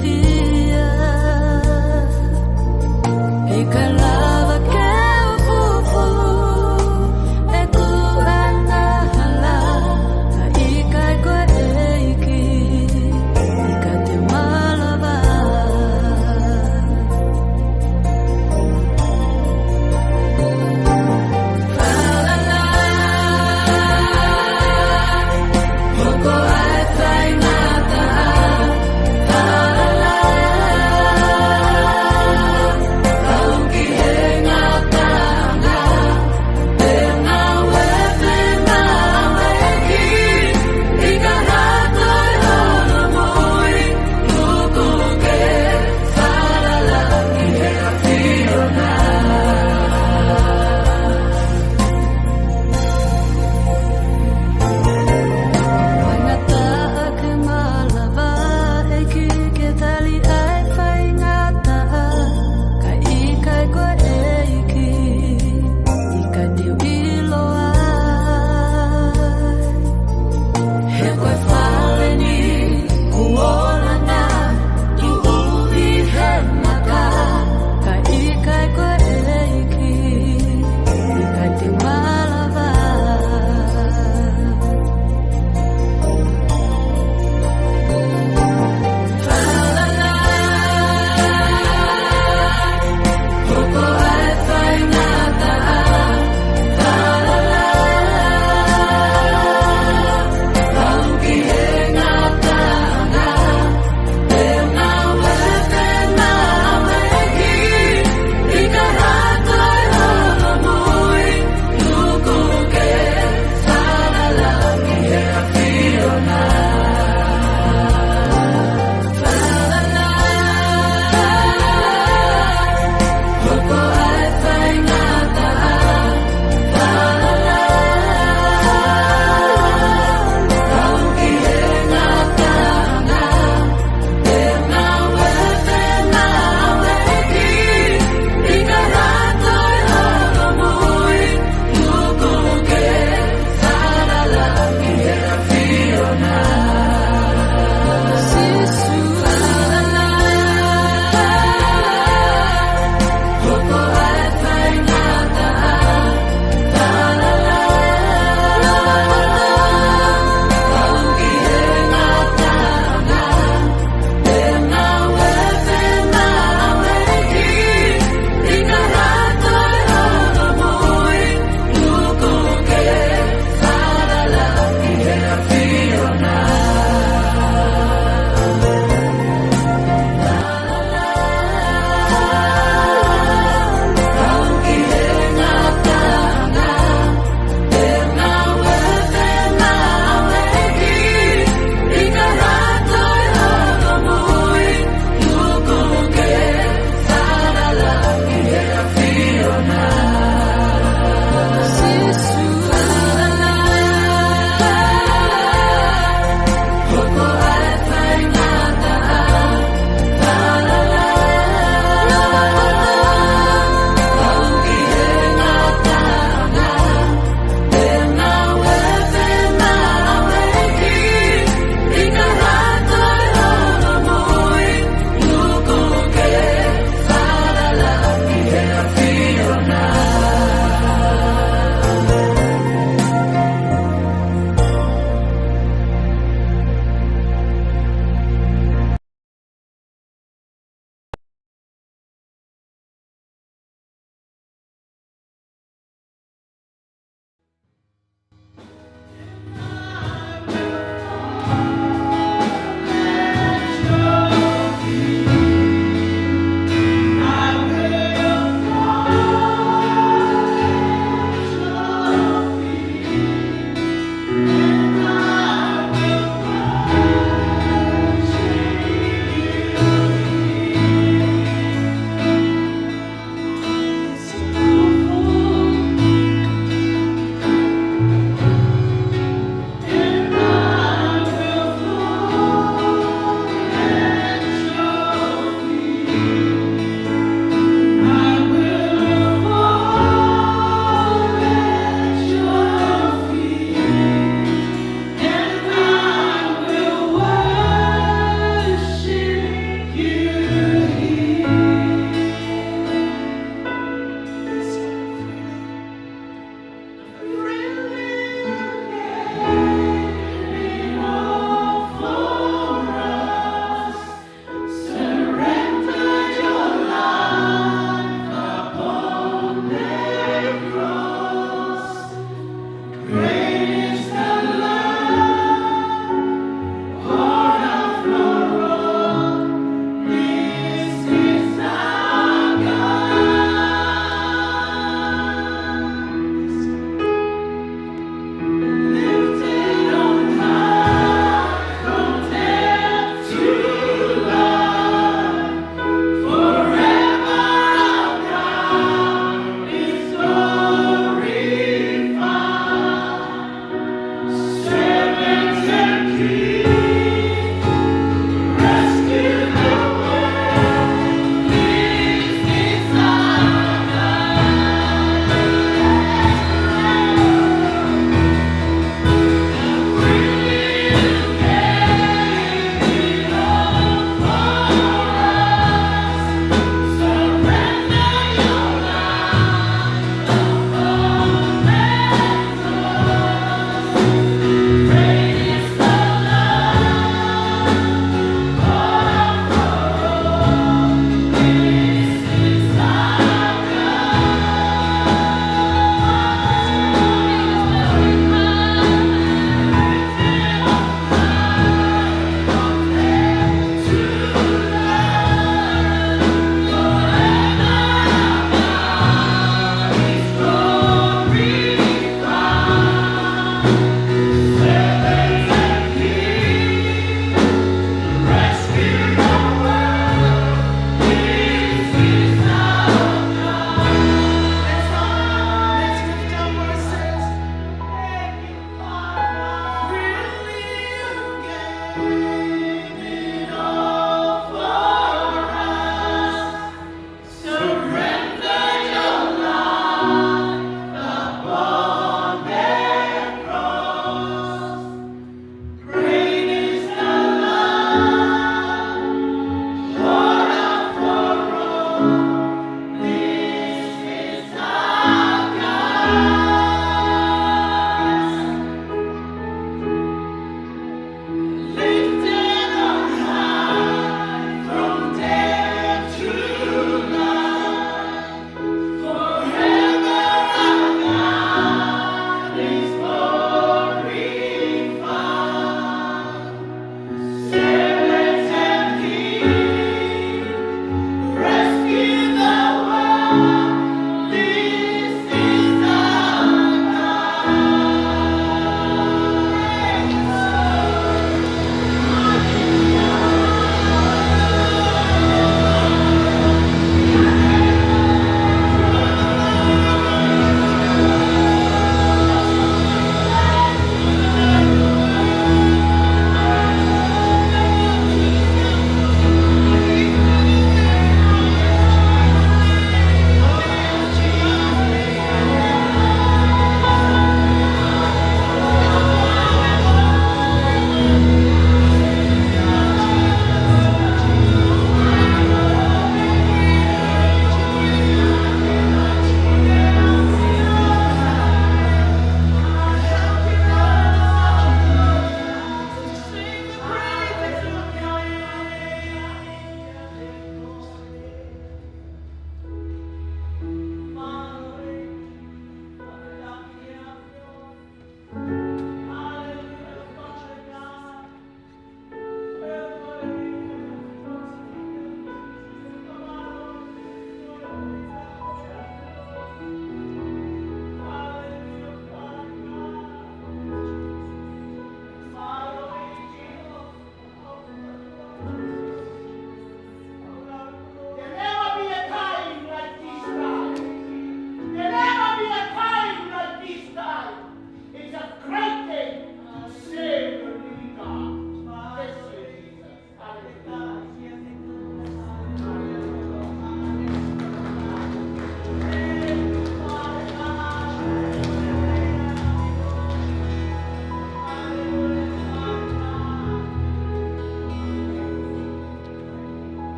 Feel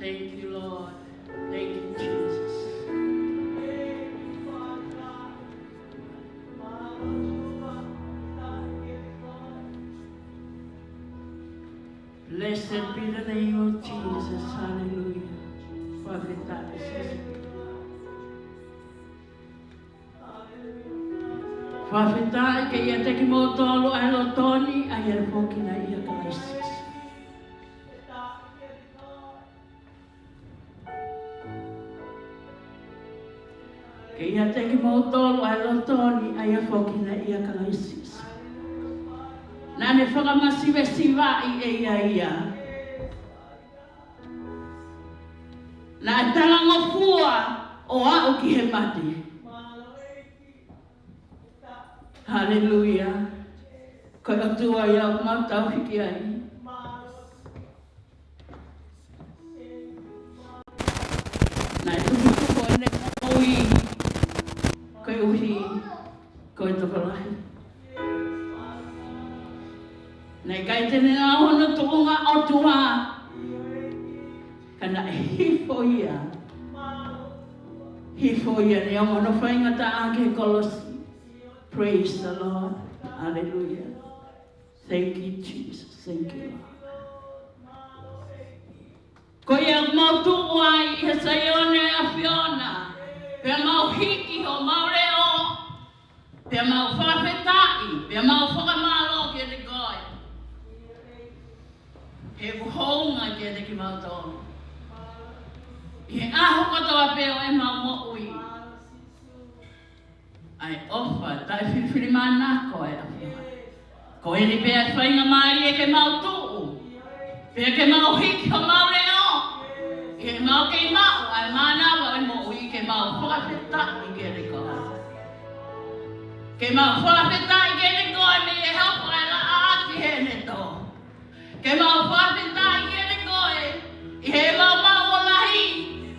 Thank you, Lord. Thank you, Jesus. Blessed be the name of Jesus. Hallelujah. Whawhetai ke ia teki mō tōlu ai lo tōni ai e whoki na ia kalaisis. Ke ia teki mō tōlu ai lo tōni ai e whoki na ia kalaisis. Nā ne whakamasiwe siwai e ia. Nā tala ngofua o au ki he mati. Hallelujah. Ko atua ia o matau hiki ai. Nā tuku tuku ane oi. Ko uhi. Ko e tokolahi. Nā kai tene ngā hono tukunga o tua. Kana hifo ia. Hifo ia ni o mono whaingata ake kolosi. Praise the Lord. Hallelujah. Thank you, Jesus. Thank you, Lord. Ko ia mautu wai he sayone a Fiona. Pea mau hiki ho mau reo. Pea mau whawhetai. Pea mau whakamalo ke te koi. He kuhounga ke te ki mau tonu. He aho katoa peo e mau mo ui. Ai ofa, tai whiwhiri mana koe a whia. Ko e ni pēa whainga maari e ke mau tuu. Pēa ke mau hiki o mau reo. Ke mau kei mau, ai mana wa e mo ui ke mau whakawhetai ke re koe. Ke mau whakawhetai ke re koe me e haupo e la aati he ne tō. Ke mau whakawhetai ke re koe i he mau mau o lahi.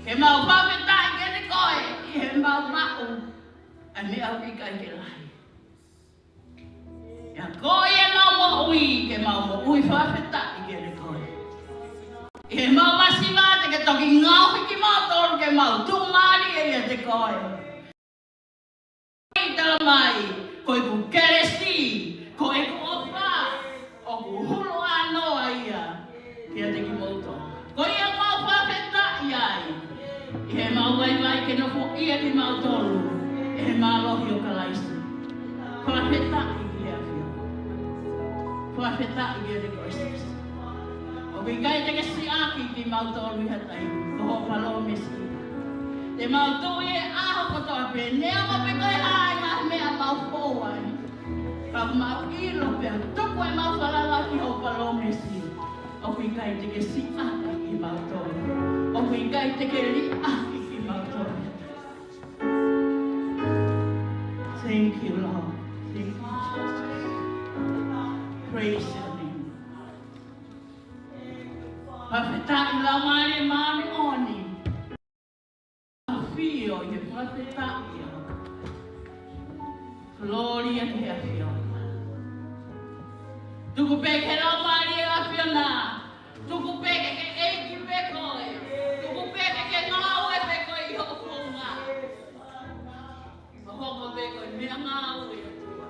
Ke mau whakawhetai ke re koe i he mau mau. A me au i kai ke lahi. Ia koe e mau mo ui, ke mau mo ui whawhetai ke re koe. I he mau masiwa te ke toki ngau hiki mau toru ke mau tūmari e ia te koe. Koe tala mai, koe ku keresi, koe ku opa, o ku hulu anoa ia, kia te ki mauto. Koe ia mau whawhetai ai. I he mau wai ke nofu ia ki mau toru. E mālohi o kalaisi. Whawhetai ki a whio. Whawhetai ki a te koisis. O kui kai te ke si aki ki mautolu i hatai. Koho palo mesi. Te mautolu e aho kotoa pe. Nea mo pe koe hai ngā mea mau fōwai. Pau mau ilo pe. Tuku e mau whalala ki ho palo mesi. O kui kai te ke si aki ki mautolu. O kui kai te ke li aki ki mautolu. Thank you, Lord. Thank you, Jesus. Praise your name. Whawhetai la mare mare oni. Whio i he whawhetai o. Gloria te a Fiona. Tuku peke la mare a Fiona. Tuku peke ke eiki pekoe. Tuku peke ke ngau e pekoe i hoko funga. Hoko peko i mea ngau e atua.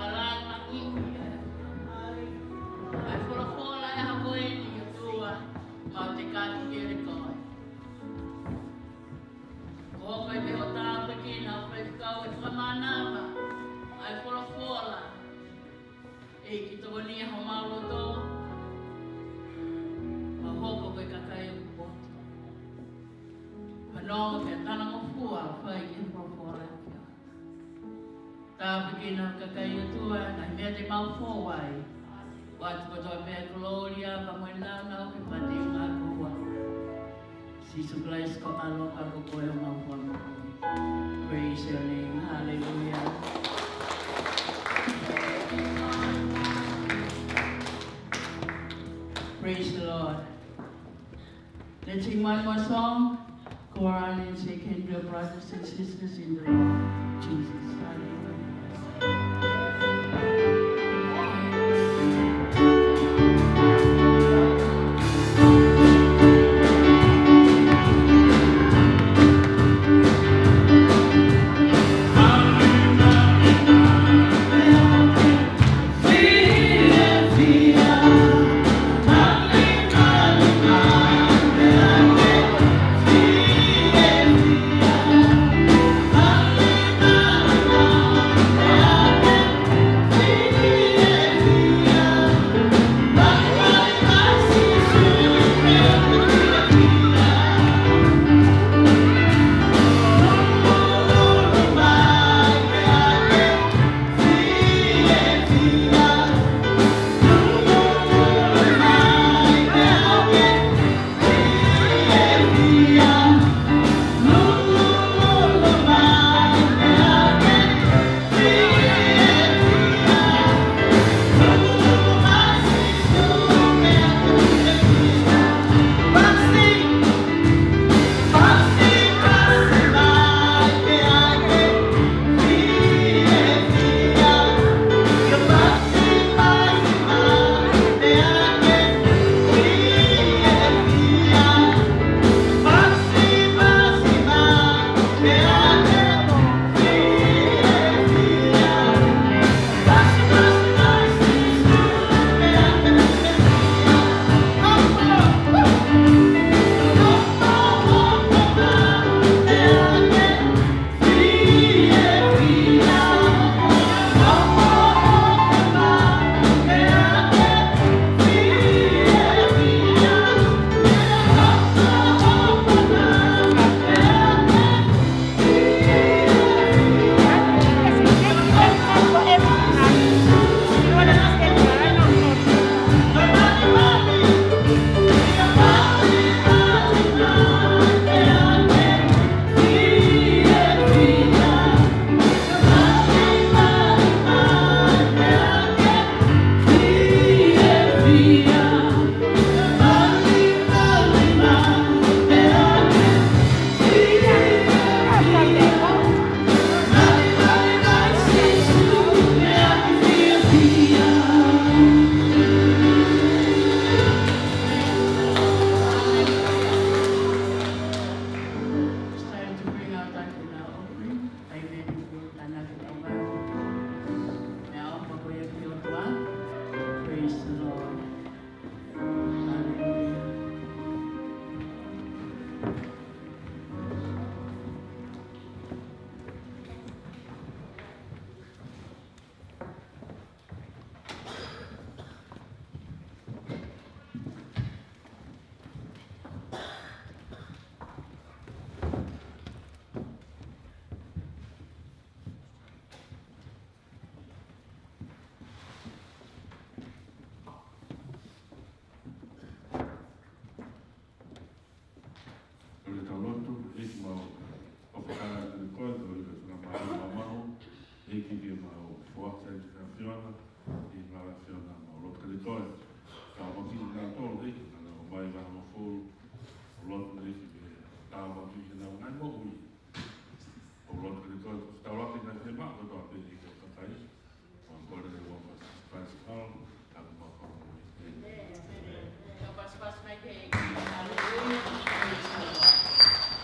Alana ingi e. Ai whora e hako e ni atua. Mau te kati kere koe. Hoko e peho tāpe kina o whaikau e whamanama. Ai whora. E ki toko nia ho mauro tō. Ma hoko koe kakai o kupoto. Panonga pe tana ngofua whai ki whora. Tāpe kina kakai o tua, nai mea te mau fōwai. Watu kotoa mea gloria, pamoe nana o ke pati ngā kua. Sisu Christ ko aloka ko koe o mau whama. Praise your name, hallelujah. Praise the Lord. Let's sing one more song. Go around and say, can your brothers and sisters in the Lord Jesus. Hallelujah.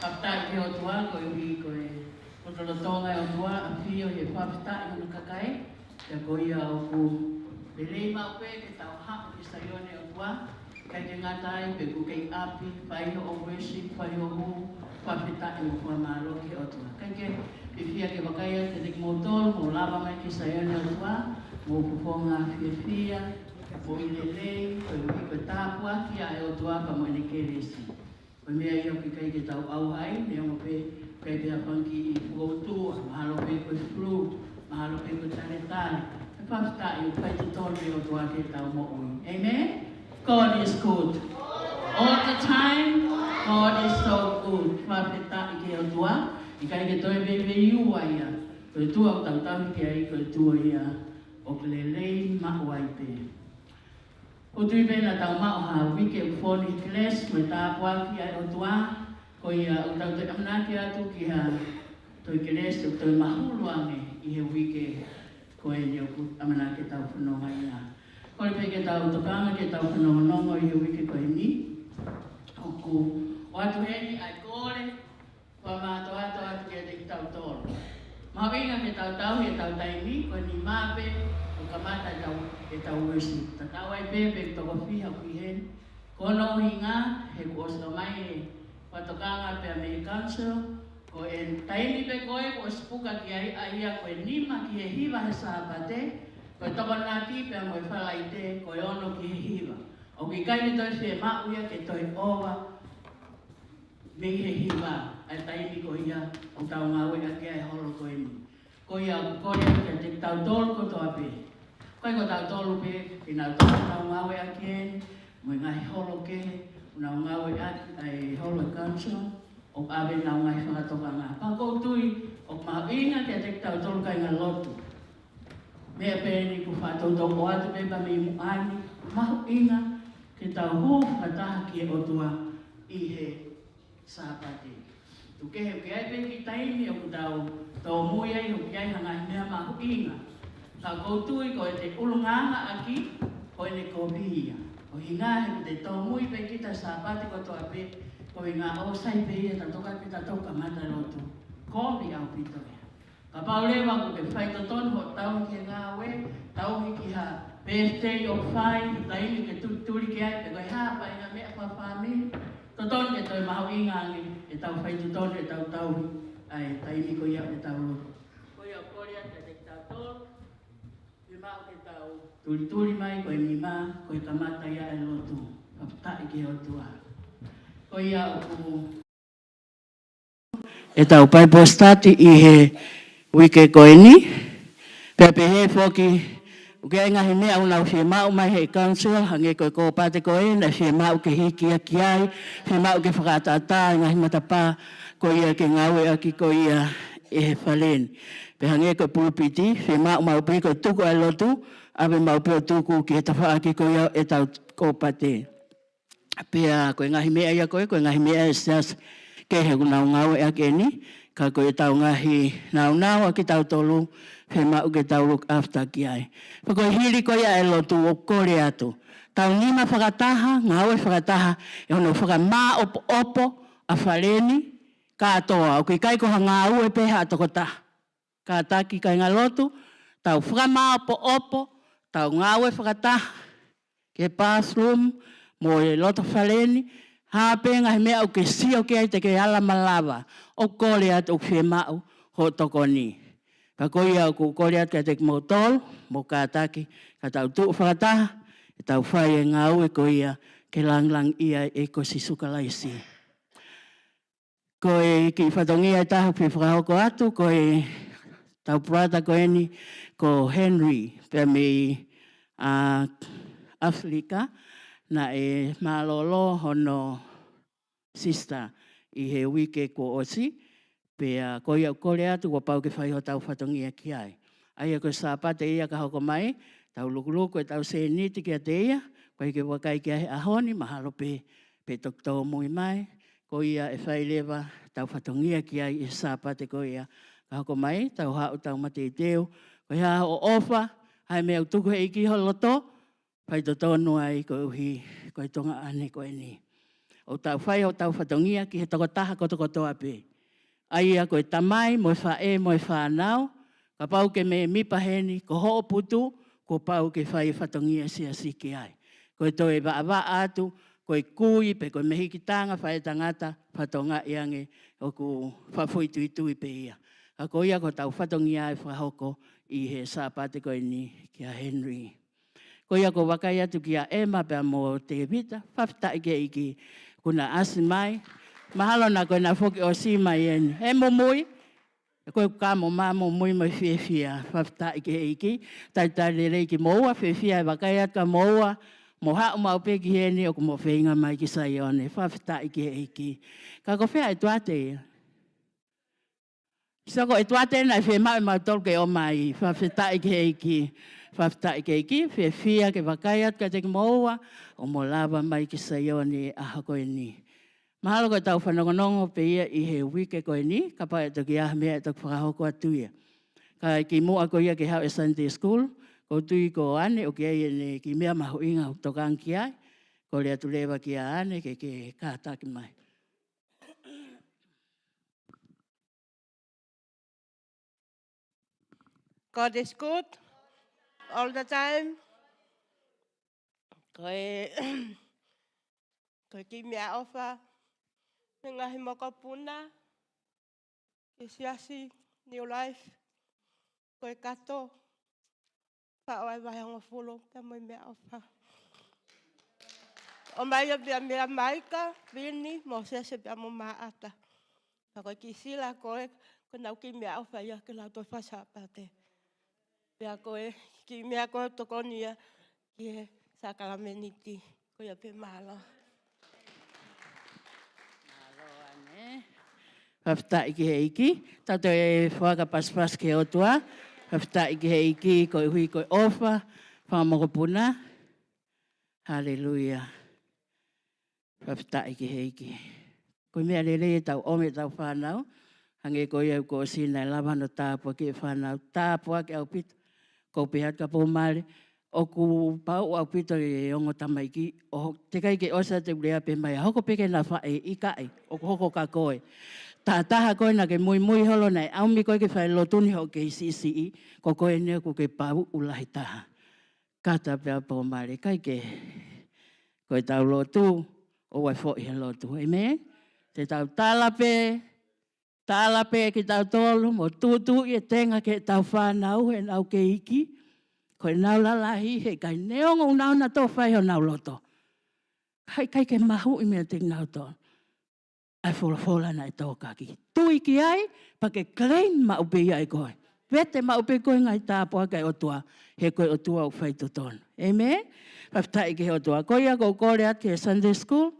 Kaptai ke o tua ko i ko e ko tolo tonga o tua a fio e whapita i no kakai te ko ia o ku lelei mau pe ke tau hapu ki staione o tua kai te ngatai pe ku kei api pai o wesi pai o hu whapita i o kua maro ki o tua kai ke pifia ke wakaya te tek motol mo lava mai ki staione o tua mo puponga fia mo i lelei ko i ko tāpua ki a e o tua pa mo ene keresi. Ko mea ia ki kai ke tau au hai, ne ongo pe kai te apanki i fuautua, mahalo pe koe flu, mahalo pe koe tare tare. E whafta i o pai te tōne o tua ke tau mo oi. Amen? God is good. All the time, God is so good. Whawheta i ke o tua, i kai ke toi bebe iua ia. Koe tua o tau tau ki ai, koe tua ia, o ke lelei mahu ai pe. O tui pēna tau mao ha wike o whoni kles, koe tā puaki ai o tua, koe o tau te amnaki atu ki ha toi kles, o toi mahuluange i he wike koe ni o amnaki tau whanonga ia. Koe peke tau tokanga ke tau whanonga nongo i he wike koe ni. O ku, o atu heni ai kore, koe mātou atu ke te ki tau toro. Mahoinga ke tau tau he tau taimi, koe ni māpe, kamata tau e tau wesi. Ta tau ai pepe toko fiha kui hen. Kono hinga he kuosta mai e watokanga pe American Council. Ko e taimi pe koe ko spuka ki ai aia ko e nima ki he hiva he saapate. Ko e toko nati pe mo e whalaite ko e ono ki he hiva. O ki kaini toi se mauia ke toi owa me he hiva. Ai taimi ko ia o tau ngawe a kia e holo ko e ni. Ko ia kore ke te tau tolu ko toa pe. Koe ko tau tolu pe, ki nau tolu tau ngawe a kien, mo i ngai holo ke, nau ngawe a holo council, o awe nau ngai whakatoka ngā. Pako tui, o maha inga ke te tau tolu kai ngā lotu. Mea pēni ku whātou toko atu pepa me imu ani, mahu inga ke tau hū whataha ki e otua i he sāpate. Tu kehe ke ai pe ki taimi o ku tau tau muia i o ki ai hangai mea mahu inga. Ka koutui ko e te ulunganga aki, ko e ne kōpihia. Ko hinga he te tō mui pe kita sāpati ko toa pe, ko i ngā o sai pe ia ta toka ki ta toka mata rotu. Kōpi au pito ia. Ka paulewa ko ke whai to tonu ho tau ki ngā we, tau ki ha birthday o whai, taimi ke turi ki ai, pe koe hapa i ngā mea whawhami. To tonu ke toi mahu ingangi, e tau whai to tonu e tau tau, ai taimi ko ia e tau rotu. Ko ia korea te te tau tonu, mau ke tau turi mai koe mima, koe kamata ia e lotu, paputai ke o tua. Koe ia o e tau pai postati i he wike koe ni, pepe he foki, uke ai ngahi mea unau whie mau mai he council, hange koe ko pate koe, na whie mau ke hiki a ki ai, whie mau ke whakatata, ngahi matapa, koe ia ke ngawe aki koe ia e he whaleni. Pe hange ko pulpiti, whie mau pi ko tuku ai lotu, awe mau pi o tuku ki he tawhaaki ko iau e tau kōpate. Pea koe ngahi mea ia koe ngahi mea e sias ke he unau ngau e ake ni, ka koe tau ngahi nau aki tau tolu, whie mau ke tau look after ki ai. Pa koe hiri ko ia e lotu o kore atu. Tau nima whakataha, ngau e whakataha, e hono whakamā opo a whaleni, ka atoa. O kai kai ko hanga au e peha atoko taha. Ka taki kai ngā lotu, tau whakamā opo, tau ngāwe whakataha, ke bathroom, mo e loto whaleni, hāpe ngahi mea o ke sio ke ai te ke ala malawa, o kore atu o whie mau, ho toko ni. Ka koi au ku kore atu ke te motol, mo ka taki, ka tau tuu whakataha, e tau whai e ngāwe ko ia, ke lang ia e ko si sukalaisi. Koe ki whatongi ai tahu pi whakahoko atu, koe tau prata ko eni ko Henry pe me Afrika na e malolo hono sister i he wike ko osi pe ko ia kore atu ko pau ke whai ho tau whatongi ki ai. Ai ko sapate ia ka hoko mai tau lukuluku e tau se niti ki a te ia koe ke wakai ki a ahoni mahalo pe tokto mui mai ko ia e whai lewa tau whatongi ki ai e sapate ko ia ka hoko mai, tau hau tau mate i teo, koe ha o ofa, hai mea utuku he iki holoto, pai to tonu ai koe uhi, koe tonga ane koe ni. o tau whai o tau whatongia ki he takotaha kotokotoa pē. Aia koe tamai, moe whae, moe whanau, ka pau ke me mipaheni, ko ho putu, ko pau ke whai whatongia sia siki ai. Koe toe wa atu, koe kui, pe koe mehikitanga, whae tangata, whatonga iange, o ku whawhui tui pe ia. Ka ko ia ko tau whatongia ai whahoko i he sāpate koe ni kia Henry. Ko ia ko wakai atu kia Emma pia mo te vita, whawhita ike iki kuna asi mai. Mahalo na koe na whoki o si mai eni. He mo mui, koe kamo maa mo mui mai whiawhia, whawhita ike iki. Tai reiki moua, whiawhia e wakai atu ka moua, mo hao mau peki heni o ku mo whenga mai ki Saione, whawhita ike iki. Ka ko whea e tuate ia. Sako e tuate na whe mau mau tolke o mai, whawhita ike iki. Whawhita ike iki, whiawhia ke wakai atu ka te moua, o mo lava mai ki Saione aha koe ni. Mahalo koe tau whanongonongo pe ia i he wike koe ni, ka pai atu ki aha mea atu whakahoko atu ia. Ka ki mua ko ia ke hau e Sunday School, ko tui ko ane o ki ai ene ki mea mahu inga o tokan ki ai, ko le atu lewa ki a ane ke kātaki mai. God is good all the time. Koe ki mea ofa, me ngahi moko puna, ke siasi, new life, koe kato, whaoai wahanga fulo, ka moi mea ofa. O mai o bia mea maika, vini, mo sese bia mo maata. Ka koe ki sila koe, ko nau ki mea ofa ia ke lau toi whasapate. Pea koe, ki mea koe tokonia, ki he sakalameniti, koe a pe mahalo. Whawhita iki he iki, tato e whaka paspas ke otua, whawhita iki he iki, koe hui koe ofa, whamoko puna. Hallelujah. Whawhita iki he iki. Koe mea rere e tau ome tau whanau, hange koe au ko sina e lava no tāpua ki e whanau, tāpua ki au pito, ko pehat ka pōmare, o ku pau au pito e ongo tamaiki, o te kai ke osa te urea pe mai, hoko peke na whae i kai, o hoko ka koe. Tātaha koe na ke mui holo nei, au mi koe ke whae lotuni ho ke CCE, ko koe nea ko ke pau ulahi taha. Kata pia pōmare, kai ke koe tau lotu, o wai fo i he lotu, amen? Te tau tālape ki tau tolu, mo tūtū i e tenga ke tau whanau, he nau ke iki, koe nau lalahi, he kai neongo nau na tō whai ho nau loto. Kai ke mahu i mea te nau tō. Ai fola na e tō kaki. Tui ki ai, pa ke claim ma upe i ai koe. Vete ma upe koe ngai tāpua kai otua, he koe otua o whai tōtonu. Amen? Whaftai ki he otua. Koe ia ko kore at ke Sunday School,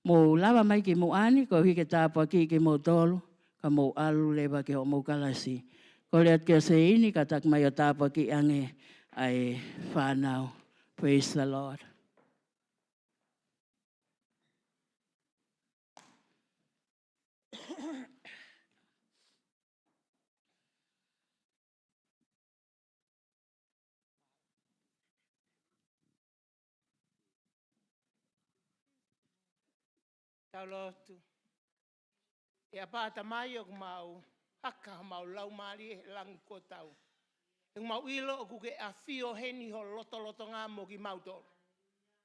mo lava mai ki mo ani, ko hike tāpua ki mo tolu, ka mo alu lewa ke o mo kalasi. Kore at ke se ini, ka tak mai o tāpua ki ange ai whanau. Praise the Lord. Tau lotu. E apata mai o mau haka mau lau mari e langu ko tau. E mau ilo o kuke a fio heni ho loto ngā mo ki mau tō.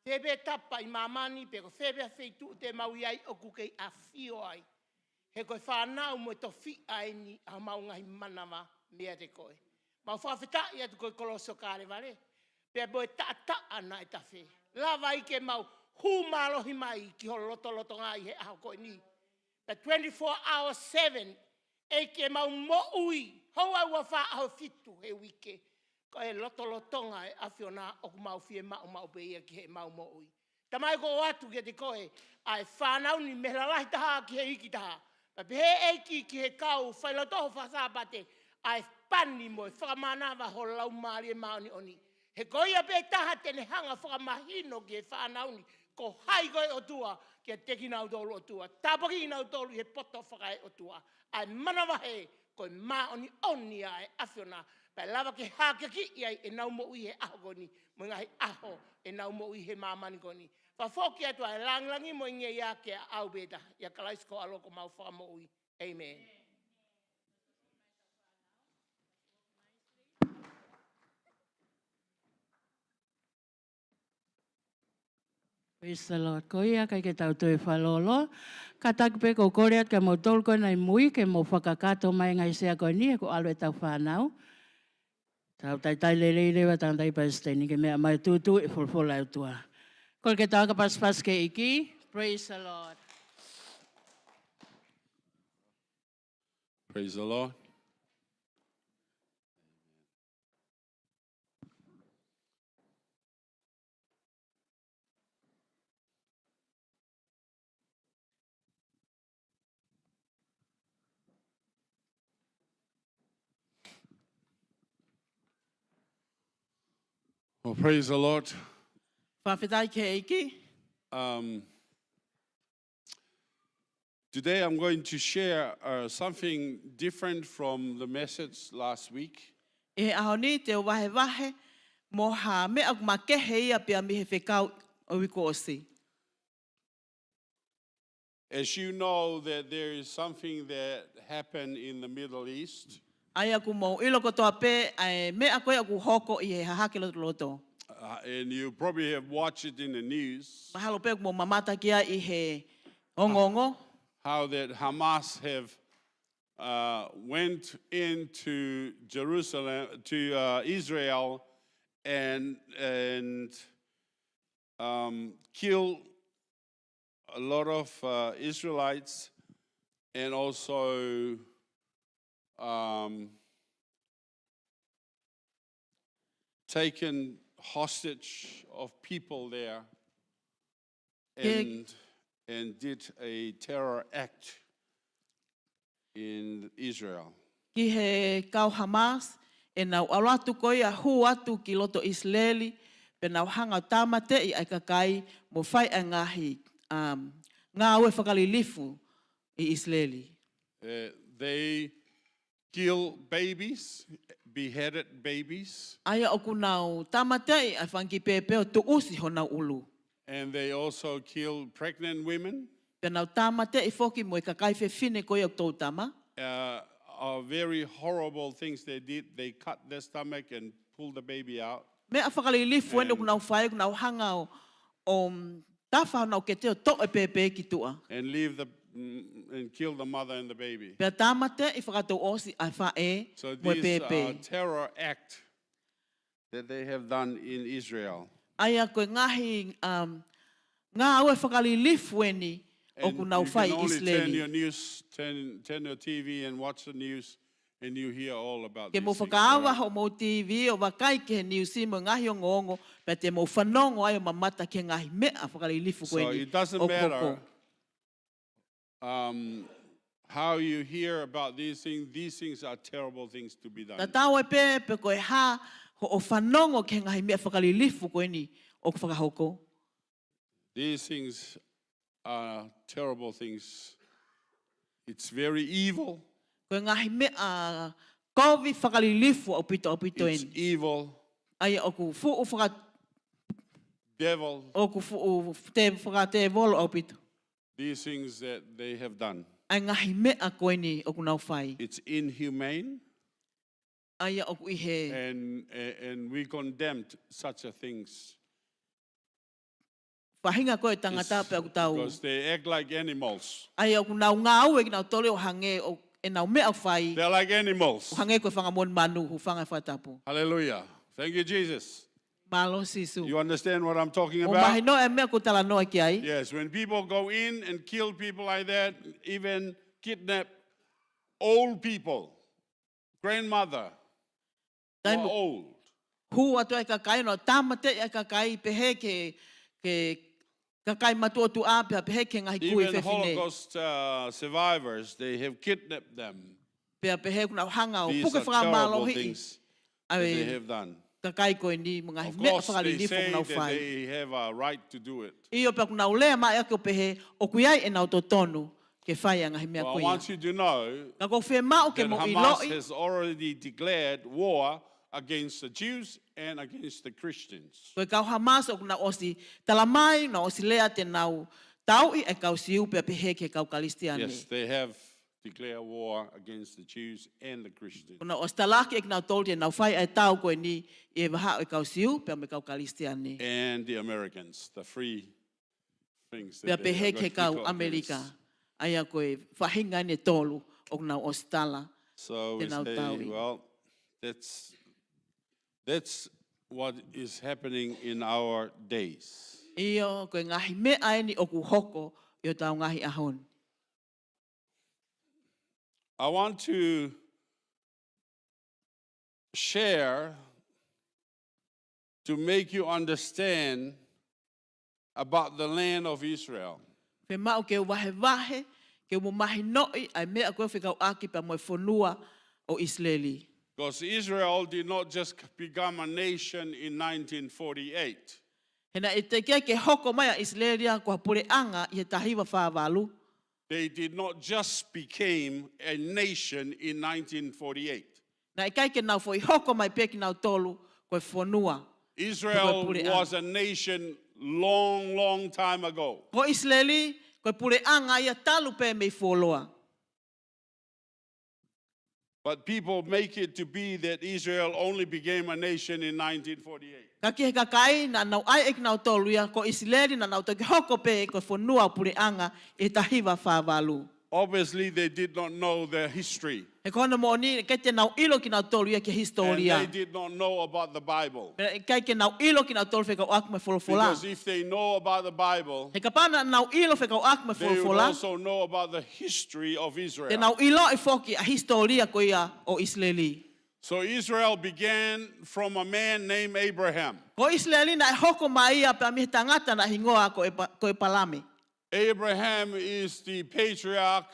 Tebe tapa i mamani pe ko febe a feitu te mau iai o kuke a fio ai. He koe whanau mo to fi ai ni a mau ngahi manawa mea te koe. Mau whawhita i atu koe koloso kāre vare. Pe boe ta ana e tawhi. Lava ike mau hu malohi mai ki ho loto ngā i he aho koe ni. But 24 hours 7, eke mau mo ui, hoa ua wha aho fitu he wike. Ko e loto ngā e awhio nā oku mau fie mau pe ia ki he mau mo ui. Tamai ko atu ke te koe, ai whanau ni mehla lahi taha ki he iki taha. Pa he eiki ki he kau, whailotoho whasapate, ai pani mo e whakamanawa ho lau maari e maoni oni. He koia pe taha tene hanga whakamahino ki he whanau ni, ko hai koe o tua, ki a teki nau tolu o tua. Tāpaki nau tolu he poto whakai o tua. Ai manawa he, koe maoni oni ai awhiona. Pai lava ke hākaki iai e nau mo ui he aho koni, mo ngahi aho e nau mo ui he mamani koni. Whafoki atua e langlangi mo inge ia ke au beta. Ia kalaisko aloko mau whamoui. Amen. Praise the Lord. Ko ia kai ke tau tue whalolo. Ka taku pe ko koreat ka mo tolko nei mui ke mo whakakato mai ngai sea ko ni ko alwe tau whanau. Tau tai tai le lewa tang tai Palestine ke mea mai tutu e fulfola utua. Ko ke tau ka pas ke iki. Praise the Lord. Praise the Lord. Well, praise the Lord. Whawhetai ke iki. Today I'm going to share something different from the message last week. E ahoni te wahe wahe mo ha me ak makehe ia pia mi he whekau o wiko osi. As you know that there is something that happened in the Middle East. Ai aku mo ilo ko toa pe ai me ako ia ku hoko i he hahake loto. And you probably have watched it in the news. Mahalo pe mo mamata kia i he ongongo. How that Hamas have went into Jerusalem, to Israel, and killed a lot of Israelites, and also taken hostage of people there, and did a terror act in Israel. Ki he kau Hamas e nau alatu koi a hu atu ki loto Israeli pe nau hanga tamate i ai kakai mo fai a ngahi ngā ue whakalilifu I Israeli. They kill babies, beheaded babies. Aia oku nau tamate I ai whangi pepeo tu usi ho nau ulu. And they also kill pregnant women. Pe nau tamate I foki mo I kakai whine koi o tau tama. Very horrible things they did. They cut their stomach and pulled the baby out. Me a whakalilifu ene oku nau whai oku nau hanga o tafa nau ke teo to e pepe ki tua. And kill the mother and the baby. Pe tamate I whakatou osi ai whae So mo this pepe. terror act that they have done in Israel. Aia koe ngahi ngā aue whakalilifu eni oku And nau you whai can only Israeli. turn your TV and watch the news, and you hear all about Ke this. mo whakaawa ho mo TV o wakai ke niusi mo ngahi o ngongo, pe te mo whanongo ai o mamata ke ngahi mea whakalilifu So koe ni it doesn't o matter koko. how you hear about these things are terrible things to be done. Ta tau e pe koe ha ho o whanongo ke ngahi mea whakalilifu koe ni o whakahoko. These things are terrible things. It's very evil. Koe ngahi mea kovi whakalilifu o pito It's eni. evil. Aia oku fu whaka Devil. oku fu te whakate volo o pito. These things that they have done. Ai ngahi mea koe ni oku nau whai. It's inhumane, Aia oku I he. and we condemned such a things. Whahinga koe tangata pe aku tau. Because they act like animals. Aia oku nau ngā ue ki nau tole o hange o e nau mea whai. They're like animals. O hange koe whangamon manu hu whangai whatapu. Hallelujah. Thank you, Jesus. Malo sisu. You understand what I'm talking O mahi about? no e mea ko tala noa ki ai. Yes, when people go in and kill people like that, even kidnap old people, grandmother, who are Taimo old. hu atu e kakai no tamate e kakai pehe ke kakai matu o tu a pehe ke ngahi kui Even whewhine. Holocaust survivors, they have kidnapped them. Pehe kuna hanga o These puke are whakamalo terrible hi. things that they Ai have done. kakai koe ni mga Of mea course, they whakalilifu say nau that whai. they have a right to do it. Iyo pe kuna ulea mai ake o pehe o kuiai e nau totonu ke whai a ngahi mea Well, I koe. want you to know Ka ko whe mau ke that mo I Hamas loi. has already declared war against the Jews and against the Christians. Koe kau Hamas o na osi talamai na osi lea te nau taui e kau siu pe pehe ke kau Kalistiani. Yes, they have declared war against the Jews and the Christians. Kuna osi talaki e nau tolu te nau whai ai tau koe ni e waha e kau siu pe me kau Kalistiani. And the Americans, the free things Pe that they pehe have ke got kau people Amerika. against. Aia koe whahinga ne tolu o nau osi tala. So Te we nau say, taui. well, that's what is happening in our days. Io koe ngahi mea e ni o ku hoko i o tau ngahi ahon. I want to share to make you understand about the land of Israel. Pe mau ke wahe wahe, ke mo mahi noi, ai mea koe whikau aki pa moe whanua o Isleli. Because Israel did not just become a nation in 1948. Hena e te ke hoko mai a Islelia kua pure anga i he tahiwa whāwalu. They did not just become a nation in 1948. Na e kai ke nau fo i hoko mai peki nau tolu koe whanua. Israel pure was a nation long time ago. Ko Isleli, koe pure anga ia talu pe mei wholoa. But people make it to be that Israel only became a nation in 1948. Ka ke he kakai na nau ai ek nau tolu ia ko Isleli na nau toki hoko pe koe whanua pure anga i tahiwa whāwalu. Obviously, they did not know their history. E kona mo ni, ke te nau ilo ki nau tolu ia ke And historia. they did not know about the Bible. E kai ke nau ilo ki nau tolu whekau ak me wholofola. Because if they know about the Bible, He kapana nau ilo whekau ak me they would wholofola. also know about the history of Te Israel. nau ilo i whoki a historia ko ia o Isleli. So Israel began from a man named Abraham. Ko Isleli na e hoko mai ia pe amihi tangata na hingoa ko e palame. Abraham is the patriarch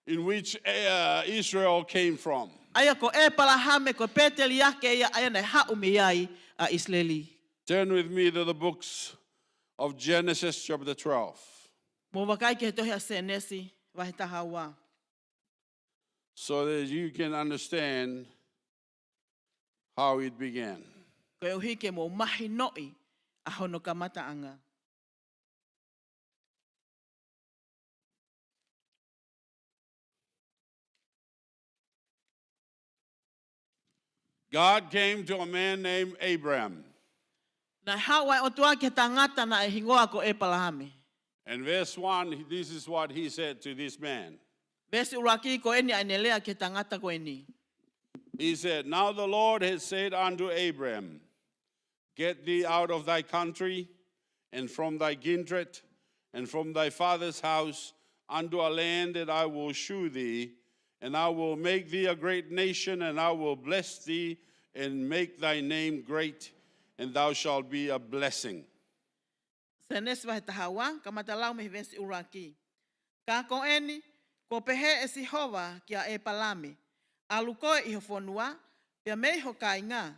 in which Israel came from. Aia ko e palahame ko peteli ake ia aia na e hau me iai a Isleli. Turn with me to the books of Genesis chapter 12. Mo wakai ke he tohi a senesi wahe taha ua. So that you can understand how it began. Ko e uhike mo mahi noi a hono kamata anga. God came to a man named Abraham. Na hau ai o tua ke tangata na e hingoa ko e palahame. And verse 1, this is what he said to this man. Vesi uraki ko eni ai nelea ke tangata ko eni. He said, Now the Lord has said unto Abraham, Get thee out of thy country, and from thy kindred, and from thy father's house, unto a land that I will shew thee, and I will make thee a great nation, and I will bless thee, and make thy name great, and thou shalt be a blessing. Senes wahe tahawa, kamata lau me vesi uraki. Ka ko eni, ko pehe e sihova kia e palame. Alu koe i ho whanua, pia mei ho kainga,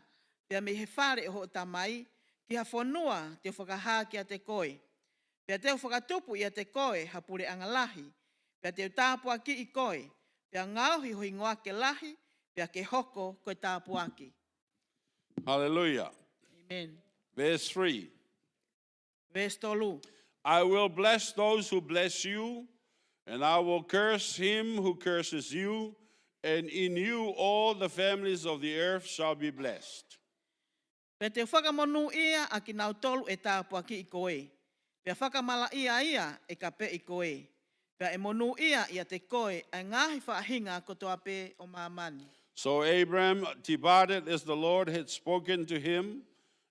pia mei he whare ho tamai, ki ha whanua te whakaha kia te koe. Pia te whakatupu ia te koe hapure angalahi, pia te tāpua ki i koe, pia ngauhi ho ingoa ke lahi, pia ke hoko koe tāpua ki. Hallelujah. Amen. Verse 3. Ves tolu. I will bless those who bless you, and I will curse him who curses you, and in you all the families of the earth shall be blessed. Pia te whakamonu ia a ki nau tolu e tāpua ki i koe. Pia whakamala ia e ka pe i koe. Pia e monu ia ia te koe a ngahi whaahinga kotoa pe o mamani. So Abram departed as the Lord had spoken to him,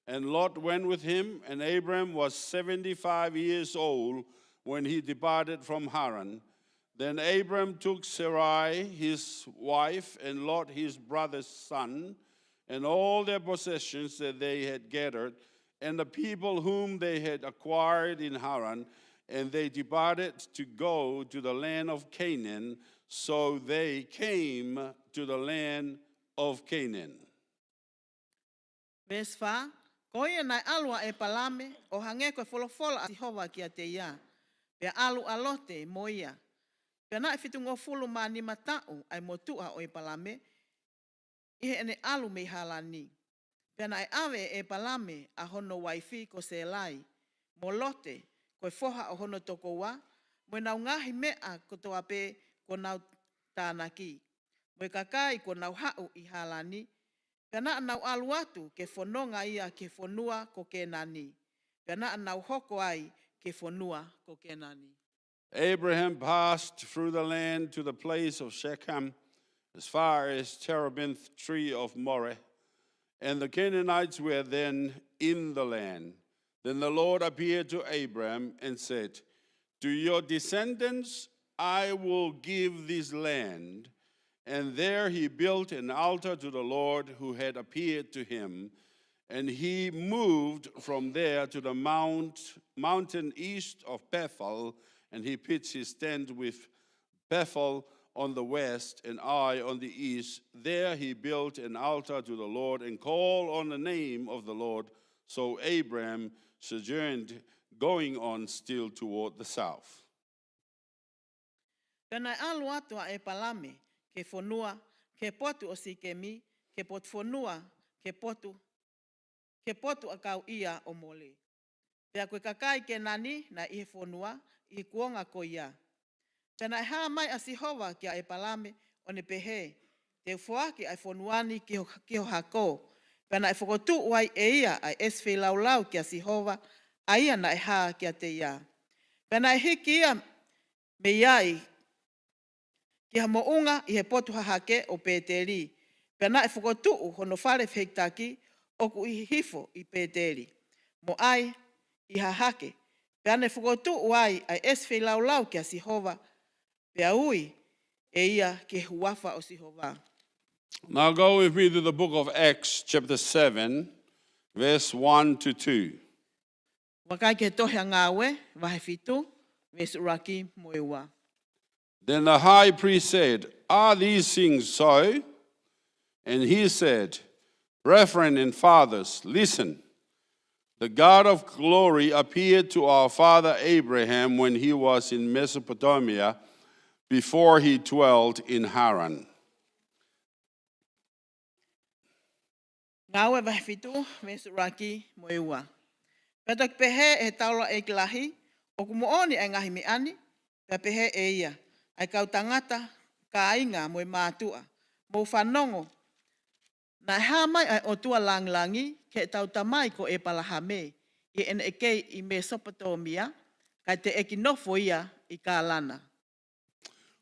and Lot went with him, and Abram was 75 years old when he departed from Haran. Then Abram took Sarai, his wife, and Lot, his brother's son, and all their possessions that they had gathered, and the people whom they had acquired in Haran, and they departed to go to the land of Canaan. So they came to the land of Canaan. Ves wha, koe nai alua e palame, o hange koe wholofola a Sihova kia te ia. Pia alu alote mo ia. Pia na e whitungo fulu ma ni matau ai motua o e palame. I ene alu me halani. Pena e ave e palame a hono waifi ko se lai. Mo lote, koe foha o hono toko wa. Mo nau ngahi mea ko toa pe ko nau tānaki. Mo kakai ko nau hau I halani. Pena nau alu atu ke fononga ia ke fonua ko ke nani. Pena nau hoko ai ke fonua ko ke nani. Abraham passed through the land to the place of Shechem, as far as Terebinth tree of Moreh, and the Canaanites were then in the land. Then the Lord appeared to Abraham and said, to your descendants I will give this land. And there he built an altar to the Lord who had appeared to him. And he moved from there to the mountain east of Bethel, and he pitched his tent with Bethel on the west and Ai on the east. There he built an altar to the Lord and called on the name of the Lord. So Abraham sojourned, going on still toward the south. Pena alu atu a e palame, ke fonua, ke potu o sikemi, ke pot fonua, ke potu a kau ia o mole. Pea koe kakai ke nani na I fonua, I kuonga ko ia. Pena e haa mai a sihova ki a e palame o ne pehe, te ufoaki a fonuani ki ho hako. Pena e fokotu wai e ia a esfe laulau ki a sihova, a ia na e haa ki a te ia. Pena e hiki ia me iai, ki ha mounga I he potu hahake o Peteri. Pena e fokotu hono whare whektaki o ku I hifo I Peteri. Mo ai I hahake. Pena e fokotu wai a esfe laulau ki a sihova, pea ui e ia ke huafa o sihova. Now go with me to the book of Acts, chapter 7, verse 1 to 2. Wakai ke tohe ngawe, wahe fitu, vesu raki moewa. Then the high priest said, are these things so? And he said, brethren and fathers, listen. The God of glory appeared to our father Abraham when he was in Mesopotamia, before he dwelt in Haran. Ngawe wahe fitu, vesu raki moewa. Petak pehe e taula e kilahi, o kumooni e ngahi me ani, pe pehe e ia. Ai kau tangata ka inga mo mātua, mo whanongo. Na haa mai ai o tua langlangi, ke tau tamai ko e palahame, I ene e kei I Mesopotamia, kai te eki nofo ia I ka lana.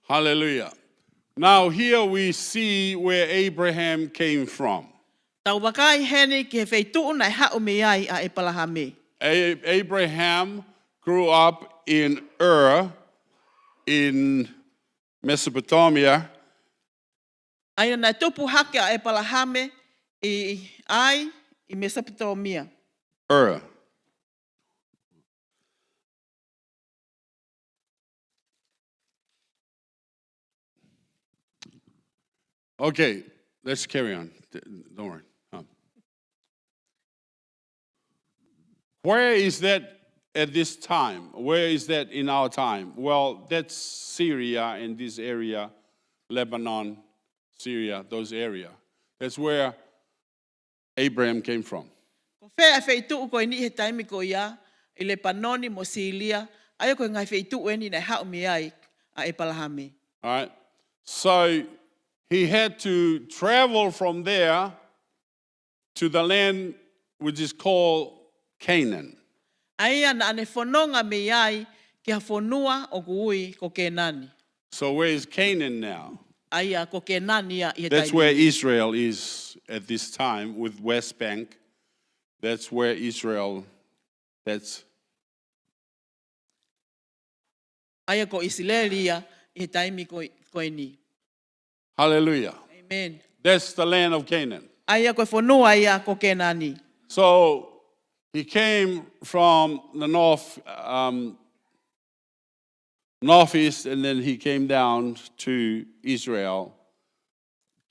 Hallelujah. Now here we see where Abraham came from. Tau wakai hene ki he wheituu nai hau me ai a e palahame. Abraham grew up in Ur, in Mesopotamia. Aina nai tupu hake a e palahame I Mesopotamia. Ur. Okay, let's carry on. Don't worry. Where is that at this time? Where is that in our time? Well, that's Syria in this area, Lebanon, Syria, those areas. That's where Abraham came from. Ko whea e wheituu ko ni he taimi ko ia, I Lebanoni mo Silia, ai ko ngai wheituu ni nai hau me ai a e palahame. All right? So he had to travel from there to the land which is called Canaan. Aia na ane whanonga me ai ki ha whanua o kuui ko Kenani. So where is Canaan now? Aia ko Kenani ia I he That's taimi. where Israel is at this time with West Bank. That's where Israel, that's... Aia ko Isileli ia I he taimi ko ni. Hallelujah. Amen. That's the land of Canaan. Aia ko whanua ia ko Kenani. So he came from the northeast, and then he came down to Israel,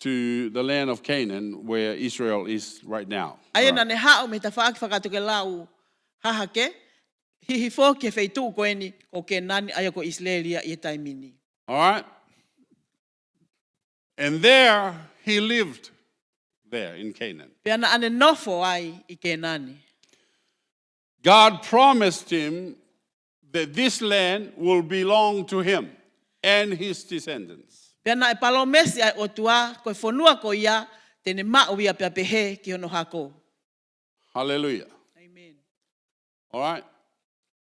to the land of Canaan, where Israel is right now. Aia na ne hao me ta whaaki whakatu ke lau hahake, hihi fo ke wheituu ko ni ko Kenani aia ko Isileli ia I he taimi ni. All right? And there he lived there in Canaan. Pea na ane nofo ai I Kenani. God promised him that this land will belong to him and his descendants. Pea na e palomesi ai o tua koe whanua ko ia tene mao ia pea pehe ki ono hako. Hallelujah. Amen. All right?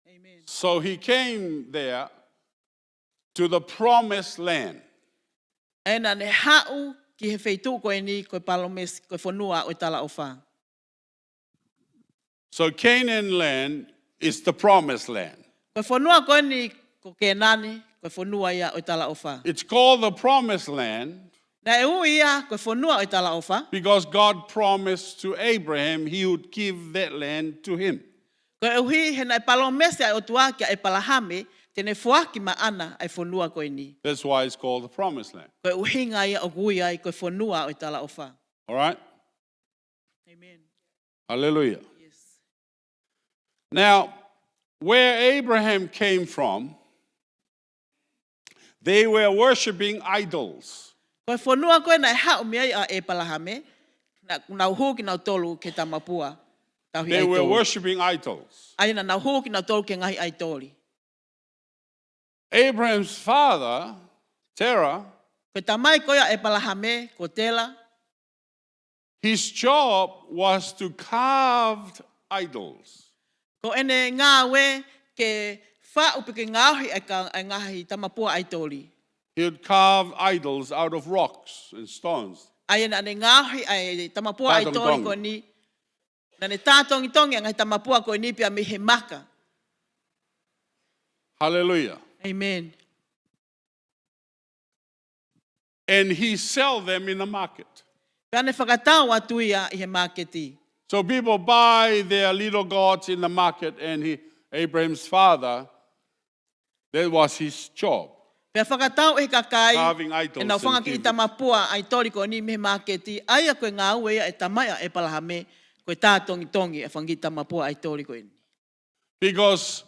Amen. So he came there to the promised land. Ena ne hau ki he feitu koe ni koe palomesi koe whanua o tala o wha. So Canaan land is the promised land. Koe whanua koe ni ko Kenani koe whanua ia o tala o wha. It's called the promised land Na e ui ia koe whanua o tala o wha. because God promised to Abraham he would give that land to him. Koe e ui he na e palomesi ai o tua kia e palahame tene fuaki ma ana ai whanua koe ni. That's why it's called the promised land. Koe uhinga ia o gui ai koe whanua o tala o wha. All right? Amen. Hallelujah. Yes. Now, where Abraham came from, they were worshiping idols. Koe whanua koe na e hao mea a e palahame, na uhu ki na tolu ke tamapua. They were worshiping idols. Aina na uhu ki na tolu ke ngahi ai toli. Abraham's father, Terah, Koe tamai koe a e palahame, ko tela, his job was to carve idols. ko ene ngā we ke wha upi ke ngāhi ai ngahi tamapua ai toli. He would carve idols out of rocks and stones. Aina ne ngāhi ai tamapua ai toli ko ni, na ne tātongi tongi a ngai tamapua ko ni pia mihe maka. Hallelujah. Amen. And he sell them in the market. Pea ne whakatau atu ia I he marketi. So people buy their little gods in the market, and Abraham's father, that was his job. Pea whakatau e kakai, Carving idols e nau whanga and ki I giving. tamapua ai tori ko ni mihe marketi, aia koe ngā ue ia e tamai e palahame, koe tātongi tongi e whangi tamapua ai tori ko ni. Because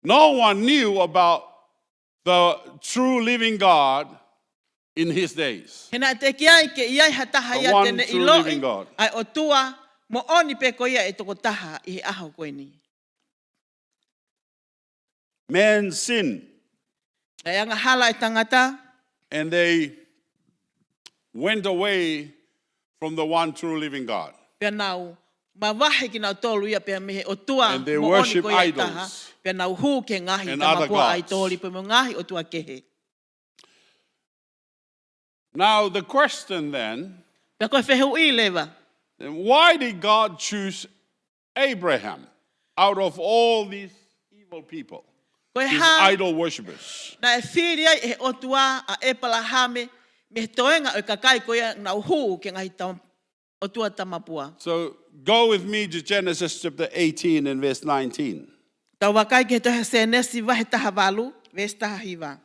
no one knew about the true living God in his days. Hena te ki ai ke iai hataha The ia one tene true iloi, living God. ai o tua, mo oni pe ko ia e toko taha I he aho koe ni. Man sinned, E anga hala e tangata, and they went away from the one true living God. pea nau, mawahe ki nau tolu ia pea mihe o tua, And they mo oni worship ko ia idols taha, pea nau hu ke ngahi and other tamapua ai gods. tori, pe mo ngahi o tua kehe. Now the question then, Pea koe whehu I lewa, why did God choose Abraham out of all these evil people, koe these ha, idol worshippers? na e whiri ai e o tua a e palahame, me toenga o kakai ko ia nau hu ke ngahi o tua tamapua. So go with me to Genesis chapter 18 and verse 19. Tau wakai ke tohe se nesi wahe taha walu, ves taha hiwa.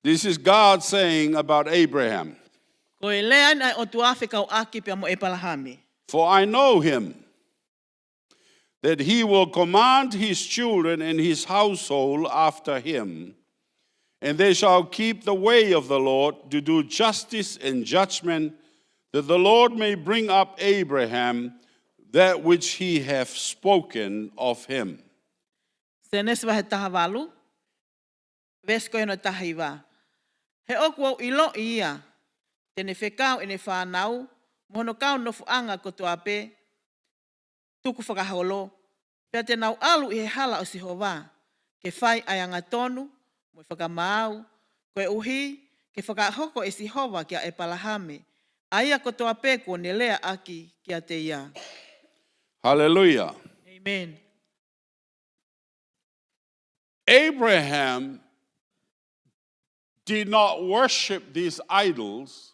This is God saying about Abraham, Ko e lea ai o tua whekau aki pia mo e palahame. for I know him, that he will command his children and his household after him, and they shall keep the way of the Lord to do justice and judgment, that the Lord may bring up Abraham that which he hath spoken of him. Se nesi wahe taha walu, ves koe no taha hiwa. He oku au ilo ia, tene whekau ene whanau, mohono kau nofu anga ko tua pe, tuku whakaholo, pia te nau alu I he hala o Sihova, ke whai ai anga tonu, mo I whakamau, koe uhi, ke whakahoko e Sihova kia e palahame, aia ko tua pe ko ne lea aki kia te ia. Hallelujah. Amen. Abraham did not worship these idols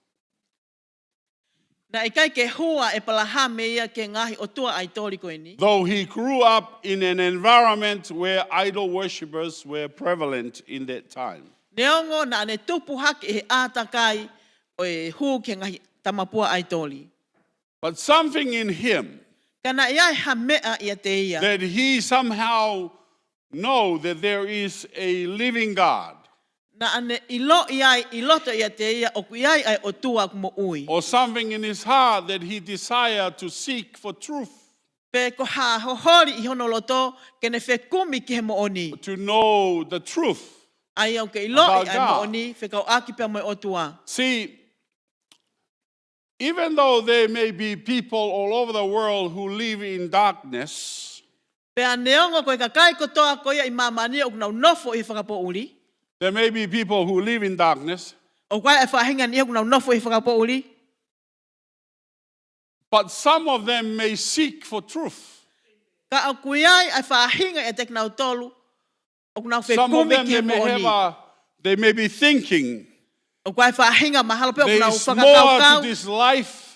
Na ikai ke hua e palahame ia ke ngahi o tua ai tori koe ni. though he grew up in an environment where idol worshippers were prevalent in that time. Neongo na ane tupu haki e he ātakai o e hu ke ngahi tamapua ai tori. But something in him Kana ia ha mea ia te ia. that he somehow know that there is a living God Na ane ilo iai iloto ia te ia o iai ai o tua mo ui. or something in his heart that he desired to seek for truth, Pe ko ha hohori I hono loto ke ne whekumi ki he mo oni. to know the truth. Ai au ke ilo About I mo God. oni whekau aki pe mo o tua. See, even though there may be people all over the world who live in darkness, Pe a neongo koe kakai kotoa koe I mamani o kunau nofo I whakapo uli. there may be people who live in darkness, O kai e whahinga ni o kunau nofo I whakapo uli. but some of them may seek for truth. Ka au kuiai ai whahinga e te kunau tolu. O kunau Some of whekumi them ki he they may mo have oni. they may be thinking O kai whahinga mahalo pe o there kunau is more to whakakau. this life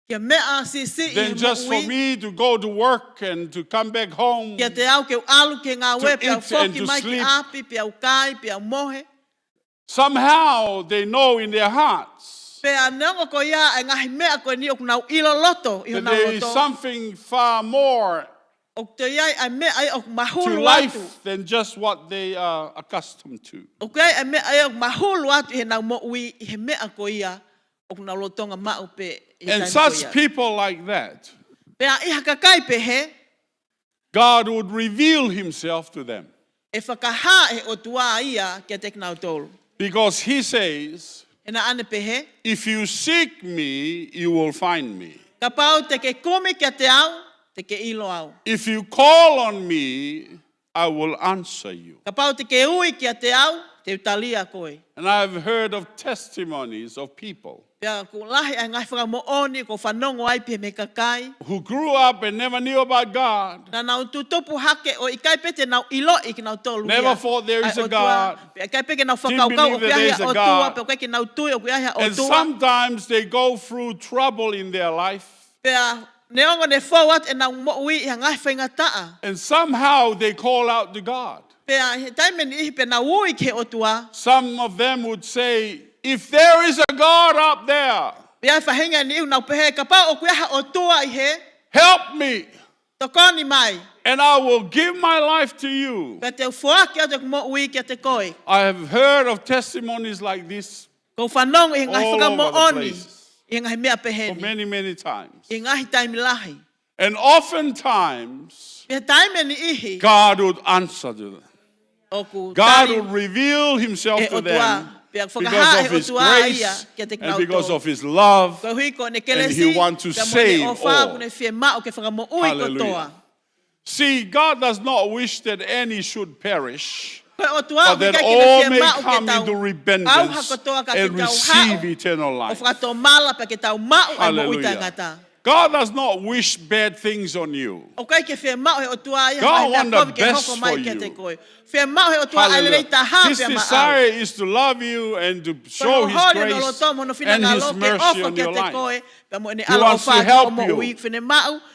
Kia mea si I than just for ui. me to go to work and to come back home. Kia te au ke alu ke ngā To we pe au eat and whoki to mai ki sleep. api, pe au kai, pe au mohe. Somehow they know in their hearts Pe a neongo ko ia e ngahi mea koe ni o kunau ilo loto. I that hona there is loto. something far more O te iai ai mea ai o to mahulu atu. life than just what they are accustomed to. O kai ai mea ai o mahulu atu I he nau mo ui I he mea ko ia o kunau lotonga mau pe I he And taimi ko such ia. people like that, Pe a iha kakai pe he, God would reveal himself to them. e whakaha he o tua ia kia te kinau tolu. Because he says, E na ane pe he, if you seek me, you will find me. ka pau te ke kumi kia te au, te ke ilo au. If you call on me, I will answer you. Ka pau te ke ui kia te au, te utalia koe. And I've heard of testimonies of people Pea ku lahi ai ngai whaka mo oni ko whanongo ai pe me kakai. who grew up and never knew about God, Na nau tutopu hake o ikai pe te nau ilo I ki nau tolu never ia. thought there is Ai a o tua, God, Pe ikai pe ke nau didn't whakaukau o believe that there is kuiahia a o tua, God. pe koe ke nau tui o kuiahia o and tua. sometimes they go through trouble in their life, Pea neongo ne fawat e nau mo ui I ngai whainga taa. and somehow they call out to God. Pea he taime ni ihi pe nau ui ke o tua. Some of them would say, if there is a God up there, Pea whahinga ni ihu nau pehe ka pau o kuiaha o tua I he. help me, Tokoni mai. and I will give my life to you. Pea te ufuaki o te mo ui kia te koe. I have heard of testimonies like this Ko whanongo I ngai all whaka mo over the oni. places I ngai mea pehe for ni. many, many times. I ngai taimi lahi. And oftentimes, Pea taime ni ihi. God would answer to them. O ku God tari would reveal himself e to o them tua. Pea because whakaha of e o his tua ia grace kia te and kinau because tō. of his love. Ko hui ko ne And kelesi. he want to pea mo ne save o wha all. ko ne whie ma o ke whakamo ui ko Hallelujah. toa. See, God does not wish that any should perish, Koe o tua but that kai all kina may whie ma o ke come tau. into Au repentance hakotoa ka and ke tau receive hao. eternal O life. whakato mala pe ke tau mau ai mo ui Hallelujah. tangata. God does not wish bad things on you. O kai ke whie ma o tua ia. God mai mea want the kovi ke best hoko mai for kia you. te koe. Whie ma o tua ai Hallelujah. rei ta ha His pea ma au. desire is to love you and to show His grace and His mercy on your life. He wants to help you.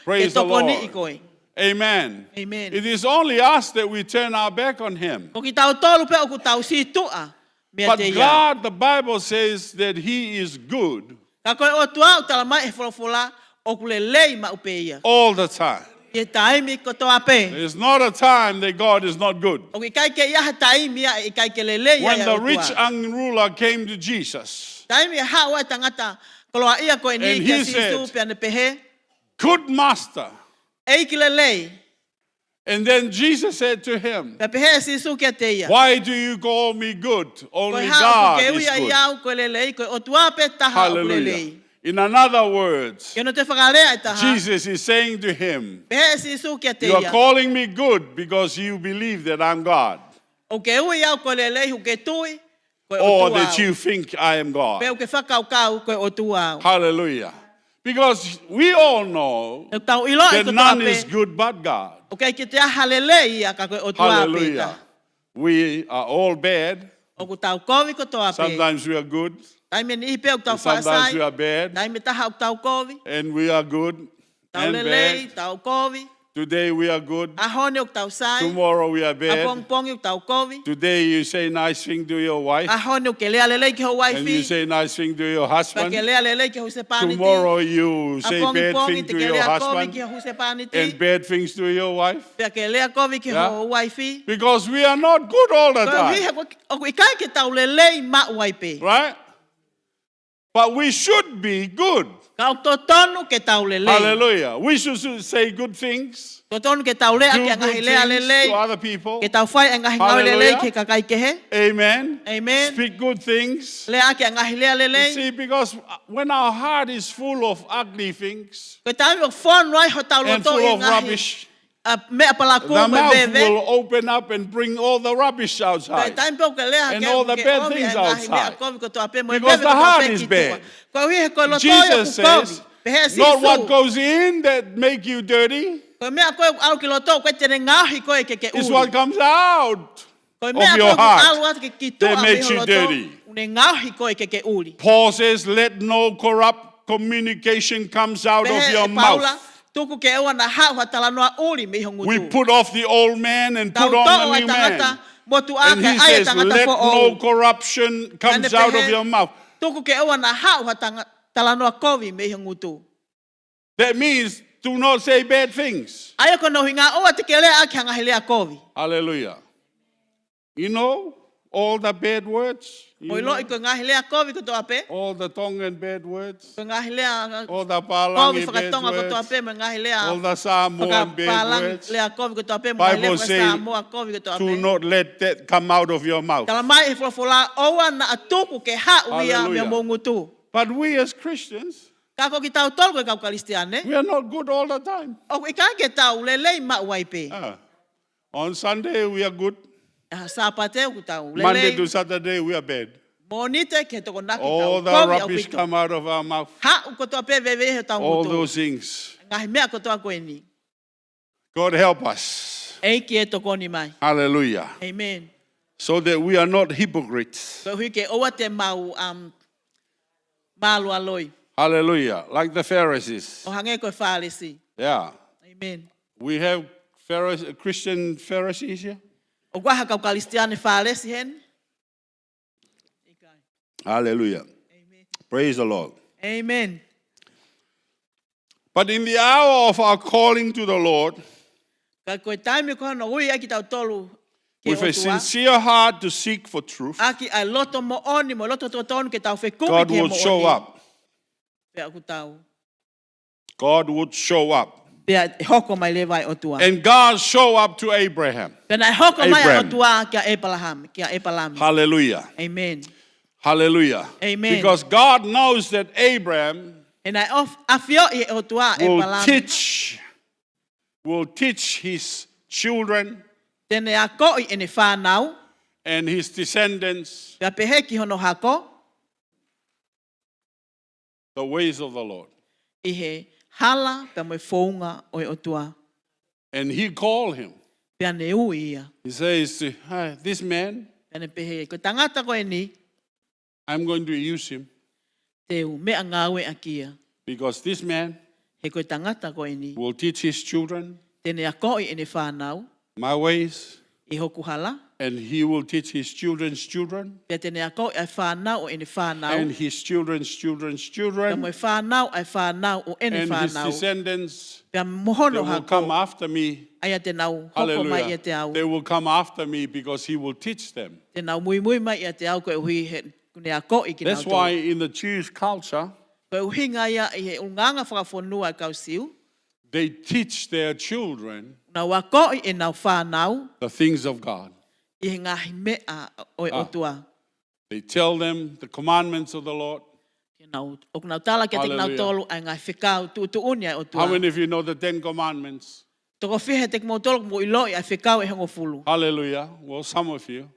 Praise the Lord. Amen. Amen. It is only us that we turn our back on Him. Ko ki tau tolu pe o ku tau si tua. Mea But te ia. God, the Bible says that He is good Ka koe o tua o tala mai e wholofola o ku le lei ma upe ia. all the time. Ie taimi ko toa pe. There's not a time that God is not good. O ki kai ke ia ha taimi ia e kai ke le lei ia When ia the o rich tua. young ruler came to Jesus, Taimi e hao ai tangata koloa ia koe ni And kia he sisu said, pe ane pehe. good master. Ei ki le lei. And then Jesus said to him, Pe pehe sisu kia te ia. why do you call me good? Koe Only hao God ku ke is uia good. iau koe le lei. Koe o tua pe taha o ku le Hallelujah. lei. In other words, Kio no te whakalea e taha. Jesus is saying to him, Pehe sisu kia te you are ia. calling me good because you believe that I'm God, O ke ui iau koe le lei hu ke tui. Koe o or tua that au. you think I am Pe God. o ke whakaukau koe o tua au. Hallelujah. Because we all know E tau ilo e that ko toa none pe. is good but God. O ke ki te ahalele ia ka koe o tua pe ta. Hallelujah. We are all bad. O ku tau kovi ko toa pe. Sometimes we are good. Taime ni ipe o tau And sometimes we whaasai. are bad. Taime taha o tau kovi. And we are good Tau and lelei, bad. tau kovi. Today we are good. Ahone o tau sai. Tomorrow we are A bad. pong o tau kovi. Today you say nice thing to your wife. Ahone o ke lea lele ki ho And you waifi. say nice thing to your Pa husband. ke lea lele ki ho se paniti. Tomorrow you A say pongi bad pongi thing te to ke your lea kovi husband ki ho se paniti. and bad things to your wife. Pa ke lea kovi ki Yeah. ho waifi. Because we are not good all the Ko hui time. o ku ikai ke tau lele ma waipe. Right? But we should be good. Ka o totonu ke tau lele. Hallelujah. We should say good things. Totonu ke tau lea Do ki good angahi things lea to lele. other people. Ke tau whai angahi ngau lele Hallelujah. ke kakai ke he. Amen. Amen. Speak good things. Lea ke angahi lea You lele. see, because when our heart is full of ugly things Ko tau o whonu ai ho tau and loto full i of ngahi. rubbish, Mea palaku the me mouth bebe. will open up and bring all the rubbish Kai outside. time pe ke lea And ke all the ke bad omi things e ngahi mea outside. kovi ko toa pe mo e Because bebe the ko toa heart pe is ki bad. tua. Ko hui ko loto Jesus ku kovi. says, Pehe si not what su. goes in that make you dirty, Ko mea koe au ki loto koe tere ngahi koe ke it's uri. what comes out Ko of mea your koe ku alu heart atu ke ki that tua makes me you ho loto. dirty. Une ngahi koe ke uri. Paul says, let no corrupt communication comes out of Pehe your e Paula, mouth. tuku ke ewa na hau hatala noa uri me hongu We tu. put off the old man and Tau put on toa the ai new tangata, man. motu And aka he ai says, tangata let fo no o. corruption comes out of your mouth. Tuku ke ewa na hau hatala noa kovi me hongu tu. That means do not say bad things. Ayo kono hinga oa te ke lea aki hanga hilea kovi. Hallelujah. You know all the bad words? You Moi lo know, i ko ngā hilea kovi ko toa pe. all the tongue and bad words? Ko ngā hilea All the kovi palangi bad whakatonga ko toa words? pe. Mo ngā hilea All the Samoan bad whakapalang words? lea kovi ko toa pe. Mo ngā Bible hilea say, Samoa kovi ko toa do pe. not let that come out of your mouth. Kala mai e whawhawhala oa na atuku ke hau ia Hallelujah. mea mongu tu. But we as Christians, Ka ko ki tau tolu koe kau kalistiane. we are not good all the time. O ko ika ke tau lelei ma waipe. On Sunday, we are good. Sāpate ku tau Monday to lelei. Saturday, we are bad. Monite ke toko naki All tau the kovi au rubbish pito. come out of our mouth. Ha ko toa pe veve he tau All mutu. those things. Ngahi mea ko toa koe ni. God help us. Ei ki e toko ni mai. Hallelujah. Amen. So that we are not hypocrites. Ko hui ke oa te mau malu aloi. Hallelujah. Like the Pharisees. O hange koe whaalesi. Yeah. Amen. We have Christian Pharisees here. O waha kau kalistiane whaalesi hen. Hallelujah. Amen. Praise the Lord. Amen. But in the hour of our calling to the Lord, Ka koe taimi koe no ui aki tau tolu ke with a otua. sincere heart to seek for truth, Aki ai loto mo oni mo loto tonu ke tau whekumi God ke mo would show oni. up. Pea ku tau. God would show up. Pea hoko mai le vai otua. And God show up to Abraham. Pena hoko mai Abraham. otua kia Abraham. Kia Abraham. Hallelujah. Amen. Hallelujah. Amen. Because God knows that Abraham E nai afio i otua will teach his children Tene a koi ene whānau. and his descendants Pea pehe ki hono hako. the ways of the Lord. I he hala pea moe whounga o e otua. And he called him. Pea ne ui ia. He says, "Hi, this man, Pea ne pehe. Ko tangata koe ni. I'm going to use him Teu mea ngawe a kia. because this man He koe tangata koe ni. will teach his children Tene a koi ene whānau. my ways, I hoku hala. and he will teach his children's children, Pea tene a koi ai whānau o ene whānau. and his children's children's Pea children, moe whānau ai whānau o ene and his whānau. descendants. Pea They mohono will come hako. after me. Aia te nau hoko mai ia te au. Hallelujah. They will come after me because he will teach them. Te nau mui mui mai ia te au koe hui he kune a koi ki nau That's tō. why in the Jewish culture, Koe uhinga ia i he unganga whakawhonua i kau siu. they teach their children Nau a koi e nau whānau. the things of God. I he ngahi mea o e otua. They tell them the commandments of the Lord. Ke nau, o nau tala ke te nau Hallelujah. tolu ai ngai whekau tu uni ai How otua. many of you know the 10 Commandments? Toko whihe te kmo tolu mo iloi ai whekau e hongo fulu. Hallelujah. Well, some of you.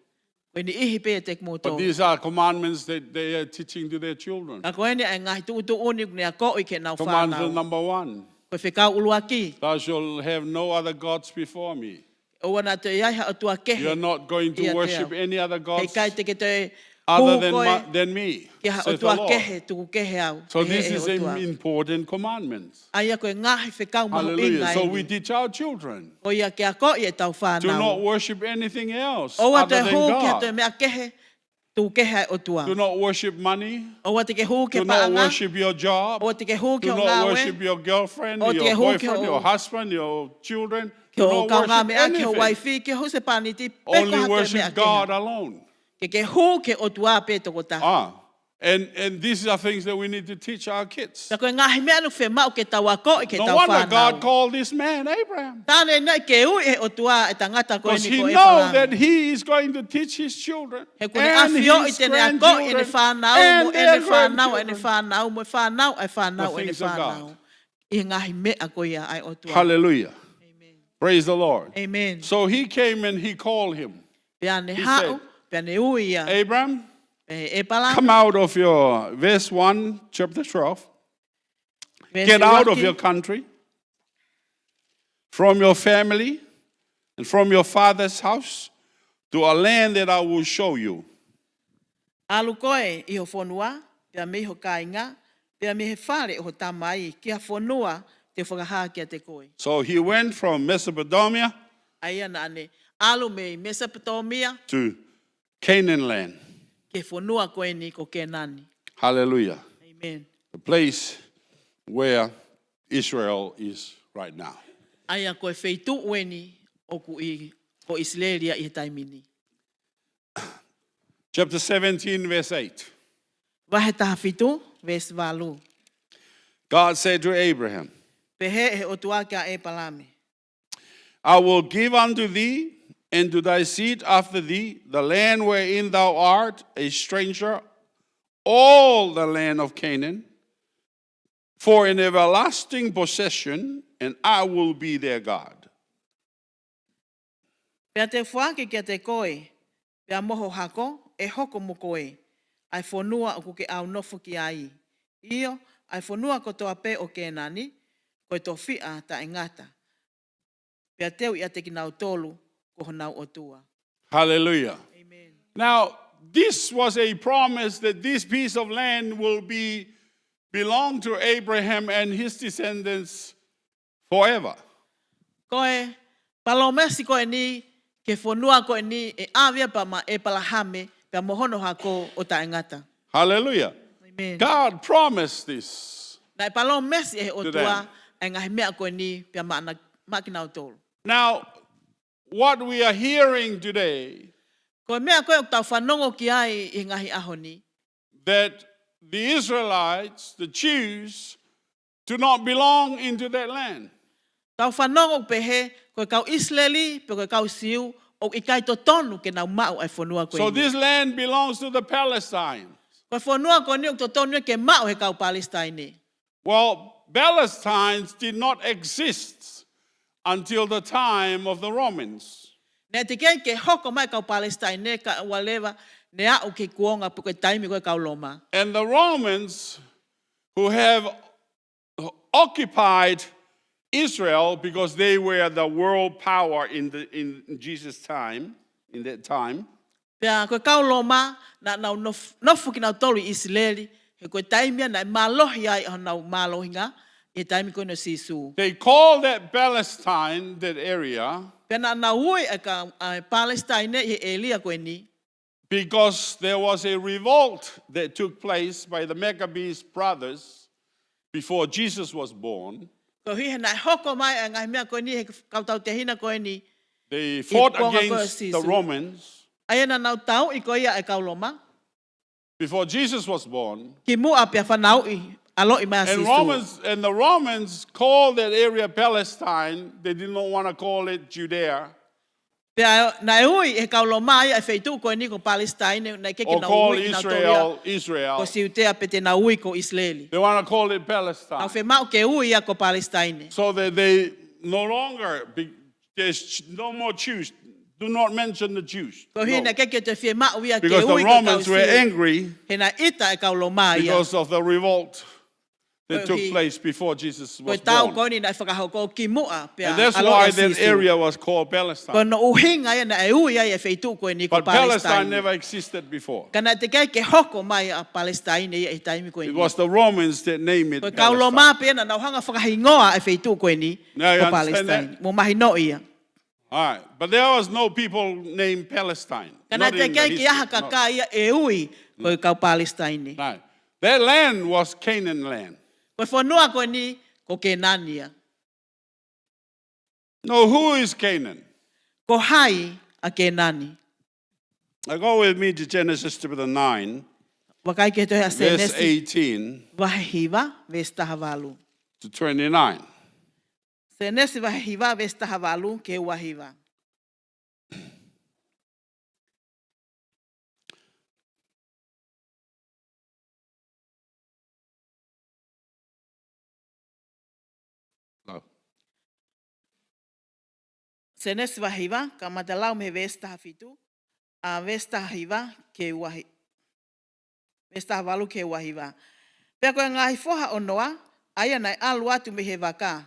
Koe ni ihi pe te kmo But tolu. these are commandments that they are teaching to their children. Ka koe ni ai ngai tu uni kune a koi ke nau Commandment whānau. number 1. Koe whekau ulua ki. Thou shalt have no other gods before me. O wana te iai ha otua kehe. You are not going to Ia te worship au. any other Hei gods. kai te ke te other Hū than me, Ke ha says the otua Lord. kehe tuku kehe au. So He this e is otua. an important commandment. Aia koe ngahi whekau mahu Hallelujah. inga So we ini. teach our children O ia ke a ko i e tau to not whānau. worship anything else O wa te other than hū ki ha te God. mea kehe, tu kehe ai otua. Do not worship money. O wa te ke hū ke Do not paanga. worship your job. O wa te ke hū ke Do o not ngāwe. worship your girlfriend, O te your hū ke boyfriend, o- your husband, your children. Ke Do o not kau ngā worship mea, ke o anything. waifi, ke hu se pāniti, peko Only ha te mea worship God keha. alone. Ke hū ke otua pe toko taha. And these are things that we need to teach our kids. Ka koe ngahi mea nu whemau ke tau ako i ke No tau wonder whanau. God called this man Abraham. Tāne nei ke ui e otua e tangata koe Because ni he ko e knows that palangi. he is going to teach his children He kone and awhio i his tene ako i ne grandchildren whanau, mo and ene their whanau, ene grandchildren. whanau, mo whanau, e whanau, The ene things of God. whanau. I ngahi mea koe ia ai otua. Hallelujah. Amen. Praise the Lord. Amen. So he came and he called him. Pea ne He hau, said, pea ne ui ia. Abraham, E palangi. come out of your, verse 1, chapter 12. Vese Get out of waki. your country, from your family, and from your father's house, to a land that I will show you. Alu koe i ho whanua, pea me ho kāinga, pea me he whare ho tamai, kia whanua te whakaha kia te koe. So he went from Mesopotamia Aia na ane, alu me Mesopotamia, to Canaan land. ke whanua koe ni ko Kenani. Hallelujah. Amen. The place where Israel is right now. Aia koe wheitu ueni o ku i ko Israelia i he taimini. Chapter 17, verse 8. Wahe taha whitu, ves walu. God said to Abraham, Pehe he otua kia e palame. I will give unto thee and to thy seed after thee the land wherein thou art a stranger, all the land of Canaan, for an everlasting possession, and I will be their God. Pea te whaake kia te koe, pea moho hako, e hoko mo koe. Ai whanua o kuke au nofu ki ai. Io, ai whanua ko toa pe o Kenani, koe to whia ta engata. Pea teu ia te ki nau tolu, ko honau o tua. Hallelujah. Amen. Now, this was a promise that this piece of land will belong to Abraham and his descendants forever. Koe, palomesi koe ni, ke whanua koe ni, e awia pa ma e palahame, pea mohono hako o ta engata. Hallelujah. Amen. God promised this. Nai palomesi e o To tua, them. e ngahi mea koe ni, pea maki nau tolu. Now, what we are hearing today, Koe mea koe o tau whanongo ki ai i ngahi ahoni, that the Israelites, the Jews, do not belong into that land. tau whanongo pehe, koe kau Isleli, pe koe kau siu, o i kai to tonu ke nau mau ai whanua koe So ni. this land belongs to the Palestine. Koe whanua koe ni o to tonu ke mau he kau Palestine. Well, Palestines did not exist until the time of the Romans. Ne te kei ke hoko mai kau Palestine ka walewa, ne au ke kuonga pe koe taimi koe kau loma. And the Romans, who have occupied Israel because they were the world power in Jesus' time, in that time, Pea koe kau loma, na nau nofu ki nau tolu i Isleli, he koe taimia na malohi ai o nau malohi ngā, e taimi koe no sisu. they call that Palestine, that area, Pea na nau ui e ka Palestine i Elia koe ni, because there was a revolt that took place by the Maccabees brothers before Jesus was born. ko hihe nai hoko mai e ngai mea koe ni, he kautau te hina koe ni, They fought kuonga koe against the sisu. Romans Aia na nau tau i koe ia e kau loma, before Jesus was born. ki mua pia whanau i alo i mea sisu. And the Romans called that area Palestine. They did not want to call it Judea Pea nai ui e kau loma ia e wheitu koe ni ko Palestine, nai keke or nau call ui ki nau toria, Israel. ko siutea pe te nau ui ko Isleli. They want to call it Nau Palestine. whemau ke ui ia ko Palestine. So that they no longer, there's no more Jews. Do not mention the Jews. Ko hina No. keke te whemau ia ke Because the ui ko kau Romans were siu. angry He na ita e kau loma ia. because of the revolt that took place before Jesus Koe was tau born. koe ni nai whakahoko ki mua. And that's why that area was called Palestine. Kono uhinga ia na e ui ai e wheitu koe ni ko But Palestine Palestine. never existed before. Kana te kai ke hoko mai a Palestine ia i taimi koe It ni. was the Romans that named it Koe kaulo Palestine. mā pēna na uhanga whakahingoa e wheitu koe ni Now you ko understand Palestine. Mo mahi no ia. All right. But there was no people named Palestine. Kana Not te in the kai ki aha history, ka no. ka ia e ui koe kau Palestine. Right. That land was Canaan land. Koe whanua koe ni ko Kenania. No, who is Canaan? Ko hai a Kenani. Now go with me to Genesis chapter 9, Wakai ke tohe a verse senesi 18 wahiva vesta havalu. to 29. Senesi wahiva vesta havalu ke wahiva. No. Senesi wahiva ka matalau me vesta hafitu. A vesta hiva ke wahi. Vesta havalu ke wahiva. Pea koe ngahi foha onoa, aia nai alu atu me he waka.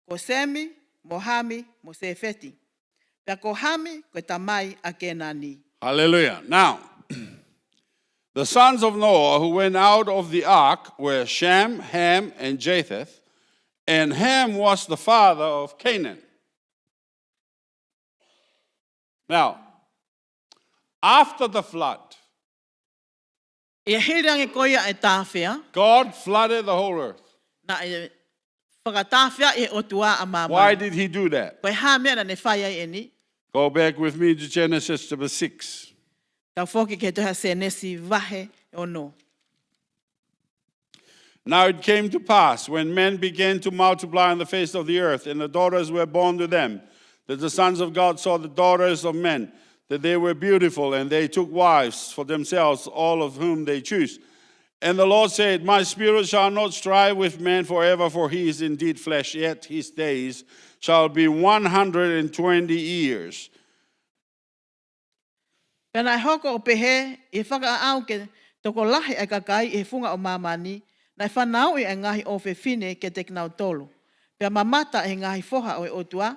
Ko Semi, mo Hami, mo Sefeti. Pea ko Hami, koe tamai a Kenani. Hallelujah. Now, the sons of Noah who went out of the ark were Shem, Ham, and Japheth. And Ham was the father of Canaan. Now, after the flood, E hirangi koia e tāwhea, God flooded the whole earth. na e whakatāwhea e otua a māmai. Why did he do that? Koe hā mea na ne whai ai e ni, Go back with me to Genesis chapter 6. tau whoki ke toha senesi wahe o no. Now it came to pass, when men began to multiply on the face of the earth, and the daughters were born to them, that the sons of God saw the daughters of men, that they were beautiful, and they took wives for themselves, all of whom they choose. And the Lord said, My spirit shall not strive with man forever, for he is indeed flesh, yet his days shall be 120 years. Pena e hoko o pehe, e whakaau ke toko lahi e kakai e funga o mamani, na e whanau e ngahi o whewhine ke te knau tolu. Pea mamata e ngahi foha o e otua,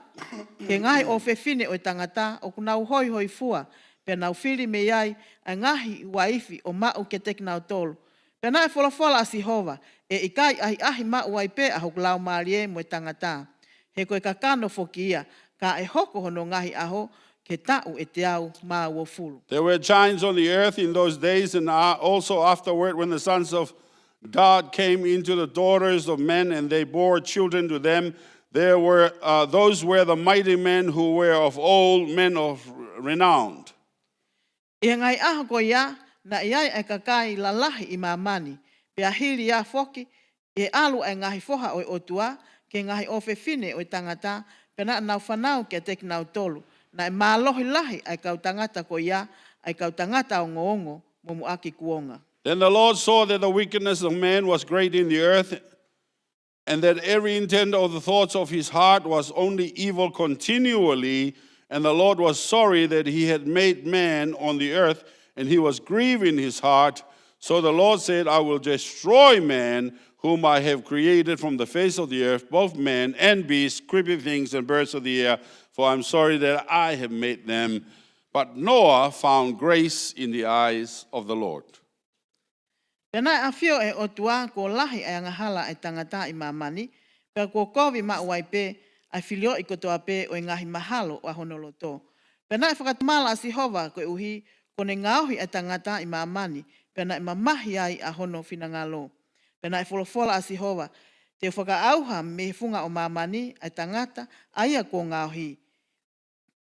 ke ngahi o whewhine o e tangata, o kunau hoi hoi fua, pea nau whiri me iai, e ngahi waifi o mau ke te knau tolu. Pea na e wholafola a Sihova, e ikai ahi ahi mau wai pe a hoklau maarie mo e tangata. He koe kakano foki ia, ka e hoko hono ngahi aho, ke tau e te au maa wo fulu. There were giants on the earth in those days, and also afterward, when the sons of God came into the daughters of men, and they bore children to them. There were those were the mighty men who were of old, men of renown. E ngai aho ko ia, na iai e kakai lalahi i mamani, pea hiri ia foki, e alu e ngahi foha o e otua, ke ngahi o whewhine o e tangata, pea na nau whanau ke te nau tolu, na e mālohi lahi ai kau tangata ko ia, ai kau tangata o ngoongo, mo muaki kuonga. Then the Lord saw that the wickedness of man was great in the earth, and that every intent of the thoughts of his heart was only evil continually. And the Lord was sorry that he had made man on the earth, and he was grieved in his heart. So the Lord said, I will destroy man, whom I have created from the face of the earth, both man and beasts, creeping things and birds of the air, for I'm sorry that I have made them. But Noah found grace in the eyes of the Lord. Pena a fio e otua ko lahi e angahala e tangata i mamani, pea ko kovi ma uai pe, ai filio i kotoa pe o i ngahi mahalo o a honoloto. Pena e whakatamala a Sihova ko e uhi, ko ne ngauhi e tangata i mamani, pena e mamahi ai a hono finangalo. Pena e wholofola a Sihova, te whakaauha me funga o mamani e tangata, aia ko ngauhi.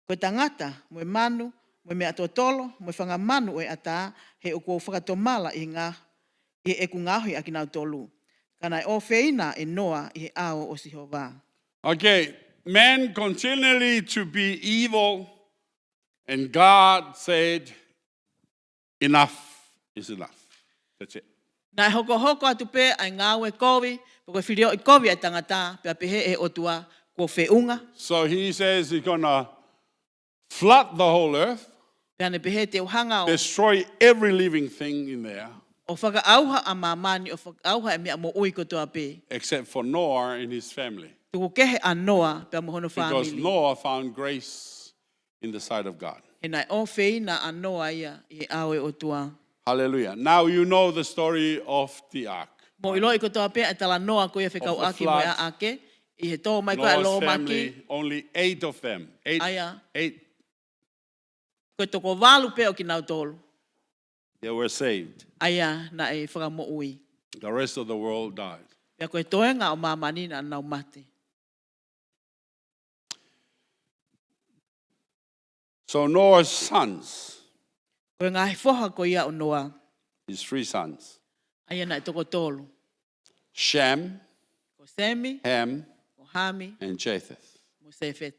Ko e tangata, mo e manu, mo e mea totolo, mo e whangamanu e ata, he o ko whakatomala i ngā e kungahi a kinau tolu. Kana e o feina e noa i he ao o Sihova. Okay, man continually to be evil, and God said, enough is enough. That's it. Nai hoko hoko atu pe ai ngāwe kovi, poko whirio i kovi ai tangata, pia pehe e otua ko whiunga, So he says he's going to flood the whole earth, pia ne pehe te uhanga o destroy every living thing in there. O whakaauha a mamani, o whakaauha e mea mo ui kotoa pe. except for Noah and his family. Tuku kehe a Noa pe mohono Because family. Noah found grace in the sight of God. He nai o feina a Noa ia I awe o tua. Hallelujah. Now you know the story of the ark. Mo ilo I kotoa pe e tala Noa ko ia whekau the aki mo ia flood. ake. I he tō mai koe a Noah's loo maki. family, only 8 of them. Aya. 8. Koe toko walu pe o ki nau tolu. They were saved. Aya na e whakamo ui. The rest of the world died. Pea koe toenga o mamani na nau mate. So Noah's sons, Koe ngahi whoha ko ia o Noa. his 3 sons, Aya na e toko tolu. Shem, Ko Semi, Ham, ko Hami, and Japheth, mo Sefeti.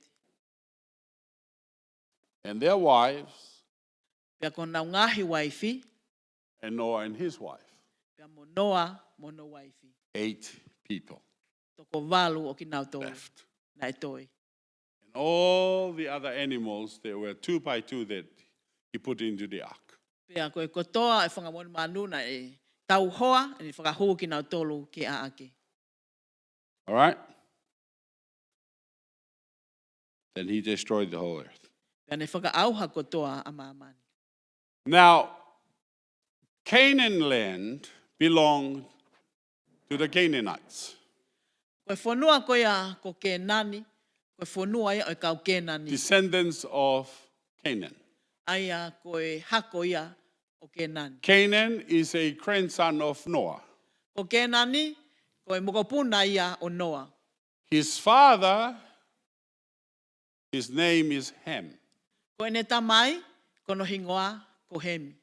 and their wives, Pea ko nau ngahi waifi. and Noah and his wife. Pea mo Noa, mo no waifi. 8 people Toko walu o ki nau tolu. left. Na e toi. And all the other animals, there were 2 by 2 that he put into the ark. Pea koe kotoa e whangamon manu na e tau hoa e ni whakahu ki nau tolu ki a ake. All right? Then he destroyed the whole earth. Pea ne whakaauha kotoa a mamani. Now, Canaan land belonged to the Canaanites. Koe whanua koe a ko ke nani, koe whanua ia o kau ke nani. Descendants of Canaan. Aia koe hako ia o ke nani. Canaan is a grandson of Noah. Ko ke nani, koe mokopuna ia o Noa. His father, his name is Ham. Koe ne tamai, kono hingoa ko hemi.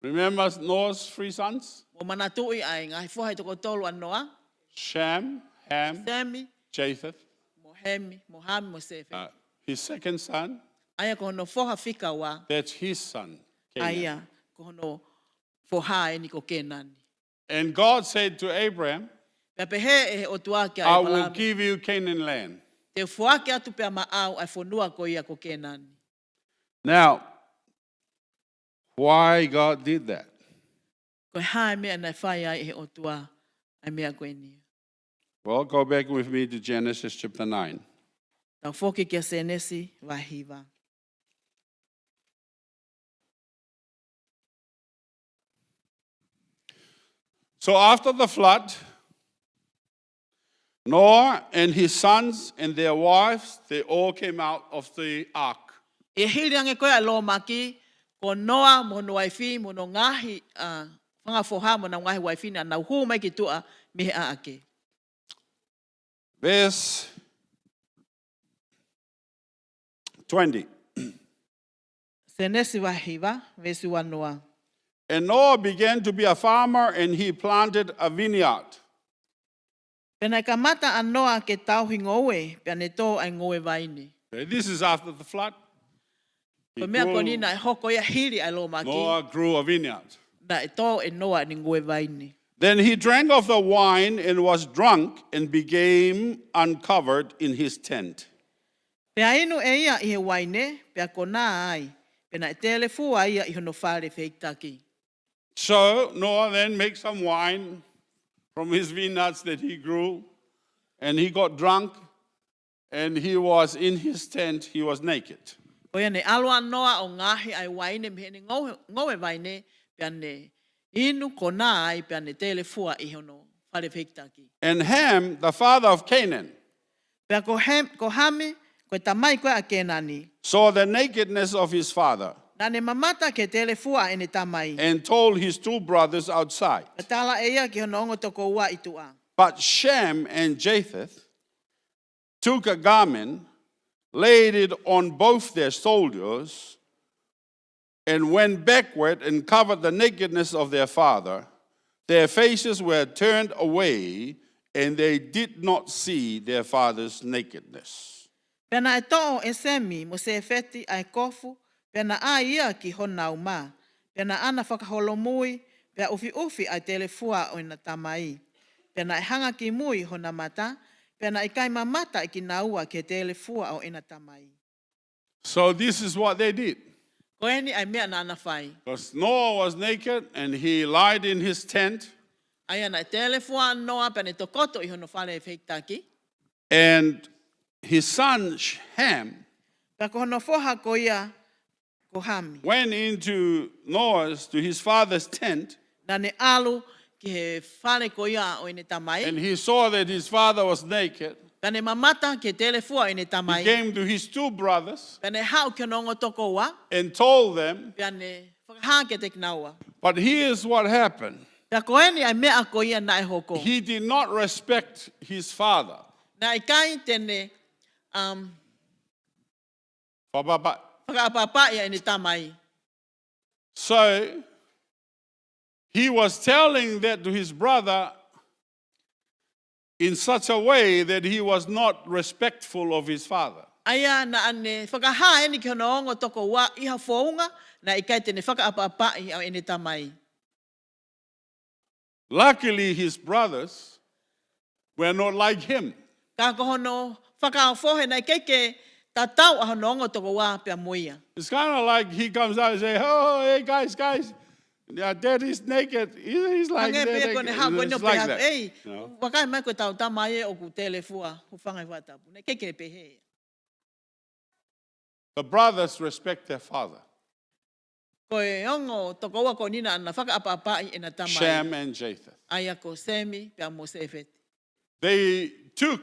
Remember Noah's 3 sons? O manatui ai ngai whahai toko tolu a Noa, Shem, Ham, Semi, Japheth. mo hemi, mo hami, mo sefe. His second son, Aia ko hono whoha whika wa, that's his son, Canaan. aia ko hono whoha e ni ko ke nani. And God said to Abraham, Pea pehe e o tuake I ai will palame. give you Canaan land. Te whuake atu pea maau ai whanua ko ia ko ke nani. Now, why God did that? Koe hae mea nei whai ai e o tua ai mea koe ni. Well, go back with me to Genesis chapter 9. Tau whoke kia senesi wahiva. So after the flood, Noah and his sons and their wives, they all came out of the ark. E hiri ange koe a lo maki, ko noa mo no waifi mo no ngahi, whanga whoha mo na ngahi waifi na nau hu mai ki tua mihe a ake. Verse 20. Senesi wahiva, vesi wa noa. And Noah began to be a farmer and he planted a vineyard. Pena ka mata a noa ke tau hingoe, pea ne tō ai ngoe vaini. Okay, this is after the flood. He Ko mea grew- ko nina e hoko ia hiri ai lo maki, Noah grew a vineyard. na e tō e noa ni ngoe vaini. Then he drank of the wine and was drunk and became uncovered in his tent. Pea inu e ia i he waine, pea ko nā ai, pena e tele fua ia i hono whare wheitaki. So Noah then made some wine from his vineyards that he grew, and he got drunk, and he was in his tent, he was naked. Ko ia ne alua noa o ngahi ai waine mihe ni ngoe vaine, pea ne inu ko nā ai, pea ne tele fua i hono whare wheitaki. And Ham, the father of Canaan, Pea ko hame, ko tamai koe a kenani. saw the nakedness of his father Nā ne mamata ke tele fua e ne tamai. and told his 2 brothers outside. Ka tala e ia ki hono ongo toko ua i tua. But Shem and Japheth took a garment, laid it on both their shoulders, and went backward and covered the nakedness of their father. Their faces were turned away, and they did not see their father's nakedness. Pena e to'o e semi mo se feti ai kofu, pena a ia ki hona uma, pena ana whakaholomui, pea ufi ai tele fua o ina tamai. Pena e hanga ki mui hona mata, pena e kai mamata i ki naua ke tele fua o ina tamai. So this is what they did. Ko eni ai mea na ana whai. Because Noah was naked and he lied in his tent. Ai ana e telefua noa pene tokoto I hono whale e wheitaki. And his son Ham Pea ko hono foha ko ia ko hami. went into to his father's tent, Na ne alu ki he whale ko ia o ine tamai. and he saw that his father was naked. Pea ne mamata ke telefua o ine He tamai. came to his two brothers Pea ne hau ke nongo toko wa. and told them, Pea ne whakaha ke te knaua. but here's what happened. Pea ko eni ai mea ko ia na e hoko. He did not respect his father. Na I kai tene Ba-ba-ba. whakaapapa ia ine tamai. So he was telling that to his brother in such a way that he was not respectful of his father. Aia na ane whakaha eni ki hono ongo toko wa iha whaunga na I kai tene whakaapapa ia ine tamai. Luckily, his brothers were not like him. Ka ko hono whakaafohe na I kai ke tatau a hono ongo toko wa pia muia. It's kind of like he comes out and says, oh, hey, guys, yeah, daddy's naked. He's like Hange that. pe ko ne hau ko It's no like peha. that. Ei, you know? wakai mai ko tau tamai e o ku telefua hu whangai watapu. Ne keke pehe. The brothers respect their father, Ko e ongo toko wa ko nina ana whakaapapa I ina tamai. Shem and Japheth. Aia ko Semi pia mo Sefet. They took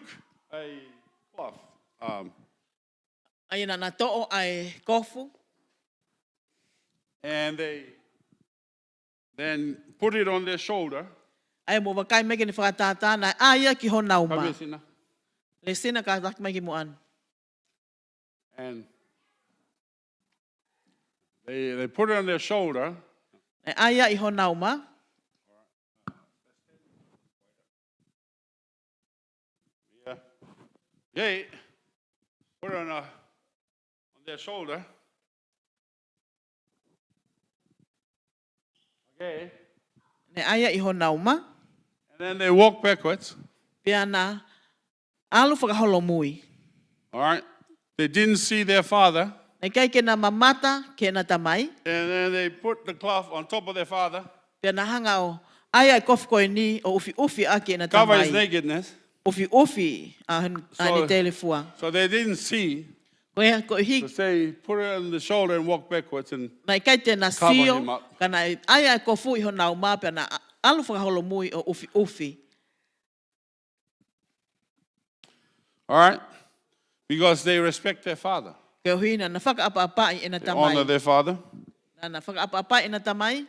a cloth, Aia na to'o ai kofu. and they then put it on their shoulder. Ai mo wakai mai ke ni whakatata na aia ki ho nauma. Kabisina. Le sina ka tak mai ki mo an. And they put it on their shoulder. E aia I ho nauma. Yeah. They put it on their shoulder. Okay. Ne aia I ho nauma. And then they walk backwards. Pia na alu whakaholo mui. All right. They didn't see their father. Ne kai ke na mamata ke na tamai. And then they put the cloth on top of their father. Pia na hanga o aia I kofu koe ni o ufi ufi ake na Cover his tamai. nakedness. Ufi ufi a ni telefua. So they didn't see. Ko hi So say, put it on the shoulder and walk backwards. And na kai te na Cover sio him up. kana aia I kofu I ho nauma pia na alu whakaholo mui o ufi ufi. all right. Because they respect their father. Ke huina na whakaapapa I ina They honor tamai. their father. Na whakaapapa ina tamai.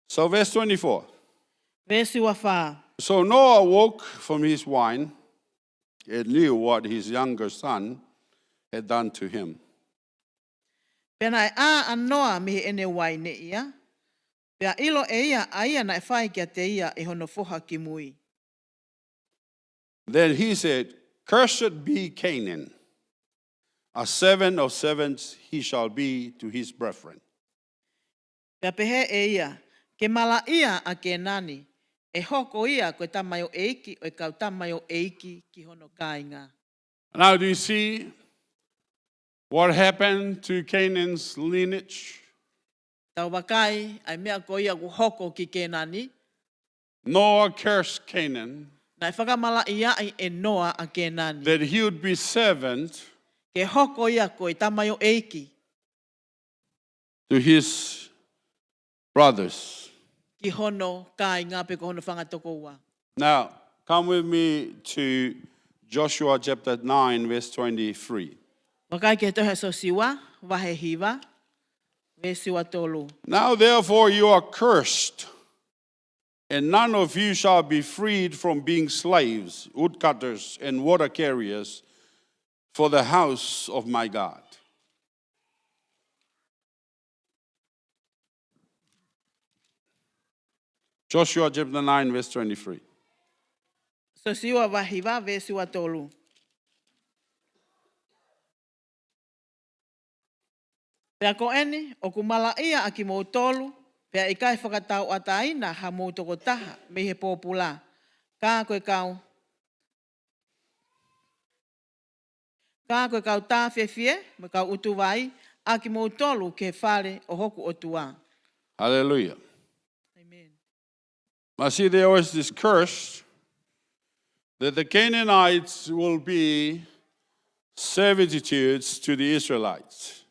So verse 24. Vesi wa wha. So Noah woke from his wine and knew what his younger son had done to him. Pena e a anoa mihi ene wai ne ia. Pea ilo e ia a ia na e whai kia te ia e hono foha ki mui. Then he said, cursed be Canaan. A seven of sevens he shall be to his brethren. Pea pehe e ia. Ke mala ia a ke nani. E hoko ia koe tamayo eiki o e kau tamayo eiki ki hono kāinga. Now, do you see what happened to Canaan's lineage? Tau wakai ai mea ko ia ku hoko ki ke nani. Noah cursed Canaan Na e whakamala ia ai e noa a ke nani. that he would be servant Ke hoko ia koe tamayo eiki to his brothers. ki hono kāinga pe ko hono whangatoko ua. Now, come with me to Joshua chapter 9, verse 23. Wakai ke tohe so siwa, wahe hiwa, ve siwa tolu. Now, therefore, you are cursed, and none of you shall be freed from being slaves, woodcutters, and water carriers for the house of my God. Joshua chapter 9, verse 23. So siwa wahiwa, ve siwa tolu. Pea ko eni, o kumala ia a ki mou tolu, pea i kai whakatau a taina ha mou toko taha, me he pōpula. Kā koe kau. Ka koe kau tā whewhie, me kau utu wai, a ki mō tolu ke whare o hoku o tua. Hallelujah. Amen. I see there was this curse that the Canaanites will be servitudes to the Israelites.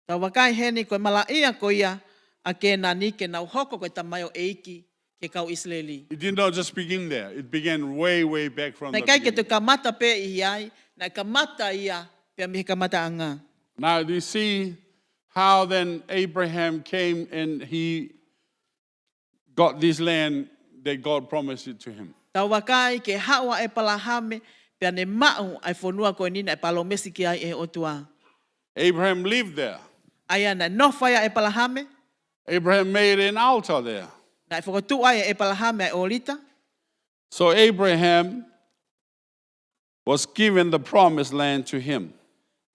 Tau wakai heni koe mala ia ko ia, a ke nani ke nau hoko koe tamayo eiki ke kau Israeli. It did not just begin there. It began way, way back from the Nai kai ke te beginning. kamata pe i ai, nai kamata ia, pe mihi kamata anga. Now, do you see how then Abraham came and he got this land that God promised it to him? Tau wakai ke hawa e palahame, pe ane mau ai whonua koe nina e palomesi ki ai e otua. Abraham lived there. Ai ana nofaya e palahame, Abraham made an altar there. nai whakatu ai e palahame ai olita. So Abraham was given the promised land to him.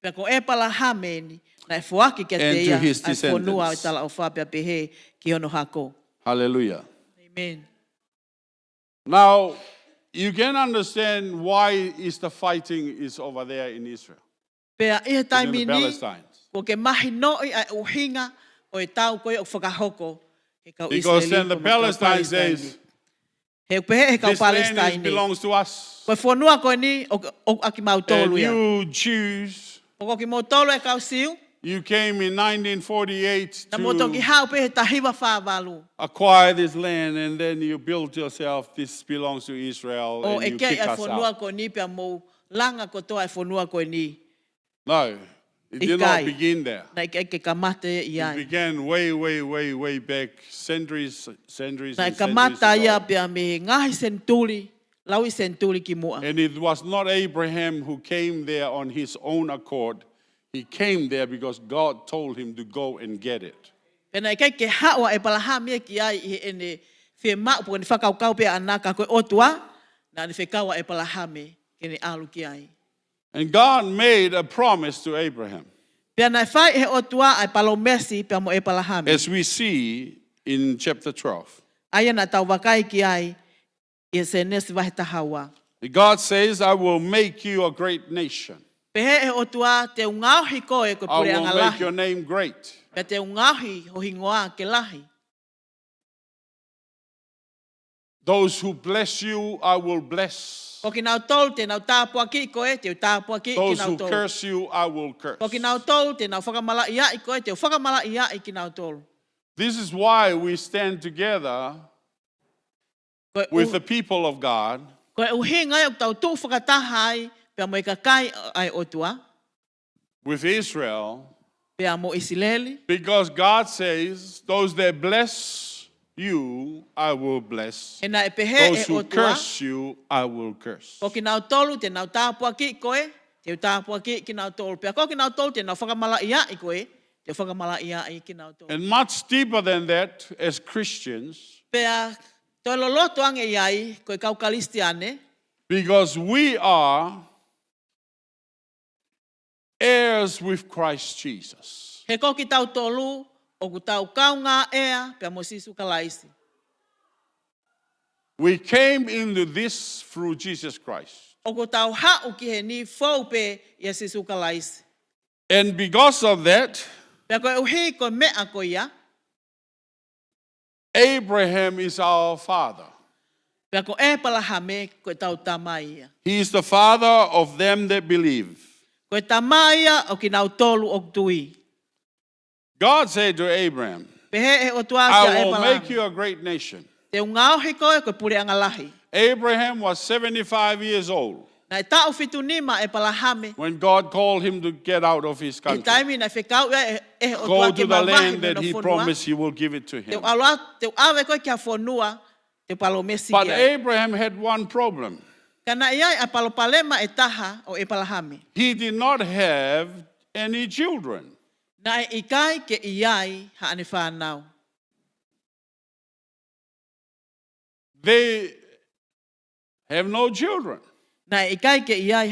Pea ko e palahame ni, nai whoaki ke And te to ia, his ai whonua descendants. o tala o whapea pehe ki ono hako. Hallelujah. Amen. Now, you can understand why is the fighting is over there in Israel, Pea ia in the taimi ni, Palestine. ko ke mahi noi ai uhinga o e tau koe o whakahoko. He kau Because Israeli, then the ko ma kau Palestine Palestine. says, He pehe he kau this land Palestine. belongs to us. Koe whonua koe ni, o aki mau And tolu ia. you Jews, O ki mau tolu e kau siu, you came in 1948 na moto ki to hau pehe tahiwa whāwalu. acquire this land, and then you built yourself, this belongs to Israel, O and e you kei kick ai us whonua out. koe ni, pea mou langa kotoa ai whonua koe ni. No, it did not Ikai. begin there. Nai ke kamata i It ai. began way, way, way, way back, centuries and centuries Nai kamata ia ago. pea me ngahi senturi, laui senturi ki mua. And it was not Abraham who came there on his own accord. He came there because God told him to go and get it. Pena i kai ke hawa e palahame ki ai i ene whi mau po ni whakaukau pea anaka koe otua, na ni whekawa e palahame ke ni alu ki ai. And God made a promise to Abraham, Pea nai whai he otua ai palomesi pea mo e palahame. as we see in chapter 12. Aia na tau wakai ki ai i se nesi wahe tahawa. God says, I will make you a great nation. Pehe e otua te ungauhi koe koe I pure will anga make your lahi. name great. Pea te ungauhi ho hingoa ke lahi. Those who bless you, I will bless. Ko ki nau tolu te nau tāpua ki koe, te tāpua ki Those nau who tolu. curse you, I will curse. Ko ki nau tolu te nau whakamala ia i koe, te whakamala ia i ki nau tolu. This is why we stand together Koe with the people of God Koe uhinga e o tau tū whakataha ai, pea mo i kakai ai otua, with Israel, pea mo Isileli, because God says, those that bless you, I will bless. e na e pehe Those e who otua, curse you, I will curse. ko ki nau tolu te nau tāpua ki koe, te tāpua ki nau tolu. Pea ko ki nau tolu te nau whakamala ia i koe, te whakamala ia i ki nau tolu. And much deeper than that, as Christians, Pea toi loloto ange iai, koe kau kalistiane, because we are heirs with Christ Jesus. he ko ki tau tolu, o ku tau kaunga ea, pea mo sisu kalaisi. We came into this through Jesus Christ. O ku tau hau ki he ni fau pe ia sisu kalaisi. And because of that, Pea koe uhi koe mea koe ia, Abraham is our father. pea ko e palahame koe tau tamai ia. He is the father of them that believe. Koe tamai ia o ki nau tolu o tui. God said to Abraham, Pehe e o tua I kia e will make palahame. you a great nation. Te ungauhi koe koe pure angalahi. Abraham was 75 years old Na e tau fitu nima e palahame. when God called him to get out of his E country. taimi na whekau ia e o Go tua to ke the mawahi land me that no he whonua. promised he will give it to Te him. awe koe kia whonua, te palomesi But kia. Abraham had one problem. Kana iai a palopalema e taha o e palahame. He did not have any children. Na e ikai ke iai haane whanau. They have no children. Na e ikai ke iai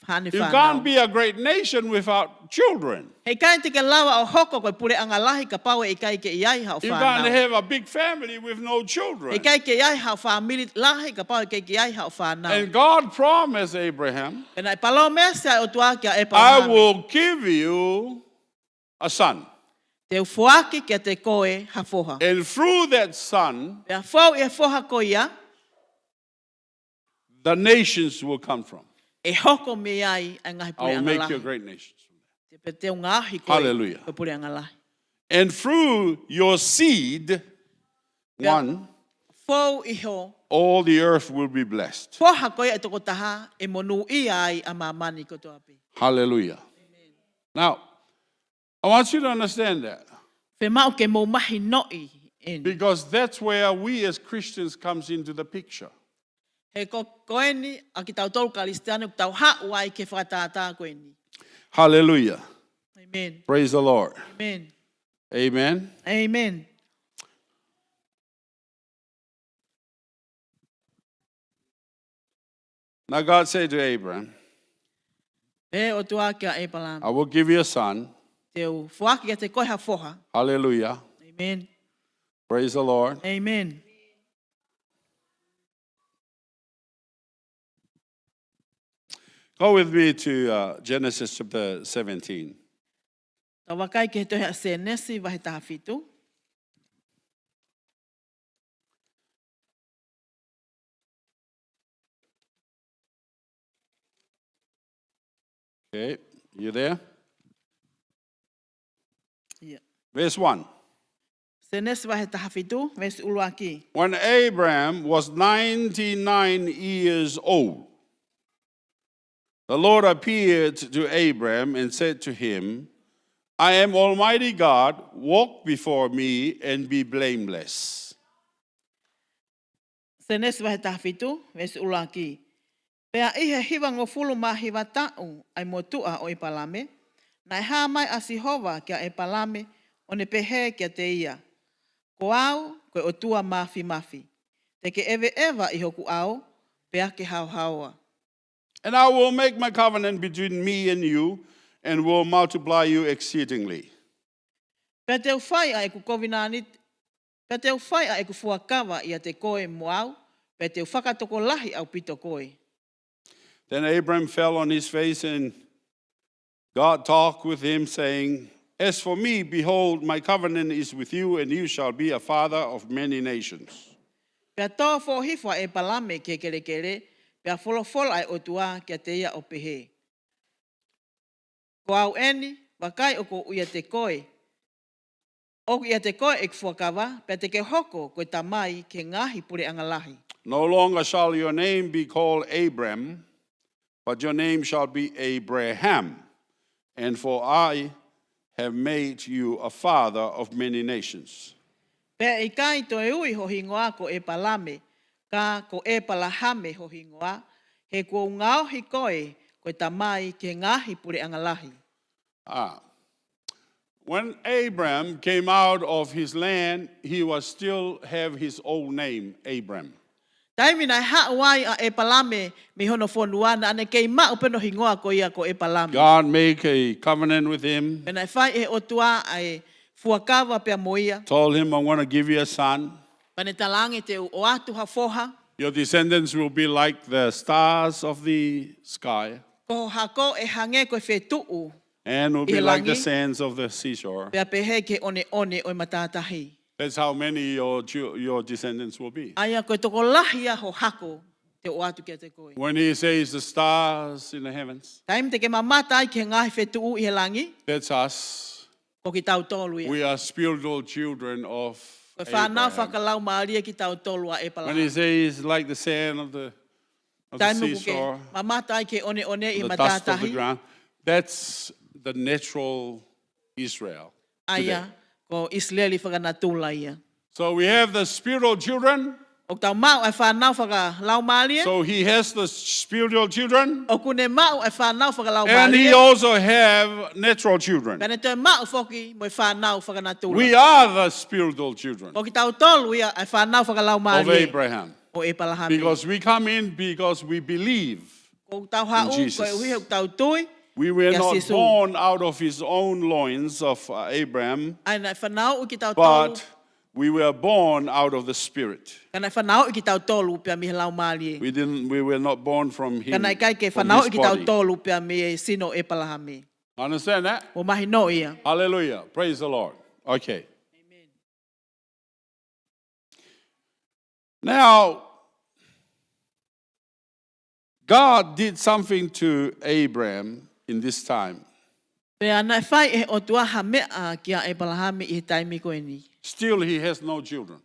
hani You whanau. can't be a great nation without children. Hei kai te ke lawa o hoko koe pule anga lahi ka paue i kai ke iai hao You can't whanau. have a big family with no children. Hei kai ke iai hao whamili lahi ka paue ke iai hao whanau. And God promised Abraham, Pena i palo mea sea o tua kia e I palahame. will give you a son. Te ufuaki kia te koe hafoha. And through that son, Pea fau e foha ko ia, the nations will come from. e hoko me ai ai ngahi I pule will anga make you lahi. great nations. Te pe te ungahi koe. Hallelujah. Koe pule anga lahi. And through your seed, one, Fau iho. all the earth will be blessed. Foha koe e toko taha e monu ia ai a mamani ko toa pe. Hallelujah. Now, I want you to understand that. Pe mau ke mo mahi noi eni. Because that's where we as Christians comes into the picture. He ko koeni a ki tau tolu kalistiano ki tau hau ai ke whakatata koeni. Hallelujah. Amen. Praise the Lord. Amen. Amen. Amen. Now God said to Abraham, E o tua kia e palam. I will give you a son. Te u fuaki te koe hafoha. Hallelujah. Amen. Praise the Lord. Amen. Go with me to Genesis chapter 17. Ta wakai ke he tohe a se nesi wahe taha fitu. Okay, you there? Yeah. Verse 1. Se nesi wahe taha fitu, ves uluaki. When Abraham was 99 years old, the Lord appeared to Abraham and said to him, I am Almighty God, walk before me and be blameless. Se nesi wahe taha fitu, ves uluaki. Pea ihe hiwa ngofulu mahi watau ai motua o ipalame, na e hamai a Sihova kia e palame o ne pehe kia te ia. Ko au, koe o tua mafi mafi. Te ke ewe ewa i hoku au, pea ke hau haua. And I will make my covenant between me and you, and will multiply you exceedingly. Pea te uwhai a e ku kovinanit, pea te uwhai a e ku fuakawa i a te koe moau, pea te uwhakatoko lahi au pito koe. Then Abraham fell on his face, and God talked with him, saying, As for me, behold, my covenant is with you, and you shall be a father of many nations. Pea toa fo hifwa e palame ke kere kere, pea folo ai o tua kia te ia o pehe. Ko au eni, wakai o ko uia te koe. O ia te koe e kufuakawa, pea te ke hoko koe tamai ke ngahi pure angalahi. No longer shall your name be called Abram, but your name shall be Abraham. And for I have made you a father of many nations. Pea i kai to e ui ho hingoa ko e palame, ka ko e palahame ho hingoa, he ko ngao hi koe koe tamai ke ngahi pure angalahi. When Abram came out of his land, he was still have his old name, Abram. Taimi nai hauai a e palame mi hono fonuana ane kei ma upeno hingoa ko ia ko e palame. God made a covenant with him, Pena fai e otua ai fuakawa pea moia, told him, I'm going to give you a son. pane talange te o atu hafoha, Your descendants will be like the stars of the sky, ko hako e hange koe whetuu, and will be like the Ilangi. sands of the seashore. pea pehe ke one one o matatahi. That's how many your descendants will be. Aia koe toko lahia ho hako te o atu kia te koe. When he says the stars in the heavens, Taimi te ke mamata ai ke ngahi whetuu i he langi, that's us. ko ki tau tolu ia. We are spiritual children of Koe whanau Abraham. whakalau maaria ki tau tolu a e When he palame. says like the sand of the Taimi ko ke seashore, mamata ai ke one one i the dust of the matatahi. ground, that's the natural Israel. Aia, ko Israeli whakanatula ia. So we have the spiritual children. O tau mau e whanau whakalau maaria, So he has the spiritual children, o kune mau e whanau whakalau and he maaria, also have natural children. pene te mau whoki mo e whanau whakanatula. We are the spiritual children O ki tau tolu ia e whanau whakalau of maaria, Abraham. o e palahame. Because we come in because we believe. Ko tau hau, In ko e uhi Jesus. tau tui. We were Yes, not Jesus. born out of his own loins of Abraham, Ai nai whanau i ki tau tolu. but we were born out of the Spirit. Ka nai whanau i ki tau tolu pia mi lau maali e. We were not born from Ka him, nai kai ke from whanau his i ki tau body. tolu pia mi e sino e palahami. Understand that? O mahi no ia. Hallelujah. Praise the Lord. Okay. Now, God did something to Abraham in this time. Pea nai whai e o tuaha mea kia e palahami i taimi koe ni. Still, he has no children.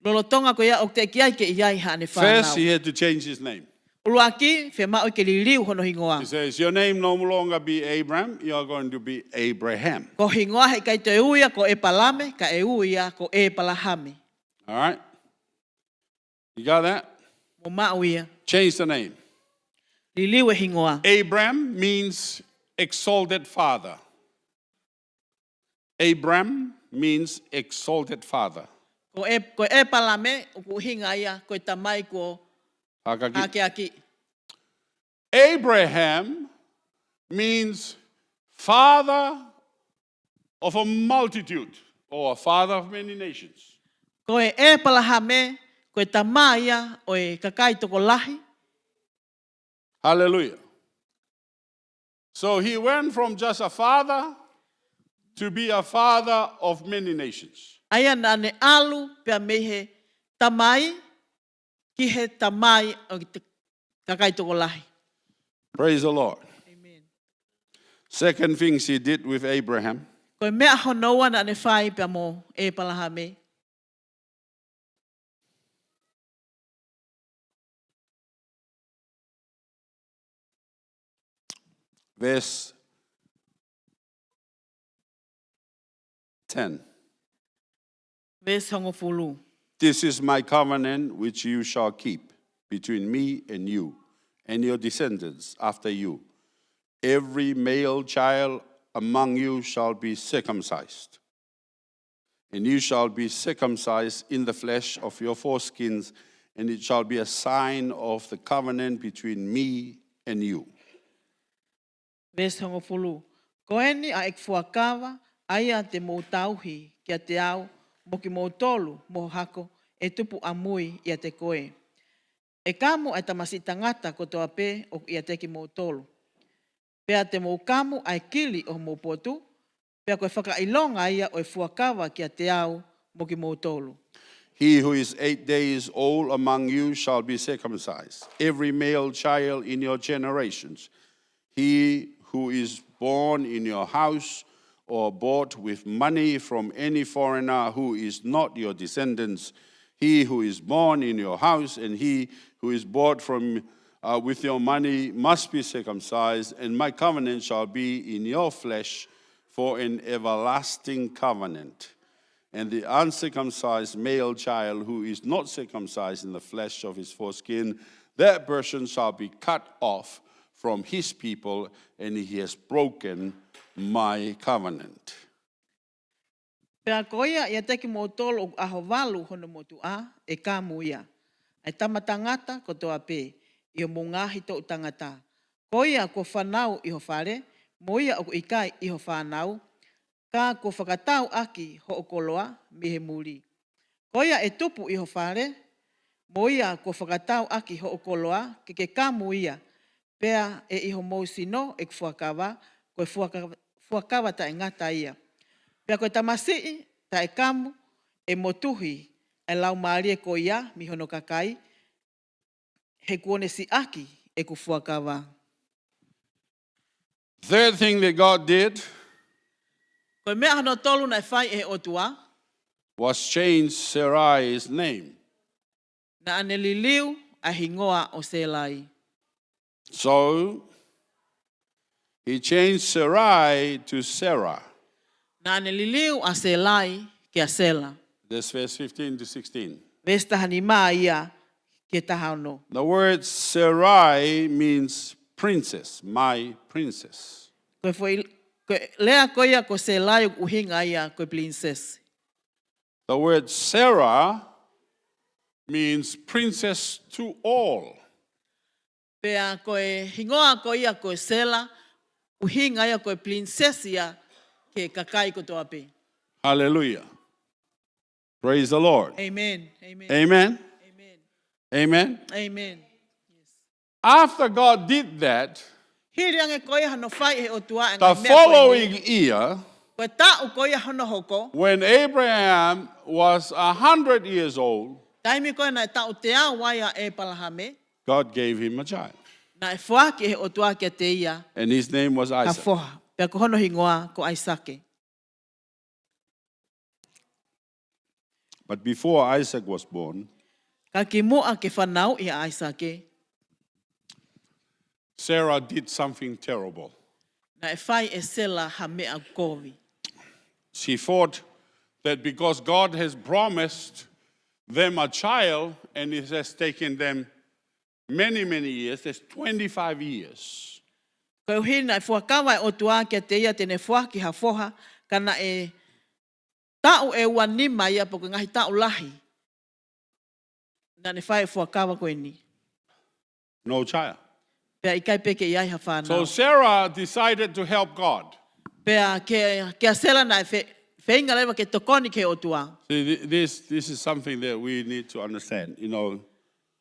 Lolotonga ko ia o te kiai ke iai ha ne First, whanau. he had to change his name. Uluaki, whe mao ke liriu hono He hingoa. says, your name no longer be Abraham, you are going to be Abraham. Ko hingoa he kai te uia ko e palame, ka e uia ko e palahami. All right? You got that? Mo mao ia. Change the name. Liliu e hingoa. Abram means exalted father. Abram means exalted father. Ko e palame, o ku hinga ia, ko e tamai ko Hakaki. hake aki. Abraham means father of a multitude or a father of many nations. Ko e palahame, ko e tamai ia, o e kakai toko lahi. Hallelujah. So he went from just a father to be a father of many nations. Aia na ne alu pia mehe tamai, ki he tamai o te kakai toko lahi. Praise the Lord. Amen. Second things he did with Abraham, Ko e mea honoa na ne whai pia mo e palahame. verse 10. Ves hongo fulu. This is my covenant which you shall keep between me and you and your descendants after you. Every male child among you shall be circumcised. And you shall be circumcised in the flesh of your foreskins, and it shall be a sign of the covenant between me and you. Ves hongo fulu. Ko eni a ek fuakawa, aia te mō tauhi kia te au, mo ki mō tolu, mō hako, e tupu amui ia te koe. E kamu ai tamasi tangata ko toa pē o ia te ki mō tolu. Pea te mō kamu ai kili o mō potu, pea koe whakailonga ia o e fuakawa kia te au, mo ki mō tolu. He who is 8 days old among you shall be circumcised, every male child in your generations. He who is born in your house or bought with money from any foreigner who is not your descendants, he who is born in your house and he who is bought from with your money must be circumcised, and my covenant shall be in your flesh for an everlasting covenant. And the uncircumcised male child who is not circumcised in the flesh of his foreskin, that person shall be cut off from his people, and he has broken my covenant. Pea koia ia teki mō tolu o aho walu hono motu a, e kāmu ia. Ai tamatangata ko toa pē, i o mungahi tō tangata. Koia ko whanau i ho whare, mo ia o ikai i ho whanau, ka ko whakatau aki ho o koloa mi he muri. Koia e tupu i ho whare, mo ia ko whakatau aki ho o koloa, ke kāmu ia, pea e iho mōsino e fuakawa, koe fuakawa ta e ngata ia. Pea koe tamasi ta e kamu e motuhi e lau maarie ko ia mi hono kakai, he kuone si aki e ku fuakawa. Third thing that God did Koe mea hano tolu na e whai e otua, was change Sarai's name. na ane liliu a hingoa o Selai. So he changed Sarai to Sarah. Na ane liliu a Selai ke a Sela. That's verse 15 to 16. Vesta hanima ia ke tahano. The word Sarai means princess, my princess. Koe foi lea koia ko Selai o uhinga ia koe princess. The word Sarah means princess to all. Pea koe hingoa ko ia koe sela, uhinga ia koe princesia ke kakai ko toa pe. Hallelujah. Praise the Lord. Amen. Amen. Amen. Amen. Amen. Amen. After God did that, Hiri ange koe hano whai he o tua the following year, koe ta koe hano hoko, when Abraham was 100 years old, taimi koe na ta o te a waia e palahame, God gave him a child. na e whaki he o tua kia te ia, And his name was ka Isaac. whoha. Pea ko hono hingoa ko Aisake. But before Isaac was born, Ka ki mua ke whanau i a Aisake, Sarah did something terrible. na e whai e sela ha mea kovi. She thought that because God has promised them a child and it has taken them many, many years, that's 25 years. Koe uhina e whakawa e o tua kia te ia tene whaki ha whoha, kana e tau e wanima ia po ngahi tau lahi. Na ne whai e whakawa koe ni. No child. Pea i kai peke i ai ha So whanau. Sarah decided to help God. Pea ke a sela na e whainga lewa ke tokoni ke o tua. See, this is something that we need to understand. You know,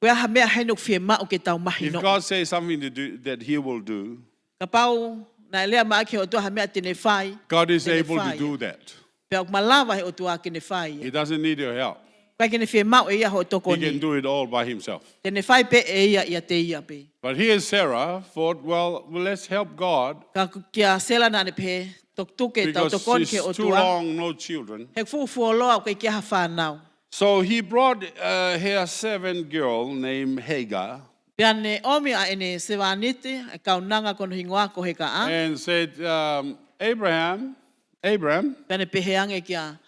Koe aha mea henok fie mao ke tau mahi if no. God says something to do that He will do, Ka pau na e lea maa ke o tua ha mea tene whai. God is Tene able to whai. do that. Pea o malawa he o tua ke ne whai. He doesn't need your help. Koe ke ne fie mao e ia ho He can tokoni. do it all by himself. Tene whai pe e ia te ia pe. But here Sarah thought, well, let's help God Ka kia sela na ne pe toktuke tau because tokoni she's ke o too tua. long, no children. He fuoloa koe kia ha whanau. So he brought her servant girl named Hagar Pea ne omi a ene sewanite, e kaunanga kono hingoa ko he ka a. and said, Abraham, Pea ne peheange kia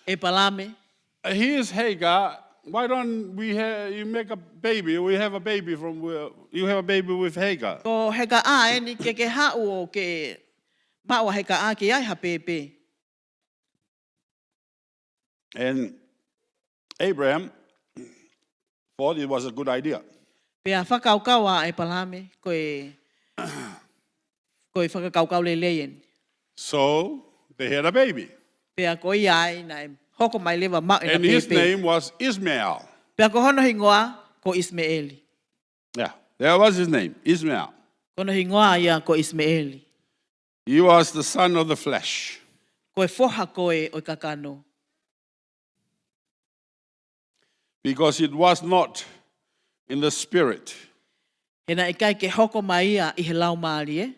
e palame. here's Hagar. Why don't you make a baby? We have a baby you have a baby with Hagar. Ko he ka a eni ke hau o ke maua he ka a ke ai ha pepe. And Abraham thought it was a good idea. Pea whakaukaua e palame koe whakakaukau leien. So they had a baby. Pea ko iai na e hoko mai lewa mau e na And his pepe. name was Ishmael. Pea ko hono hingoa ko Ismaeli. Yeah, that was his name, Ishmael. Kono hingoa ia ko Ismaeli. He was the son of the flesh. Koe foha koe o kakano. Because it was not in the spirit. He na ikai ke hoko mai ia i he lau maari e.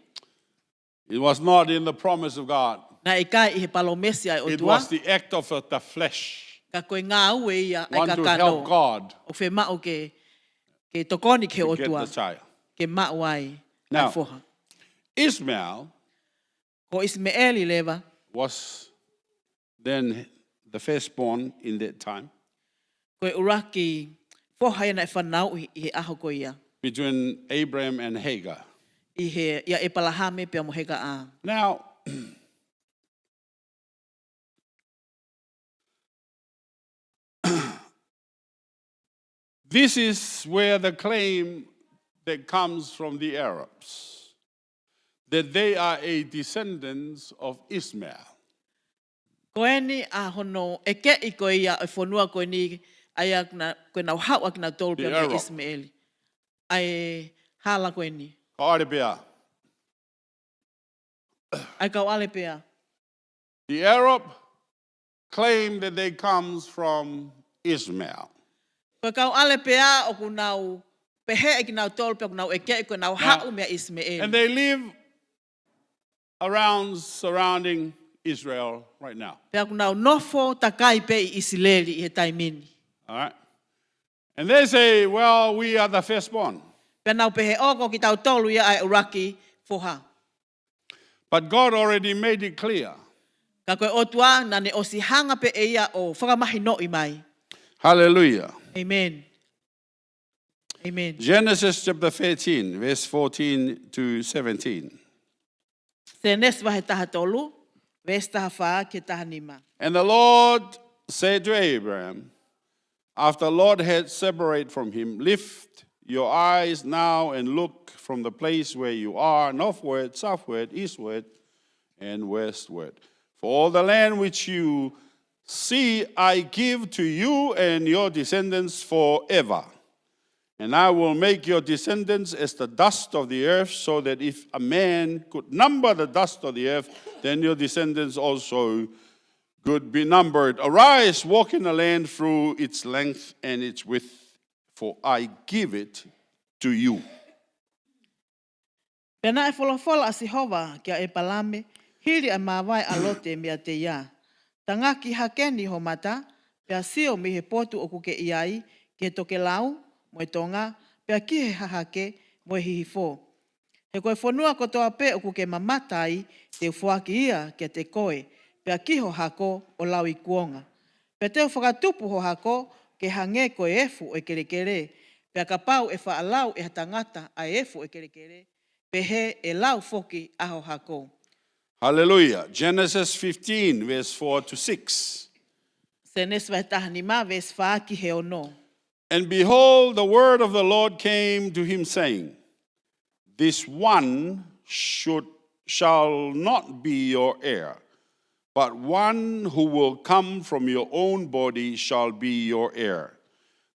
It was not in the promise of God. Na ikai i he palomesi ai o It tua. was the act of the flesh. Ka koe ngā ue ia ai Want to help kakano. God O whe mao ke tokoni ke o to get tua. the child. Ke mao ai Now, ai foha. Ishmael Ko Ismaeli lewa. was then the firstborn in that time Koe uraki foha ia na e whanau i he aho ko ia. between Abraham and Hagar. I he ia e palahame pia mo heka a. Now, this is where the claim that comes from the Arabs, that they are a descendants of Ishmael. Koe ni a hono e ke i koe ia e whanua koe ni ai koe nau hau ak na tolu pia The me Arab. Ismaeli. Ai hala koe ni. Arabia. Ai kau ale pia. The Arab claim that they comes from Ishmael. Koe kau ale pia o ku nau pehe e ki nau tolu pia ku nau e ke i koe nau hau mea Ismaeli. And they live surrounding Israel right now. Pia ku nau nofo takai pe i Isileli i he taimini. All right? And they say, well, we are the firstborn. Pia nau pehe oko ki tau tolu ia ai uraki foha. But God already made it clear. Ka koe otua na ne osi hanga pe e ia o whakamahi no i mai. Hallelujah. Amen. Amen. Genesis chapter 13, verse 14 to 17. Se nes wahe taha tolu, ves taha wha ke taha nima. And the Lord said to Abraham, after the Lord had separated from him, lift your eyes now and look from the place where you are, northward, southward, eastward, and westward. For all the land which you see, I give to you and your descendants forever. And I will make your descendants as the dust of the earth, so that if a man could number the dust of the earth, then your descendants also could be numbered. Arise, walk in the land through its length and its width, for I give it to you. Pena e wholofola a Sihova kia e palame, hiri a mawai a lote mea te ia. Tangaki hakeni ho mata, pea sio mi he potu o kuke iai, ke toke lau, mo e tonga, pea ki he hahake, mo e hihifo. He koe whanua kotoa pe o kuke mamatai, te ufuaki ia kia te koe, pea ki ho hako o lau i kuonga. Pea te whakatupu ho hako, ke hange koe efu o e kerekere, pea ka pau e whaalau e hatangata a efu o e kerekere, pehe e lau foki aho hako. Hallelujah. Genesis 15, verse 4 to 6. Senes vai tahanima ves faaki he ono. And behold, the word of the Lord came to him, saying, This one shall not be your heir, but one who will come from your own body shall be your heir.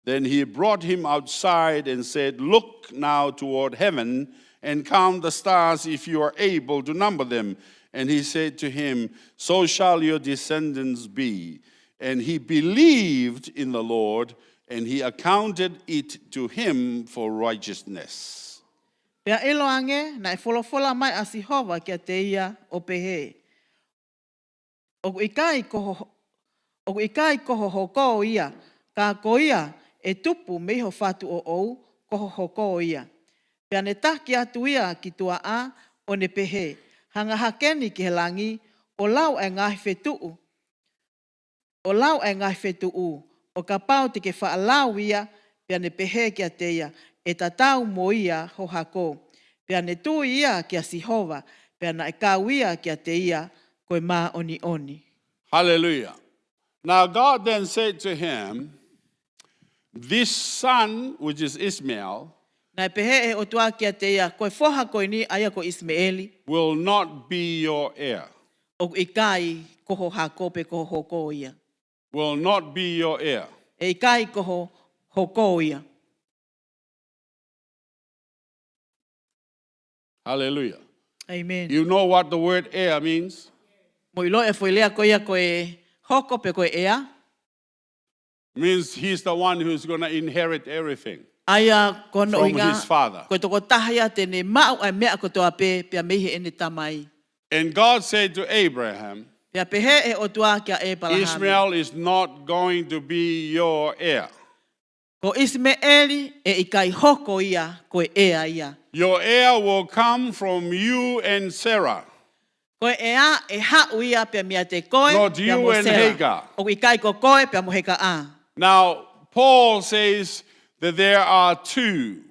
Then he brought him outside and said, Look now toward heaven and count the stars if you are able to number them. And he said to him, So shall your descendants be. And he believed in the Lord, and he accounted it to him for righteousness. Pea elo ange na e wholofola mai a Sihova kia te ia o pehe. O ikai koho hoko ia, ka ko ia e tupu meho fatu o ou koho hoko ia. Pea ne taki atu ia ki tua a o ne pehe, hanga hakeni ki he langi, o lau e ngahi whetuu. O lau e ngahi whetuu, o ka pau te ke whaalau ia, pea ne pehe kia te ia, e tatau mo ia ho hako. Pea ne tu ia kia Sihova, pea na e kau ia kia te ia, koe mā oni oni. Hallelujah. Now God then said to him, This son, which is Ishmael, Na e pehe e o tua kia te ia, koe whoha koe ni aia ko Ismaeli, will not be your heir. o ikai koho hako pe koho hoko ia. Will not be your heir. E ikai koho hoko ia. Hallelujah. Amen. You know what the word heir means? Mo ilo e whoilea koe ia koe hoko pe koe ea. Means he's the one who's going to inherit everything Aia kono from inga, his father. koe toko tahia tene mau ai mea kotoa pe, pia mehi ene tamai. And God said to Abraham, Pia pehe e o tua kia e palahami. Ishmael is not going to be your heir. Ko Ismaeli e ikai hoko ia koe ea ia. Your heir will come from you and Sarah. Koe ea e hau ia pia mia te koe, Not pia you mo and Sela. Hagar. O ikai ko koe pia mo heka a. Now, Paul says that there are two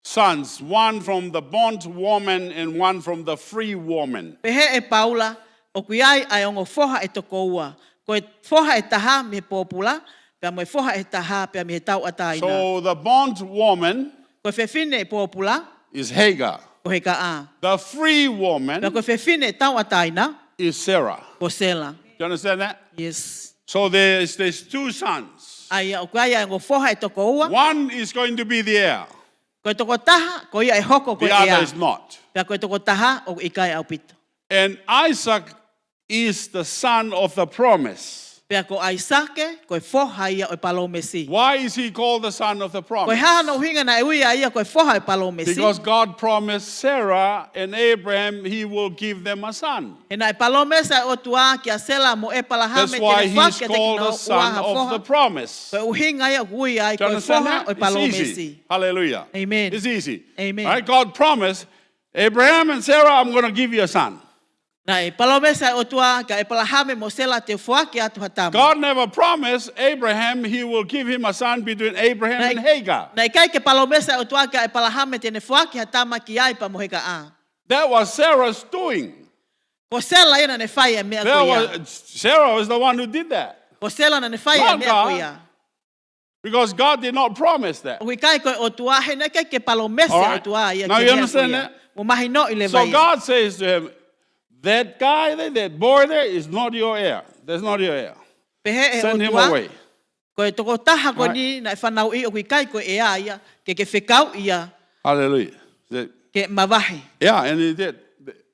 sons, one from the bondwoman and one from the free woman. Pehe e Paula, o kuiai ai ongo foha e toko ua. Koe foha e taha me popula, pia mo e foha e taha pia me tau ataina. So the bondwoman Koe whewhine e popula, is Hagar. ko heka a. The free Pia woman koe whewhine e tau ataina, is Sarah. ko Sela. Do you understand that? Yes. So there's two sons. Ai o kuiai ai ongo foha e toko ua. One is going to be the heir. Koe toko taha, ko ia e hoko koe The other ea. is not. Pia koe toko taha, o ikai au pito. And Isaac is the son of the promise. Pea ko Aisake, koe foha ia o palomesi. Why is he called the son of the Koe promise? haha no hinga na e uia ia koe foha e palomesi. Because God promised Sarah and Abraham he will give them a son. E na e palomesa e o tua ki a Sela mo e palahame That's why tene he's whake te called kino the son uaha of the foha. promise. Koe uhinga ia uia ai Do you koe understand foha o e that? It's easy. palomesi. Hallelujah. Amen. It's easy. Amen. All right? God promised Abraham and Sarah, I'm going to give you a son. Na e palomesa e o tua ka e palahame mo Sela te whake atu hatama. God never promised Abraham he will give him a son between Abraham and Hagar. Na e kai ke palomesa e o tua ka e palahame tene whake hatama ki ai pa mo heka a. That was Sarah's doing. Ko Sela ina ne whai e mea ko ia. Sarah was the one who did that. Ko Sela na ne whai e Not mea ko God. ia. Because God did not promise that. O kai ko o tua he na ke palomese All o right. tua ia. Now you understand that? Mo mahi no ile So vai. God says to him, that guy there, that boy there is not your heir. That's not your heir. Pehe e o Send him tua. away. Ko e toko taha ko Right. ni na whanau I o kai ko e a ia. Ke whekau ia. Hallelujah. That- Ke mawahi. Yeah, and he did.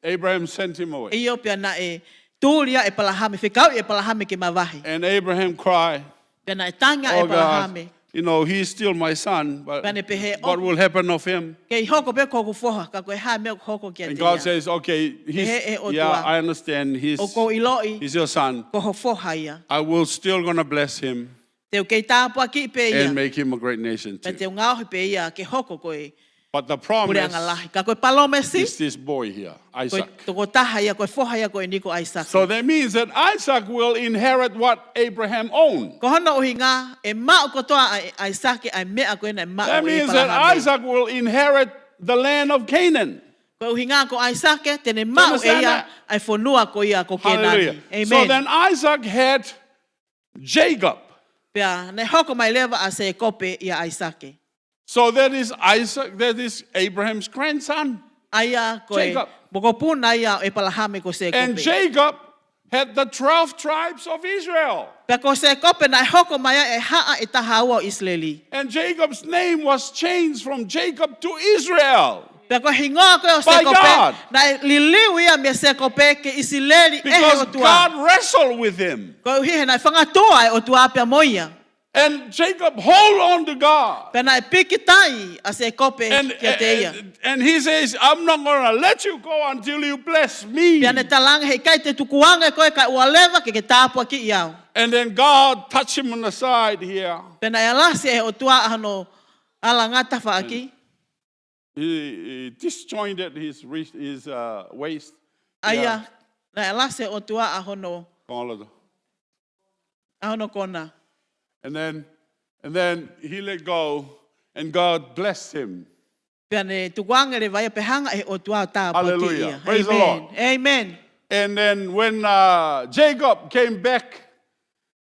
Abraham sent him away. Iyo pia na e tūria e palahame. Whekau e palahame ke mawahi. And Abraham cried, Pia na e tanga e oh God, palahame. you know, he's still my son, but Pane pehe, what will happen of him? Ke I hoko pe koku foha. Ka koe ha mea hoko kia And te God ia. says, okay, Pehe e o yeah, tua. I understand. O ko iloi. He's your son. Ko ho foha ia. I will still gonna bless him Te o kei tāpua ki pe ia. and make him a great nation Pe too. te o ngāohi pe ia ke hoko koe. But the Pure promise anga lahi. Ka koe palome si. is this boy here, Koe Isaac. toko taha ia koe foha ia koe niko Isaac. So that means that Isaac will inherit what Abraham owned. Ko hono uhi ngā e mao kotoa a Isaac ai mea koe na mao That e means that palahame. Isaac will inherit the land of Canaan. Ko uhi ngā ko Isaac tene mao e understand ia that? ai whanua ko ia ko Hallelujah. Kenani. So Amen. then Isaac had Jacob. Pea ne hoko mai lewa a se kope ia Isaac. So that is Isaac, that is Abraham's grandson. Aia koe. Jacob. Moko puna ia e palahame ko se And kope. Jacob had the 12 tribes of Israel. Pea ko se kope na hoko mai e haa e taha ua Israeli. And Jacob's name was changed from Jacob to Israel. Pea ko hingoa koe o se By kope. God. Na liliu ia me se kope ke Israeli e he Because o tua. God wrestled with him. Ko uhi na whangatoa e o tua pea moia. And Jacob hold on to God. Pea na e piki tai a se kope And, kia te ia. and he says, I'm not going to let you go until you bless me. Pea ne talanga hei kai te tukuanga e koe ka ua lewa ke tāpua ki iau. And then God touched him on the side here. Pea na e alasi e o tua ano ala ngata whaaki. He disjointed his waist. Aia, na e alasi o tua ahono kona. And then he let go, and God blessed him. Pea ne tukuanga re vai pehanga e o tua tāpua ki Hallelujah. ia. Praise the Amen. Lord. Amen. And then when Jacob came back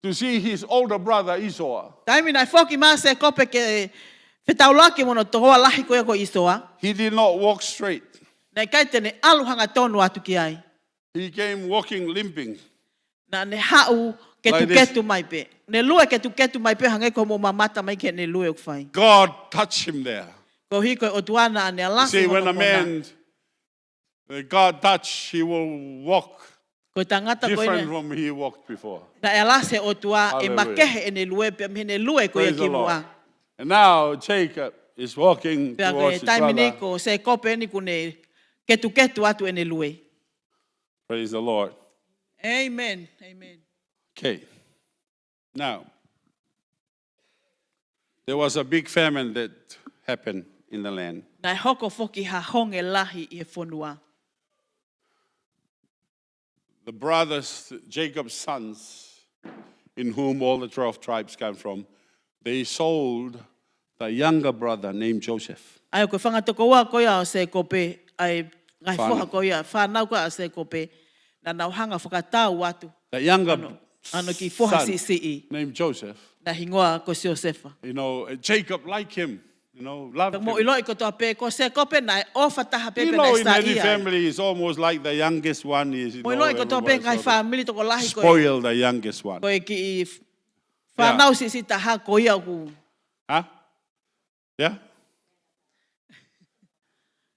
to see his older brother Esau, Taimi na foki maa se kope ke whetaulaki mono tohoa lahi koe ko isoa. he did not walk straight. Na kai te ne aluhanga tonu atu ki ai. He came walking limping. Na ne hau ke Like tuketu mai pe. Ne lue ke tuketu mai pe hangai ko mo mamata mai ke ne lue ukwhai. God touched him there. Ko hiko o tuana ne You alasi see, when mono a kona. man God touched, he will walk Ko tangata ko different ine. from he walked before. Na e alase o tua e Hallelujah. makehe e ne lue pe me ne lue ko ia Praise the ki mua. Lord. And now Jacob is walking Pea towards ke his taimi ni brother. ko se kope ni ko ne ketu atu e ne lue. Praise the Lord. Amen. Amen. Okay. Now, there was a big famine that happened in the land. Na e hoko foki ha honge lahi i e whonua. The brothers, Jacob's sons, in whom all the 12 tribes come from, they sold the younger brother named Joseph. Ai ko whangatoko ua ko ia o se kope ai ngai Whānau. whoha ko ia whanau ko a se kope na nauhanga whakatau atu The younger ano ki whoha son si i named Joseph. na hingoa ko si Josefa. You know, Jacob liked him, loved Pag mo him. iloi ko toa pe ko se kope na e ofa taha You pepe na know, e in sa any ia. family, it's almost like the youngest one is, Mo iloi ko toa pe ngai everybody sort of family toko lahi ko spoil the youngest one. e ki i whanau si taha ko ia ku. Huh? Yeah?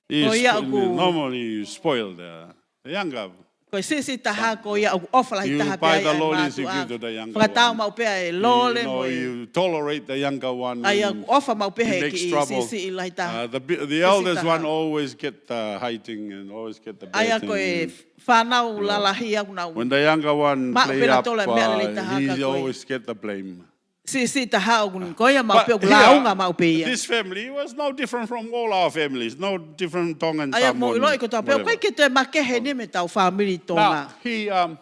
Oh, yeah, go. Normally you spoil the younger. Ko si taha ko ia ku ofa lahi You taha pe buy ai the ai lollies, you mātua. give to the younger Whakatau one. mau pe ai lole mo e. You tolerate the younger one. Ai and ofa mau pe he he makes ki i trouble. si lahi taha. The eldest taha. one always get the hiding and always get the Aia bad ko e thing. whanau lalahi au nau. When the younger one Ma play upena up, tola mea lele taha ka he koe. always get the blame. Si taha au kun ko ia mau pe But ku launga mau pe here, ia. this family was no different from all our families, no different Tongan and Aia mo Samoan, iloi ko toa pe whatever. ko ke te makehe ni me tau family Now, tonga.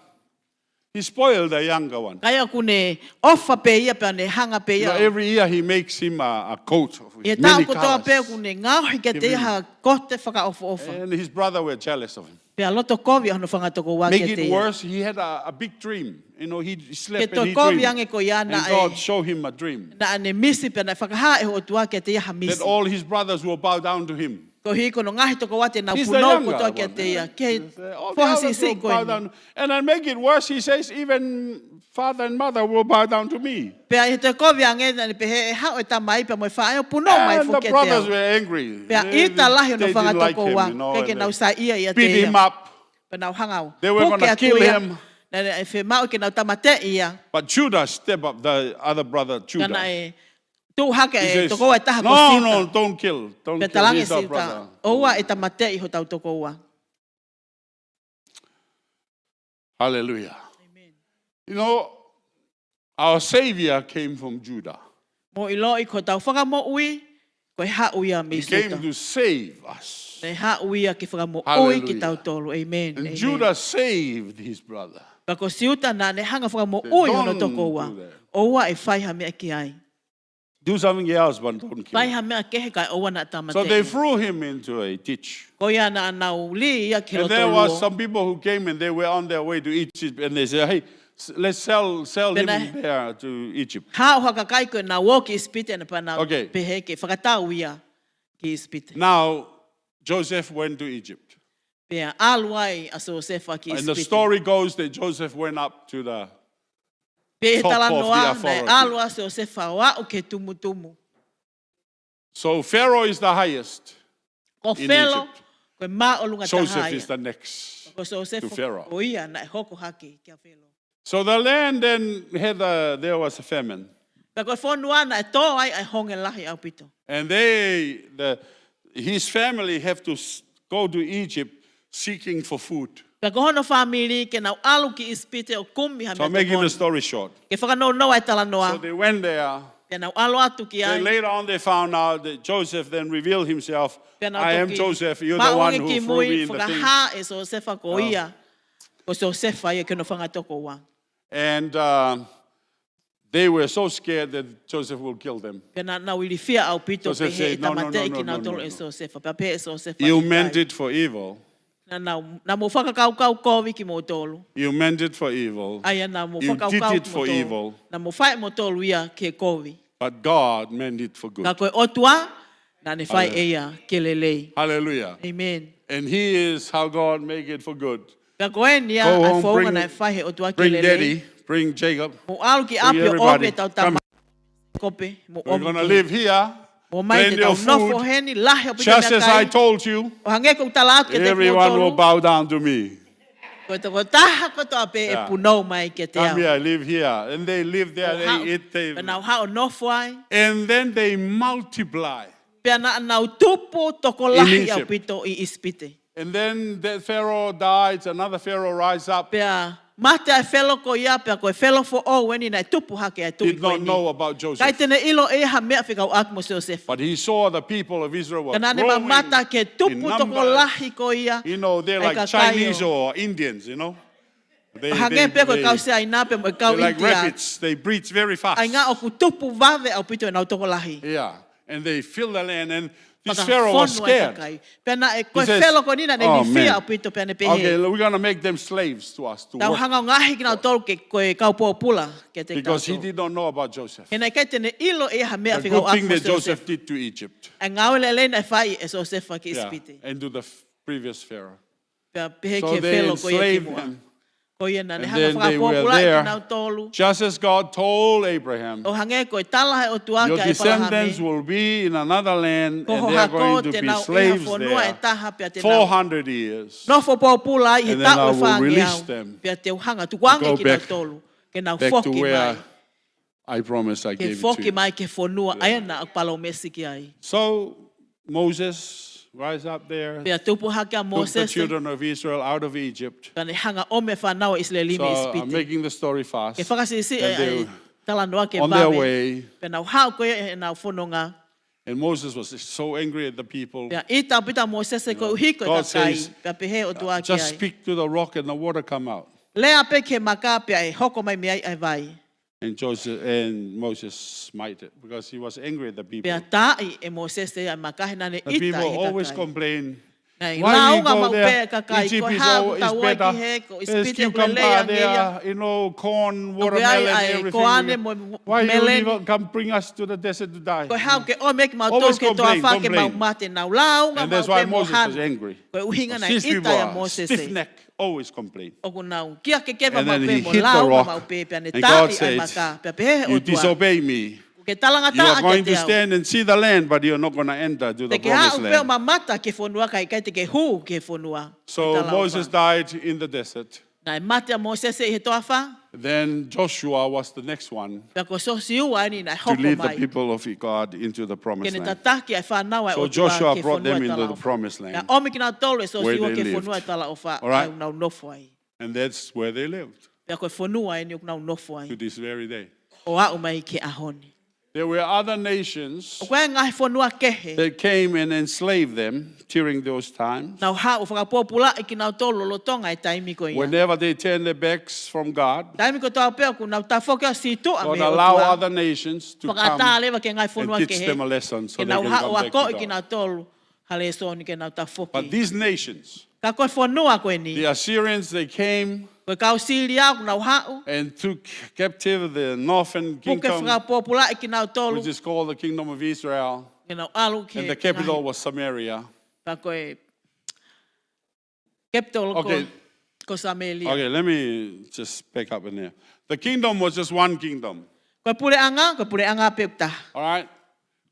he spoiled the younger one. Kaya ku ne ofa pe ia pe ne hanga pe You know, ia. every year he makes him a coat with Ia many tau ko toa pe colors. ku ne ngauhi ke te ha kote whaka ofa. And his brother were jealous of him. Pe a loto kovi hono whangatoko wa Make ke te it ia. worse, he had a big dream. You know, he Ke slept to and he kovi dreamed. ange ko ia And na God e showed him a dream na ane misi pe na whakaha e ho tua ke te ia ha that misi. all his brothers will bow down to him. Ko hi ko no ngahi toko wate na He's the punau younger ko toa ke one. te ia. Ke All the poha si others will si ko bow ni. down. And then make it worse, he says, even father and mother will bow down to me. Pe ai te kovi ange na pe he hao e tamai pe mo whae o punau mai And fu the ke te brothers au. were angry. Pe a ita lahi no They whanga didn't like toko him, wa. you know, Ke and nau sa ia ia beat te him ia. up. Pe nau hangau. They were Puke gonna kill atu ia. him. Na e whi mau ke nau tamate ia. But Judah stepped up, the other brother, Kana Judah. e tu hake He e says, toko e taha ko no, sita. no, don't kill. Don't Pe kill. talangi He's our sita. brother. Oua e tamate i ho tau toko ua. Hallelujah. You know, our Savior came from Judah. Mo ilo i ko tau whakamo ui, ko e ha ui a He me came suta. to save us. Ne ha ui a ki whakamo ui Hallelujah. ki tau tolu. Amen. And Amen. Judah saved his brother. Ka ko siuta na ne hanga whakamo They ui hono don't toko ua. do that. Oua e whai ha mea ki ai. Do something else, but don't kill Whai him. ha mea kehe kai oua na tamate. So they threw him into a ditch. Ko ia na anau li ia ki And lo there was tolu. some people who came and they were on their way to Egypt and they said, hey, let's sell him Pena- there to Egypt. Ha o haka kai ko na wo ki ispite na pa na Okay. pehe ke whakatau ia ki ispite. Now, Joseph went to Egypt. Pea aluai a so sefa ki And the ispite. story goes that Joseph went up to the Pe top tala of the noa na authority. alua so sefa wa o ke tumu tumu. So Pharaoh is the highest. Ko In felo, Egypt. ko ma o lunga Joseph is tahaya. the next Ko so se to fo Pharaoh. o ia na e hoko haki kia felo. So the land then had there was a famine. Pe ko fonua na e to ai ai honge lahi au pito. And his family have to go to Egypt seeking for food. Pe ko hono family ke na alu ki ispite o kumi ha So I'm me making the to story short. Ke whakano no ai tala So noa. they went there. Pe na alu atu ki ai. Then later on they found out that Joseph then revealed himself. Pe na I am toki. Joseph. You're Ma the one onge who ki threw mui me in the thing. whakaha e so sefa ko ia. Ko so sefa ia ke no whanga toko wa. And they were so scared that Joseph will kill them. Pe na wili fia au pito pe Joseph he said, e "No, no, tamate no, ki no, na tolo no, e no. so sefa. Pe pe e so sefa. You i meant kai. it for evil. Na mo whakakau kovi ki mo tolu. You meant it for evil. Aia na mo You whakau did kau it for evil. Na mo whai mo tolu ia ke kovi. But God meant it for Ka good. koe otua, na ne whai eia ke lelei. Hallelujah. Amen. And he is how God make it for good. Ka koe nia Go ai home, whaunga na e whai he otua ke Bring lelei. Daddy, bring Jacob. Mo alu ki Bring apio everybody. ome tau Come. tama kope. Mo We're omi going to ki. live here. Mo mai te Plenty tau of nofo food. heni lahi o pito Just mea as I kai. told you, O hange kou talat ke te mo everyone will tolu. bow down to me. Koe te koe taha koe toa pe e Yeah. punau mai ke te Come au. here, live here. And they live there, they eat, Pe nau hao nofo ai. and then they multiply. Pea na nau tupu toko In lahi au Egypt. pito i ispite. And then the Pharaoh dies, another Pharaoh rise up. Pea mate ai whelo ko ia, pea koe whelo fo o weni na tupu hake ai tui Did koe not ni. know about Kai Joseph. tene ilo e ha mea whikau ak mo Joseph. But he saw the people of Israel were Kana ne ma growing mata ke in tupu toko numbers. lahi ko ia. You know, they're Ai like ka Chinese kai o. or Indians, you know. Hange pe koe kau se ai nā pe mo kau They're like intia. rabbits. They breed very fast. Ai ngā oku tupu vave au pito e nau toko lahi. Yeah. And they fill the land. And this Maka Pharaoh was whonu ai ka scared. kai. Pea na e koe says, whelo ko nina ne "Oh, ni man. fia au pito pea ne pehe. Okay, we're going to make them slaves to us to Tau work. hanga o ngahi ki nau tolu ke koe kau pōpula ke te Because he tau. did not know about Joseph. He nei kai tene ilo e ha mea The whikau good ak thing mo that Joseph. Joseph did to Egypt. E ngau le lei nei whai e Joseph ki Yeah. ispite. And to the previous Pharaoh. Pea pehe So ke they whelo ko ia ki enslaved mua. them. Ko ia na ne And hanga then they were whakapōpula i there. ki nau tolu. Just as God told Abraham, O hange koe tala he o tuaka your e descendants parahame. will be in another land Ko and ho they are hako going to te be nau iha slaves whanua e there taha pea te nau. 400 years. Nofo pōpula i he And then I tau e will whangi release au. them Pea te uhanga go tuwange ki nau back- tolu. Ke nau Back to whoki where mai. I promised I Ke gave it to whoki you. mai ke whanua. Aia na ak palo mesi ki ai. So Moses rise up there, Pea tupu hake a took the Moses. children of Israel out of Egypt. Ka ne hanga ome whanau Israeli me So I'm ispite. making the story fast. Ke whakasisi And they e were tala noa ke on their vame. way, Pea nau hao koe e nau whanonga. and Moses was so angry at the people. Pea i tau pita Moses e koe uhi koe God ka kai. says, Pea pehe o tua ki Just ai. speak to the rock and the water come out. Lea pe ke maka pea e hoko mai me ai ai vai. And Moses smite it because he was angry at the people. Pea tai e Moses e ai makahe nane The ita people i he always kakai. complain, Nei, Why we launga go mau there? pe ka kai Egypt ko is, ha all, ta is wai better. ki he ko There's ispite ko le cucumber le there, you know, corn, ai watermelon, ai everything. koane mo Why you meleni. leave, come bring us to the desert to die? Ko ha ke o mek mau Always to ke to complain, afa ke mau complain. mate na launga And mau that's why pe mo Moses han. was angry. Ko uhinga na These people ita ya are Moses stiff e. neck, always complain. O ko nau kia ke ke And mau then pe he mo hit the launga rock. mau pe pe ane And God tai ai said, maka pe pe o you tua. disobey me. Ke talanga You ta are ate going te to au. stand and see the land, but you're not going to enter to the Te ke ha promised u pe land. ma mata ke fonua kai kai te ke hu ke fonua. So Moses died in the desert. Nai mate a Moses e he toa fa. Then Joshua was the next one Pea ko so siu ai ni nai to hoko lead the mai. people of God into the Ke promised ne land. tataki ai whanau ai So o tua Joshua ke brought whanua them e into tala the o wha. promised Pea land omi ki nau tolu e so where siu they ke lived. whanua e tala o wha All right? ai nau nofo ai. And that's where they lived Pea koe whanua ai ni o nau nofo ai. to this very day. O au mai ke ahoni. There were other nations O koe ngai whanua kehe. that came and enslaved them during those times. Nau ha o whakapopula e ki nau tolu lo tonga e taimi ko ia. Whenever they turned their backs from God, Taimi ko toa pea ku nau tafoke o si tu a God me o allow tua. other nations to Whakata come lewa ke ngai and whanua teach kehe. them a lesson so Ke they nau can ha come o back ako to i ki God. nau tolu. Hale so ni ke nau tafoke. But these nations, Ka koe whanua koe ni. the Assyrians, they came Koe kau siri au nau hau. and took captive the northern Puke kingdom, whakapopula e ki nau tolu. which is called the kingdom of Israel, Ke nau alu ke. and the capital was Samaria. Ka koe. Capital ko. Okay. Ko Samelia. Okay, let me just back up in there. The kingdom was just one kingdom. Koe pure anga pe ta. All right?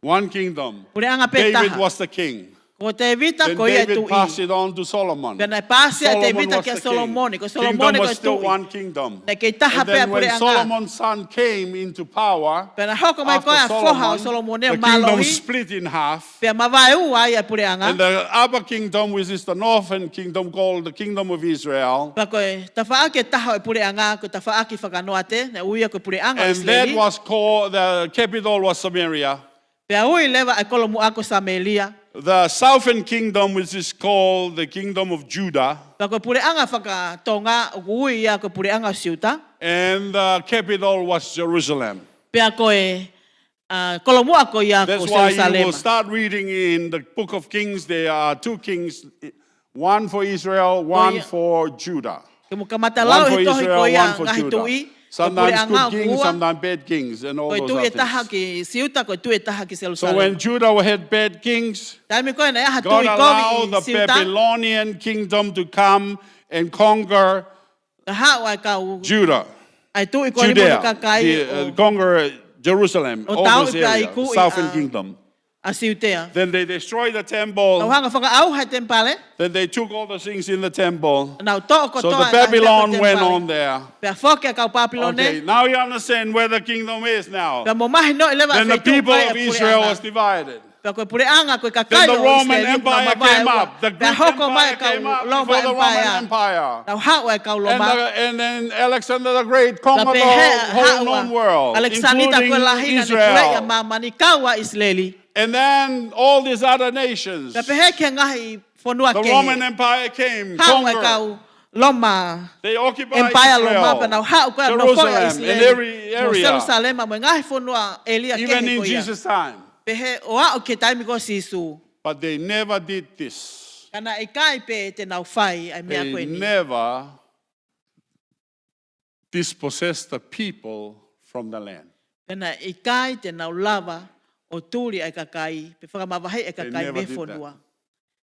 One kingdom. Pure anga pe ta. David was the king. Ko te vita Then ko ia tu David i. passed it on to Solomon. Pena pase te Solomon vita was ke the Solomon. Ko king. Solomon Kingdom ko was still tu i. one kingdom. Na ke taha And pe then pure when anga. Solomon's son came into power, Pena hoko mai ko a after foha o Solomon, Solomon the e kingdom malohi. split in half. Pe mavai u ai pure And anga. the other kingdom, which is the northern kingdom called the kingdom of Israel, Pa ko tafa ke taha e pure anga ko tafa ki whakanoate. Na uia ko pure anga and that Israeli. was called, the capital was Samaria. Pe ui leva e kolomu ako Samelia. The southern kingdom, which is called the kingdom of Judah, Pa ko pure anga whakatonga o ui ia ko pure anga siuta. and the capital was Jerusalem. Pe ko kolomu ako ia ko That's why you Jerusalem. will start reading in the book of Kings. There are two kings, one for Israel, one for Judah. Ke mo kamatalau One for he tohi ko Israel, ia one for ngahi Judah. tui. Sometimes good kings, sometimes bad kings, and all Ko those tu e other taha things. ki siuta ko tu e taha ki So Jerusalem. when Judah had bad kings, Taimi ko na ia God hatui allowed the kovi siuta. Babylonian kingdom to come and conquer Ka hao ai kau Judah, ai tu i ko ni mo Judea, ka kai conquer Jerusalem, o all tau those i kai areas, ku i southern kingdom. a siutea. Then they destroyed the Kau temple. hanga whaka au hai tempale. Then they took all the things in the temple. Nau to ko So to the Babylon went on there. Pe foke kau Babylon Okay, now you understand where the kingdom is now. Pe mo mahi no i leva Then the feitu people kai of e pure Israel anga. was divided. Pe ko pure anga ko ka Then kai the o Roman Israeli na Empire mavai came ua. up. The Pe Greek hoko mai Empire kau came up Roma before the Roman Empire. Empire. Nau hao ai kau Roma. And then Alexander the Great conquered Pe the whole known world, Alexander ko including lahina ni pure ia Israel. mama ni kau a Israeli. And then all these other nations, Pe he ke ngahi fonua the ke. Roman Empire came, Hao ai conquered. kau Loma. They occupied Empire Loma pa Israel, nau hao ko no fo ia Jerusalem, and Israeli. every Mo area, Jerusalem mo ngahi fonua Elia ke even he in ko ia. Jesus' time. Pe he o a o ke taimi ko sisu. But they never did this. Kana e kai pe te nau fai ai mea koe They ni. never dispossessed the people from the land. Kana e kai te nau lava o tūri ai kakai. Pe whakamawahai e They kakai never me did whonua.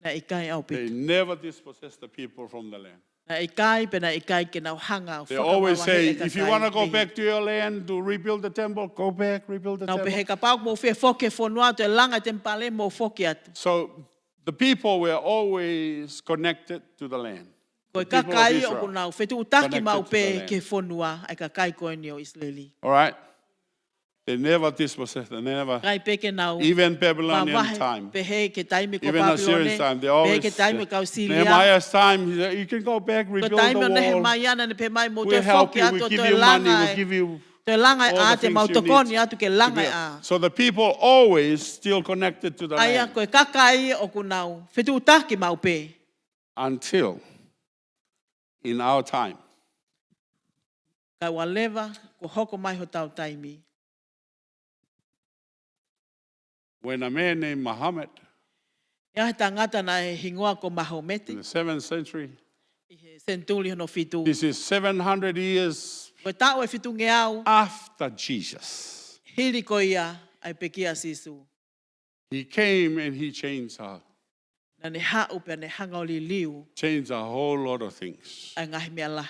Na e kai au They pe. never dispossessed the people from the land. Na e kai pe na e kai ke nau hanga o They always say, whakamawahai e if you kakai want to go me. back to your land to rebuild the temple, go back, rebuild the Nau pe temple. he ka pau mo whea whoke whonua te langa te mpale mo whoke atu. So the people were always connected to the land. Koe The people of kakai o Israel. kunau whetu utaki Connected mau to the pe land. ke whonua ai kakai koe ni o Israeli. All right? They never dispossessed, they never, Kai pe ke nau even Babylonian mawahe time, pe he ke taimi ko even Assyrian time, they Babylone. Pe he always, ke taimi kau Silia. Nehemiah's time, he said, you can go back, Ko rebuild taimi o the nehe wall. mai ana ne pe mai mo te We'll help whoke you, atu we'll o give te you money, langa we'll e. give you Te langa all a the te things you mautokoni need atu ke to langa build. a. So the people always still connected to the Aia land koe kakai o kunau. Whetu utaki mau pe. until in our time, Kai wa lewa ko hoko mai ho tau taimi. when a man named Muhammad Ia he tangata na e hingoa ko Mahometi. in the 7th century. I he sentuli no fitu. This is 700 years Ko tau e fitu ngeau. after Jesus. Hili ko ia ai pekia sisu. He came and he changed Na ne hau pe ne hanga o li liu. changed a whole lot of things. Ai ngahi mea lahi.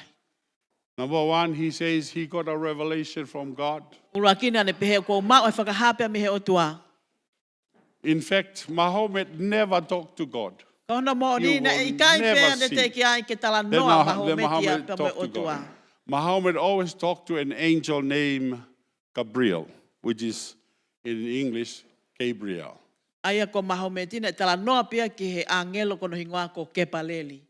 Number one, he says he got a revelation from God. Ura kina ne pehe ko mau e whakahapea me he otua. In fact, Muhammad never talked to God. Kauna mo You ni na will ikai never pea ne see te ki ai ke tala Then noa Muhammad Mahometi a pe me talked to otua. God. Muhammad always talked to an angel named Gabriel, which is in English, Gabriel. Aia ko Mahometi ne tala noa pia ki he angelo kono hingoa ko Kepaleli.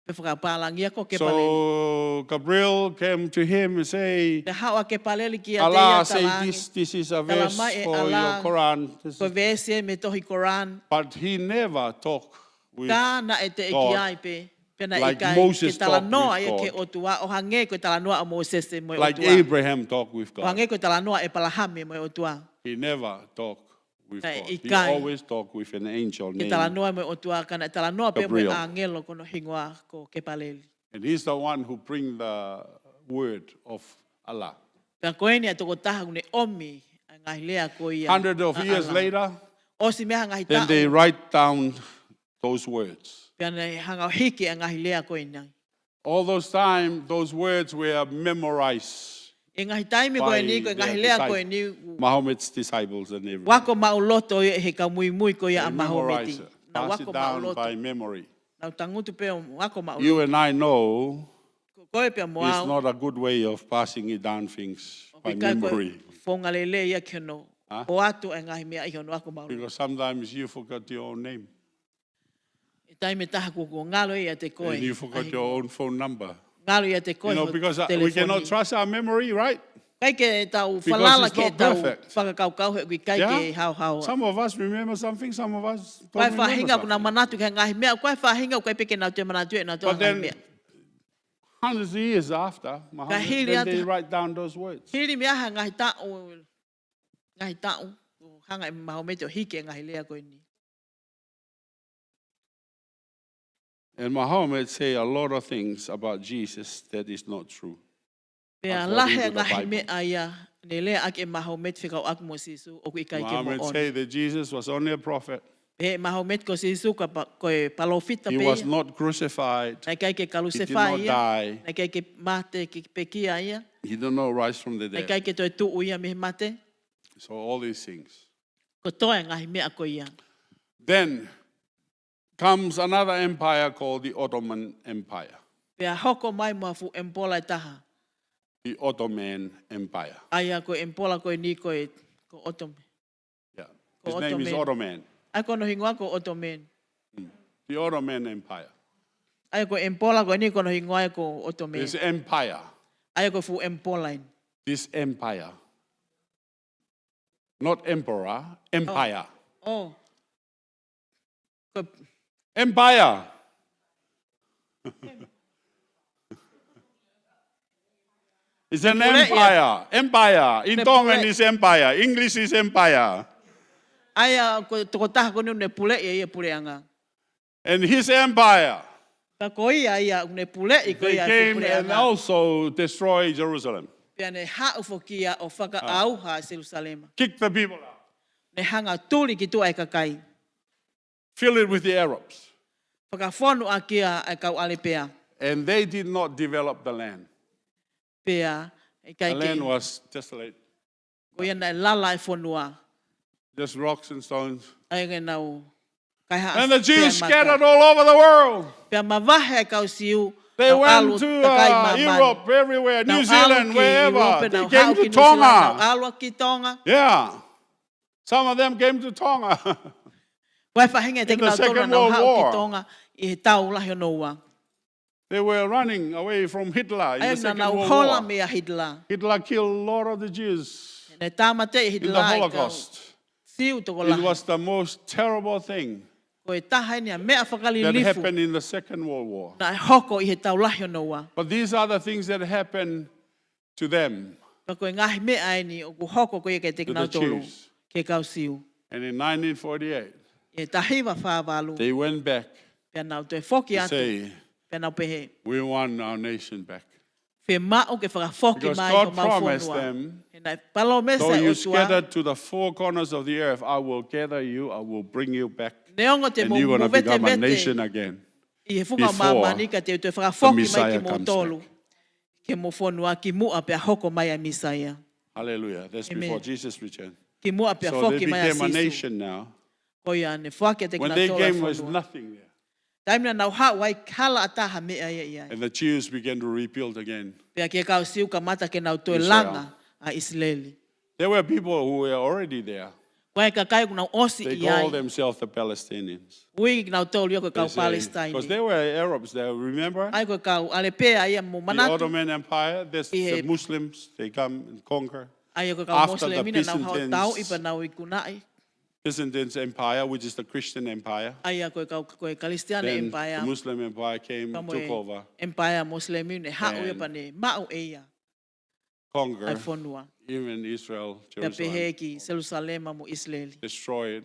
Pe whakapalangia ko Kepaleli. So Gabriel came to him and say, Ne hawa Kepaleli ki a te Allah ia say talangi. this is a verse Talamai e for your Allah. Quran. Ko vese me tohi Koran. But he never talked with Ka na e te eki God ai pe. Pena like ikai Moses ke tala talked noa with ia ke God. otua. O hange ko tala noa o Moses mo e like otua. Abraham talked with O God. hange ko tala noa e palahame mo e otua. He never talked with Na God. He ikai. always talked with an angel Ke tala named, noa mo e otua. Kana tala noa pe mo e Gabriel. angelo kono hingoa ko Kepaleli. and he's the one who bring the word of Allah. Ka koe ni a toko taha ne omi. Ngahi lea ko ia. Hundreds of a years Allah. later, O si mea ngahi then they tau. write down those words. Pea nei hanga o hiki a ngahi lea ko ina. All those time, those words were memorized E ngahi taimi ko by e ni ko e ngahi their lea ko e ni. Muhammad's disciples and everything. Wako mauloto ia he ka mui mui ko ia They a memorize Mahometi. it, Na pass wako it down mauloto. by memory. Na tangutu pe wako mauloto. You and I know Koe pe it's moau. not a good way of passing it down things by Kai koe memory. fonga lele ia keno. Huh? O atu e ngahi mea iho no wako mauloto. Because sometimes you forgot your own name E taime taha kuku ngalo ia te koe. and you forgot Ahi. your own phone number. Ngalo ia te koe. You know, mo because we telefoni. cannot trust our memory, right? Kai ke tau Because falala it's ke not tau perfect. whakakau he kui kai ke hau hau. Some of us remember something, some of us Koe don't remember whahinga kuna something. manatu ke ngahi mea. Koe whahinga koe peke nau te manatu e nau te But ngahi then, mea. hundreds of years after, Muhammad, Kahiri then they ata- write down those words. Hiri mea ha ngahi tau. Ngahi tau. Hanga e Mahometi o hiki e ngahi lea koe ni. And Muhammad say a lot of things about Jesus that is not true. Pea According lahe to the ngahi Bible. mea ia. Ne lea ake Mahometi whikau aku mo sisu. O kui kai ke mo Muhammad on. say that Jesus was only a prophet. He Mahometi ko sisu koe palofita He pe. was not crucified. Nai kai ke kalu He se did not whai ia. die. Nai kai ke mate ke pekia ia. He did not rise from the Nai dead. kai ke toi tuu ia me mate. So all these things. Ko toi ngahi mea ko ia. Then comes another empire called the Ottoman Empire. Pea hoko mai mua fu empola e taha. The Ottoman Empire. Aia ko empola ko ni ko otome. Yeah. His name is Ottoman. Ai kono hingoa ko otomen. The Ottoman Empire. Ai ko empola ko ni kono hingoa ko otomen. This empire. Ai ko fu empola in. This empire. Not emperor, empire. Oh. Ko Empire. It's an empire. Empire. In Tongan is empire. English is empire. aia ko toko taha ko ni ne pule ia puleanga. And his empire, Ka ko ia ne pule i ko they ia came and puleanga. also destroyed Jerusalem. Pea ne hau fokia o whaka auha Jerusalem. Kicked the people out. Ne hanga tuli ki tu ai kakai. Fill it with the Arabs. Whaka whonu a kia ai kau ale pea. And they did not develop the land. Pea e kai The land ke. was desolate. Ko ia nai lala e whonua. Just rocks and stones. Ai ngai nau. Kai haa And the Jews pea mata. scattered all over the world. Pea mawahe ai kau siu. They nau alu went to takai mamani. Europe, everywhere, Nau New alu Zealand, ki wherever. Europe, They nau came hau to ki New Zealand, nau Tonga. alu ki Tonga. Yeah. Some of them came to Tonga. Koe whahinga te In the kina tōna Second nau World hau War. ki Tonga. I he tau lahi o noua. They were running away from Hitler in Ai the na Second nau World hola War. mea Hitler. Hitler killed a lot of the Jews Ne tāmate i in Hitler the ai kau. Holocaust. Siu toko It lahi. was the most terrible thing Koe taha ni a mea whakali that lifu. happened in the Second World War. Na hoko i he tau lahi o noua. But these are the things that happened to them, Ka koe ngahi mea ai ni o ku hoko koe ke te to kina the tolu. Jews. Ke kau siu. And in 1948, I E tahiwa whāwalu. They went back Pea nau toi whoki to atu. say, Pea nau pehe. we want our nation back. Whe mao ke whakawhoki Because mai God ko mau promised whonua. them, E nai palo mese though o you tua. scattered to the four corners of the earth, I will gather you, I will bring you back, Neongo te and mo you're going to vete become a vete. nation again. I he whunga before mamani ka te the toi whakawhoki mai Messiah ki mo comes tolu. back. Ke mo whonua ki mua pea hoko mai a Misaia. Hallelujah. That's Amen. before Jesus returned. Ki mua pea So they whoki mai a became a Sisu. nation now. Koia ne whake te When kina they tola came, there was whonua. nothing there. Taimina nau hawai kala ataha mea ia ia. And the Jews began to rebuild again. Pea ke kau siu ka mata ke nau toi Israel. langa a Israeli. There were people who were already there. Wai ka kai kuna osi They i called ai. themselves the Palestinians. Ui ki nau tolu ia ko kau Palestine. Because there were Arabs there, remember? Ai ko kau ale pea ia mo The manatu. Ottoman Empire, there's the Ie. Muslims, they come and conquer. Ai ko kau After the Muslimina nau hau Byzantines- tau ipa nau i kunai. Byzantine Empire, which is the Christian empire. Ai ko kau koe Kristiane Then empire. the Muslim empire came, Ka took over, Empire Muslimi ne hau ia And pa ne mau e ia. Ai conquer whonua. even Israel, Pea pehe Jerusalem, ki Jerusalema mo Israeli. destroy it,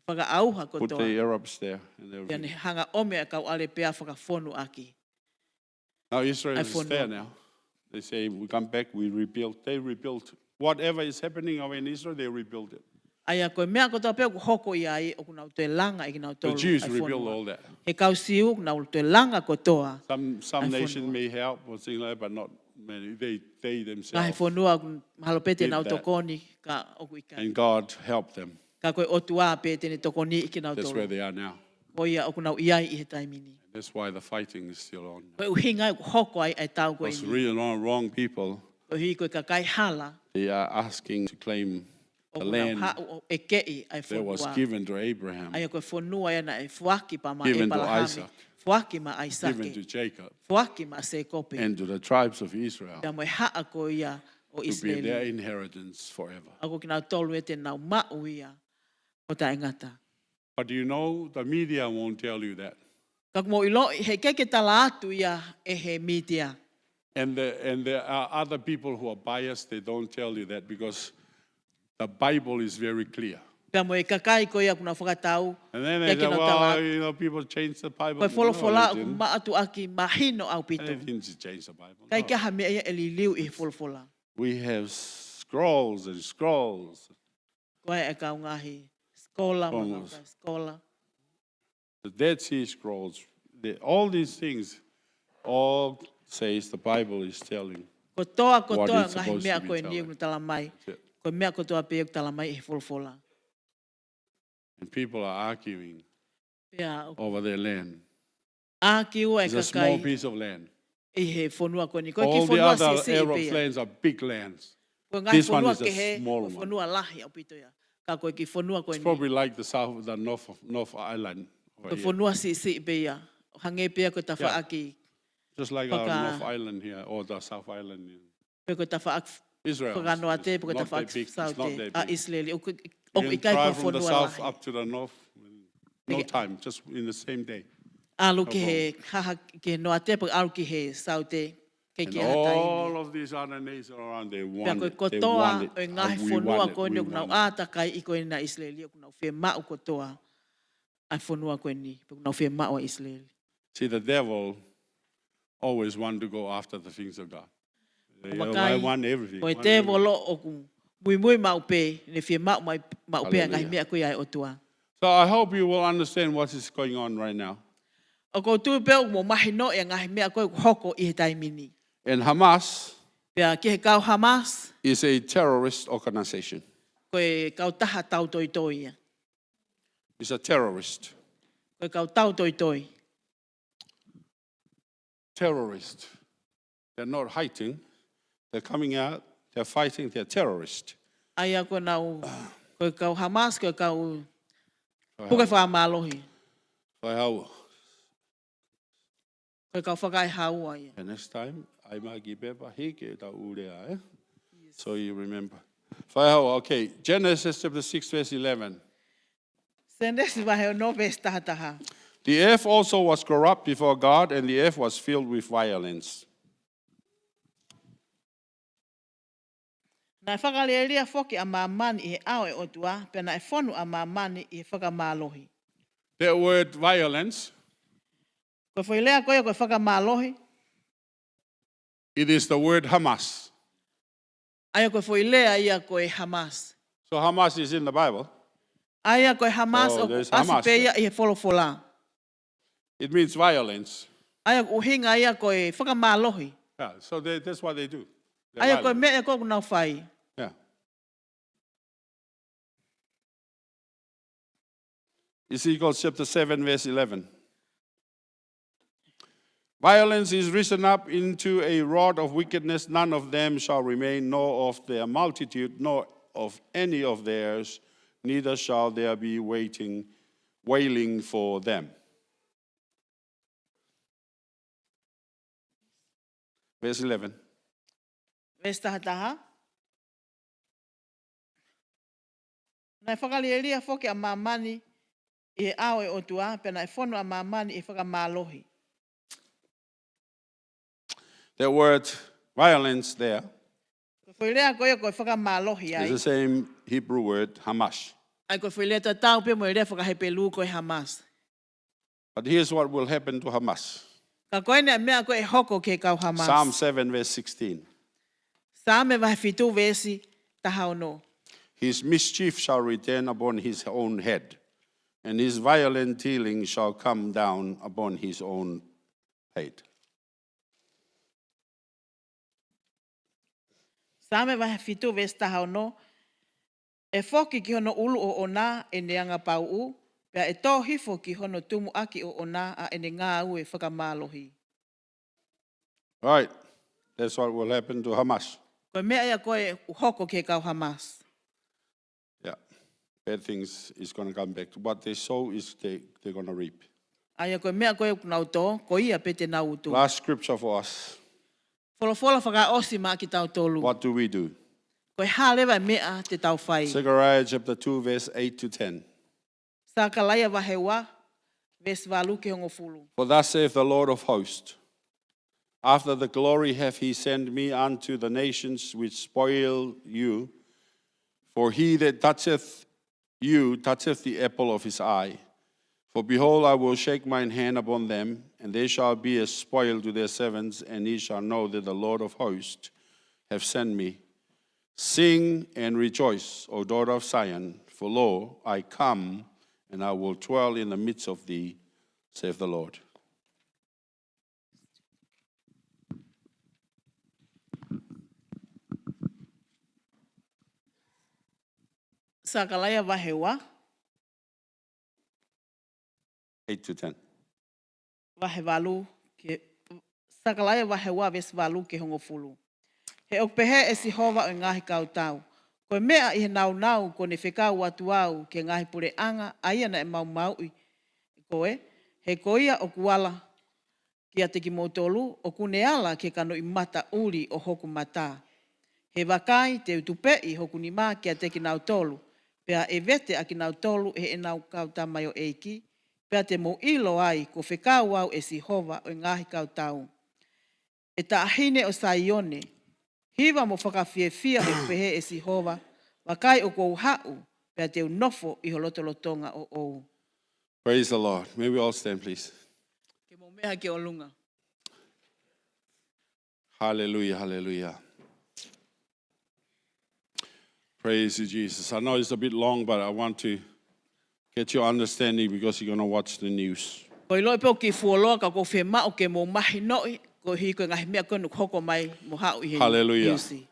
Whaka auha ko put toa. the Arabs there. And Pea ne everything. hanga ome a kau ale pea whaka whonu aki. Now Israel I is found there one. now. They say, we come back, we rebuild. They rebuilt. Whatever is happening over in Israel, they rebuild it. Ai a koe mea ko toa pea ku hoko i ai o ku nau te langa i ki nau The tolu. Jews ai rebuild whonua. all that. He kau siu ku nau te langa ko toa. Some I nations found one. may help or things like that, but not many. They Ngahi themselves. whonua ku halopete did nau that. tokoni ka oku i kai. And God helped them. Ka koe otua pe tene tokoni i ki nau That's where tolu. they are now. Ko ia o ku nau iai i he taimini. That's why the fighting is still on. Koe uhinga i ku hoko ai ai tau koe Because ni. really wrong people, Koe hui koe kakai hala. they are asking to claim O the ku nau land hau o e kei ai that was whonua. given to Abraham, Ai koe whonua ia na e fuaki pa ma e Given to palahami. Isaac. Fuaki ma given to Aisake. Jacob, Fuaki ma se kope. and to the tribes of Israel Pea moe haa ko ia o to be their Israeli. inheritance forever. Ako ki nau tolu e te nau mau ia o ta ingata. But you know, the media won't tell you that. Ka mo ilo he keke tala atu ia e he media. And there are other people who are biased, they don't tell you that because the Bible is very clear. Pea mo e kakai ko ia kuna whakatau. And then they Keke say, nau well, tala. you know, people change the Bible. Koe No, wholofola they o didn't. ma atu aki mahino au They pito. didn't change the Bible. Kai No. kia ha mea ia e liliu i wholofola. We have scrolls and scrolls. Koe e kau ngahi. Skola, Almost. mga skola. The Dead Sea Scrolls, all these things, all says the Bible is telling. Ko toa What ngahi it's supposed mea to be koe telling. ni kunu tala mai. That's it. Koe mea ko toa pe tala mai i wholofola. And people are arguing Pea over their land. aki ua e It's a small kakai piece of land. i he whonua koe ni. Koe ki All the whonua other si i Arab pea. lands are big lands. Koe ngai This one whonua is a ke he, small koe one. whonua lahi au pito ia. Ka koe ki whonua koe It's ni. probably like the North Island. over Koe here. whonua si i pea. Hange pea koe ta Yeah. whaaki. Just like our Whaka- North Island here, or the South Island in Pe koe ta whaaki. Israel. Whakanoa te, It's pe koe ta not that whaaki big. It's sau not te. that A big. Israeli. O You i can kai koe drive from the whonua south lahi. up to the north in no Eke- time, just in the same day. Alu ki he, haha ke noa te, pe alu ki he sau te. Kei And ki hata all ini. of these other nations around, they Pea want koe it. They kotoa want o i it. ngahi We whonua want it. koe ni We o kunau want it. āta kai i koe na Israeli. O kunau whea mau kotoa. Ai whonua koe ni. Pe kunau whea mau a Israeli. See, the devil always want to go after the things of God. They Makai, want everything. Koe want te everything. volo o ku mui mau pe. Ne whea mau mai mau pe a ngahi Hallelujah. mea koe ai o tua. So I hope you will understand what is going on right now. O kou tui peo mo mahi no e ngahi mea koe hoko i he taimini. And Hamas Pea ki he kau Hamas, is a terrorist organization. koe kau taha tau toi toi ia. It's a terrorist. Koe kau tau toi toi. Terrorist. They're not hiding. They're coming out. They're fighting. They're terrorists. Aia koe nau, koe kau Hamas, koe kau puke whaamalohi. So how? Koe kau whakai haua ia. And next time, I might give a hike ta urea, eh? So you remember. Okay, Genesis chapter 6, verse 11. Sendesi wahe o no ves taha taha. The earth also was corrupt before God, and the earth was filled with violence. Nai whakaleria whoki a mamani i he ao e otua, pe nai whonu a mamani i he whakamalohi. That word violence, Koe whailea koe koe whakamalohi. it is the word Hamas. Aia koe whailea ia koe Hamas. So Hamas is in the Bible. Aia koe Hamas Oh, o there's asi Hamas peia i he wholofola. It means violence. Aia uhinga ia koe whakamalohi. Yeah, so that's what they do. They're Aia koe violent. mea koe nau whai. Yeah. Ezekiel chapter 7, verse 11. Violence is risen up into a rod of wickedness. None of them shall remain, nor of their multitude, nor of any of theirs. Neither shall there be wailing for them. Verse 11. Ves taha. Nai whakalielia whoke a mamani i he awe o tua, pena e whono a mamani i whakamalohi. The word violence there Koe whailea koe koe whakamalohi is ai. the same Hebrew word, Hamas. Ai koe whailea ta tau pe mo i rea whakahepelu koe Hamas. But here's what will happen to Hamas. Ka koe nea mea koe hoko ke kau Hamas. Psalm 7, verse 16. Same wahe fitu vesi taha ono. His mischief shall return upon his own head, and his violent dealing shall come down upon his own head. Same wahe fitu vesi taha ono. E whoki ki hono ulu o ona e neanga pau u, pea e tō hifo ki hono tumu aki o ona a ene ngā au e whakamalohi. Right, that's what will happen to Hamas. Koe mea ia koe hoko ke kau Hamas. Yeah, bad things is going to come back. What they sow is they're going to reap. Aia koe mea koe nau tō, ko ia pe te nau utu. Last scripture for us. Wholofola whaka osi maa ki tau tōlu. What do we do? Koe hālewa mea te tau whai. Zechariah chapter 2, verse 8 to 10. Sākalaia wahewa, ves walu ke hongo fulu. For thus saith the Lord of hosts, after the glory hath he sent me unto the nations which spoil you, for he that toucheth you toucheth the apple of his eye. For behold, I will shake mine hand upon them, and they shall be a spoil to their servants, and ye shall know that the Lord of hosts hath sent me. Sing and rejoice, O daughter of Zion, for lo, I come, and I will dwell in the midst of thee, saith the Lord. Sākalaia wahewa, 8 to 10. wahewalu ke... Sākalaia wahewa, ves walu ke hongo fulu. He okpehe e sihova o ngahi kau tau. Koe mea i he nau nau ko ne whekau atu au ke ngahi pure anga aia na e mau mau i koe. He koia o kuala ki a te ki motolu o kune ala ke kano i mata uri o hoku mata. He wakai te utupe i hoku ni mā ki a te ki nau tolu. Pea e vete a ki nau tolu e nau kau tamayo eiki. Pea te mo ilo ai ko whekau au e sihova o ngahi kau tau. E ta ahine o Saione. Hiwa mo whakawhiewhia e pehe e Sihova, wakai o kou hau, pea te unofo i holotolotonga o ou. Praise the Lord. May we all stand, please. Ke mo meha ke o lunga. Hallelujah, hallelujah. Praise you, Jesus. I know it's a bit long, but I want to get your understanding because you're going to watch the news. Ko iloi peo ki fuoloa ka ko whema o ke mo mahi noi, ko hi ko ngahi mea konu hoko mai mo hau i he Hallelujah. iusi.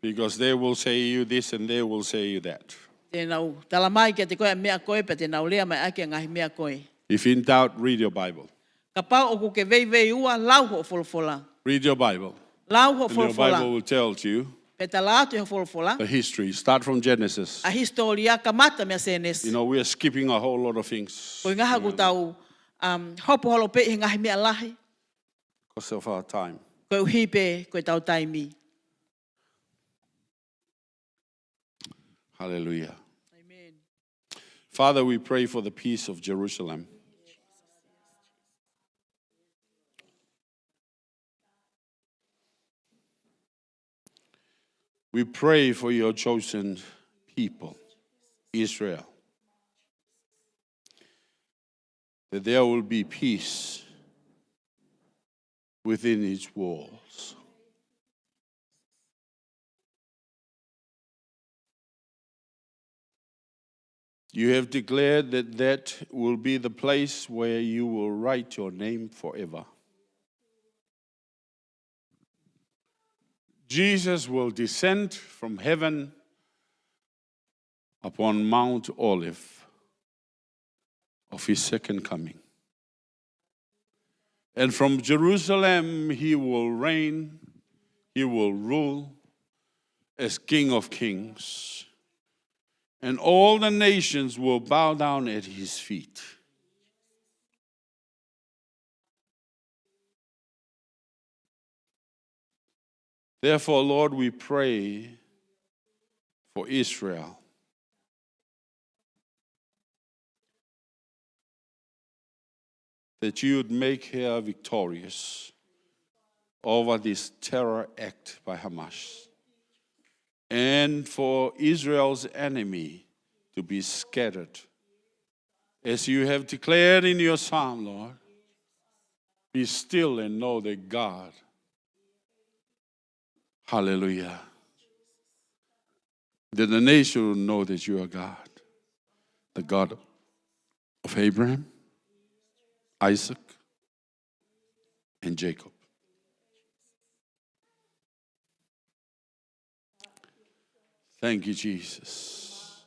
Because they will say you this and they will say you that. Tēnau talamai ki a te koe mea koe, pe tēnau lea mai ake a ngahi mea koe. If in doubt, read your Bible. Ka pau o ko ke vei ua, lau ho wholofola. Read your Bible. Lau ho And your Bible wholofola. will tell you Pe tala atu ho wholofola. the history. Start from Genesis. A historia ka mata mea senes. You know, we are skipping a whole lot of things Ko ngaha ku tau hopo holo pe i ngahi mea lahi. because of our time. Ko uhipe ko tau taimi. Hallelujah. Amen. Father, we pray for the peace of Jerusalem. We pray for your chosen people, Israel. that there will be peace within its walls. You have declared that that will be the place where you will write your name forever. Jesus will descend from heaven upon Mount Olive of his second coming. And from Jerusalem he will reign, he will rule as King of Kings. And all the nations will bow down at his feet. Therefore, Lord, we pray for Israel. That you would make her victorious over this terror act by Hamas. And for Israel's enemy to be scattered. As you have declared in your psalm, Lord, be still and know that God, hallelujah, that the nation will know that you are God, the God of Abraham, Isaac, and Jacob. Thank you, Jesus.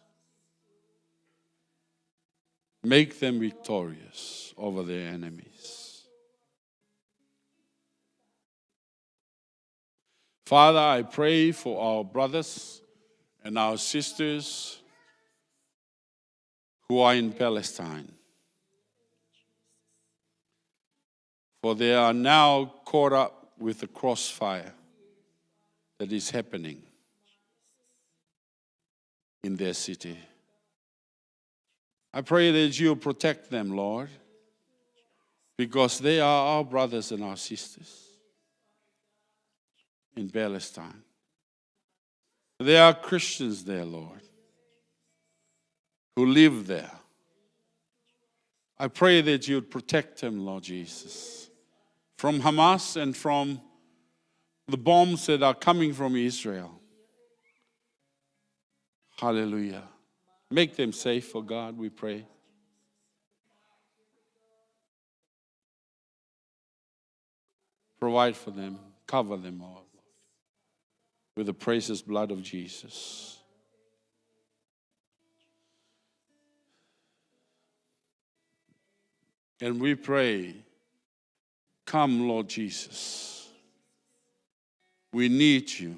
Make them victorious over their enemies. Father, I pray for our brothers and our sisters who are in Palestine. For they are now caught up with the crossfire that is happening in their city. I pray that you protect them, Lord, because they are our brothers and our sisters in Palestine. There are Christians there, Lord, who live there. I pray that you would protect them, Lord Jesus, from Hamas and from the bombs that are coming from Israel. Hallelujah. Make them safe for God, we pray. Provide for them, cover them all, Lord, with the precious blood of Jesus. And we pray, come, Lord Jesus. We need you,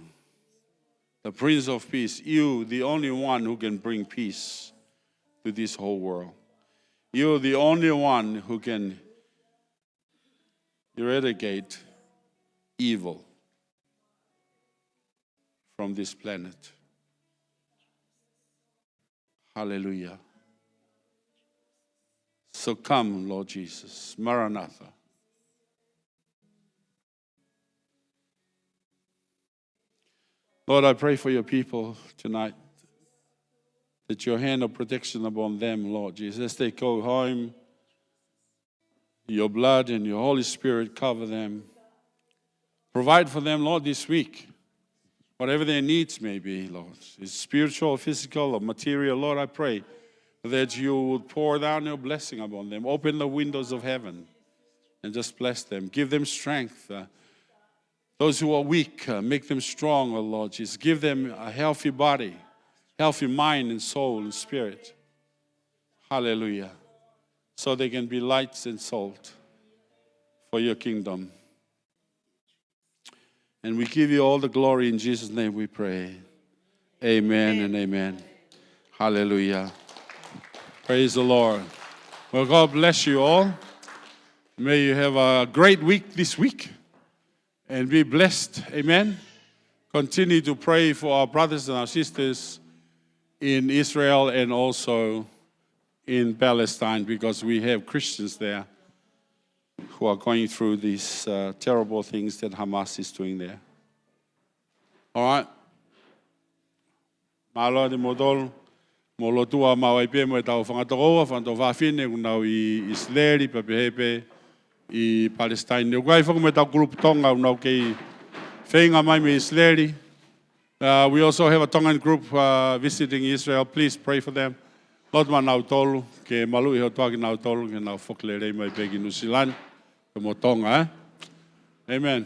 the Prince of Peace, you, the only one who can bring peace to this whole world. You're the only one who can eradicate evil from this planet. Hallelujah. So come, Lord Jesus. Maranatha. Lord, I pray for your people tonight, that your hand of protection upon them, Lord Jesus, as they go home, your blood and your Holy Spirit cover them. Provide for them, Lord, this week, whatever their needs may be, Lord. It's spiritual, physical, or material. Lord, I pray that you would pour down your blessing upon them. Open the windows of heaven and just bless them. Give them strength. Those who are weak, make them strong, oh Lord Jesus. Give them a healthy body, healthy mind and soul and spirit. Hallelujah. So they can be lights and salt for your kingdom. And we give you all the glory in Jesus' name we pray. Amen and amen. Hallelujah. Praise the Lord. Well, God bless you all. May you have a great week this week and be blessed. Amen. Continue to pray for our brothers and our sisters in Israel and also in Palestine, because we have Christians there who are going through these terrible things that Hamas is doing there. All right. Malo de modol Mo lotua mawai pe mo e tau whangatokoa, whanto whawhine unau I Israeli, papehepe, I Palestine. Neu kai whaku me tau grupu tonga unau kei whenga mai me Israeli. We also have a Tongan group visiting Israel. Please pray for them. Lot man nau tolu, ke malu I ho toaki nau tolu, ke nau whokle rei mai pegi New Zealand, ke mo tonga, Amen.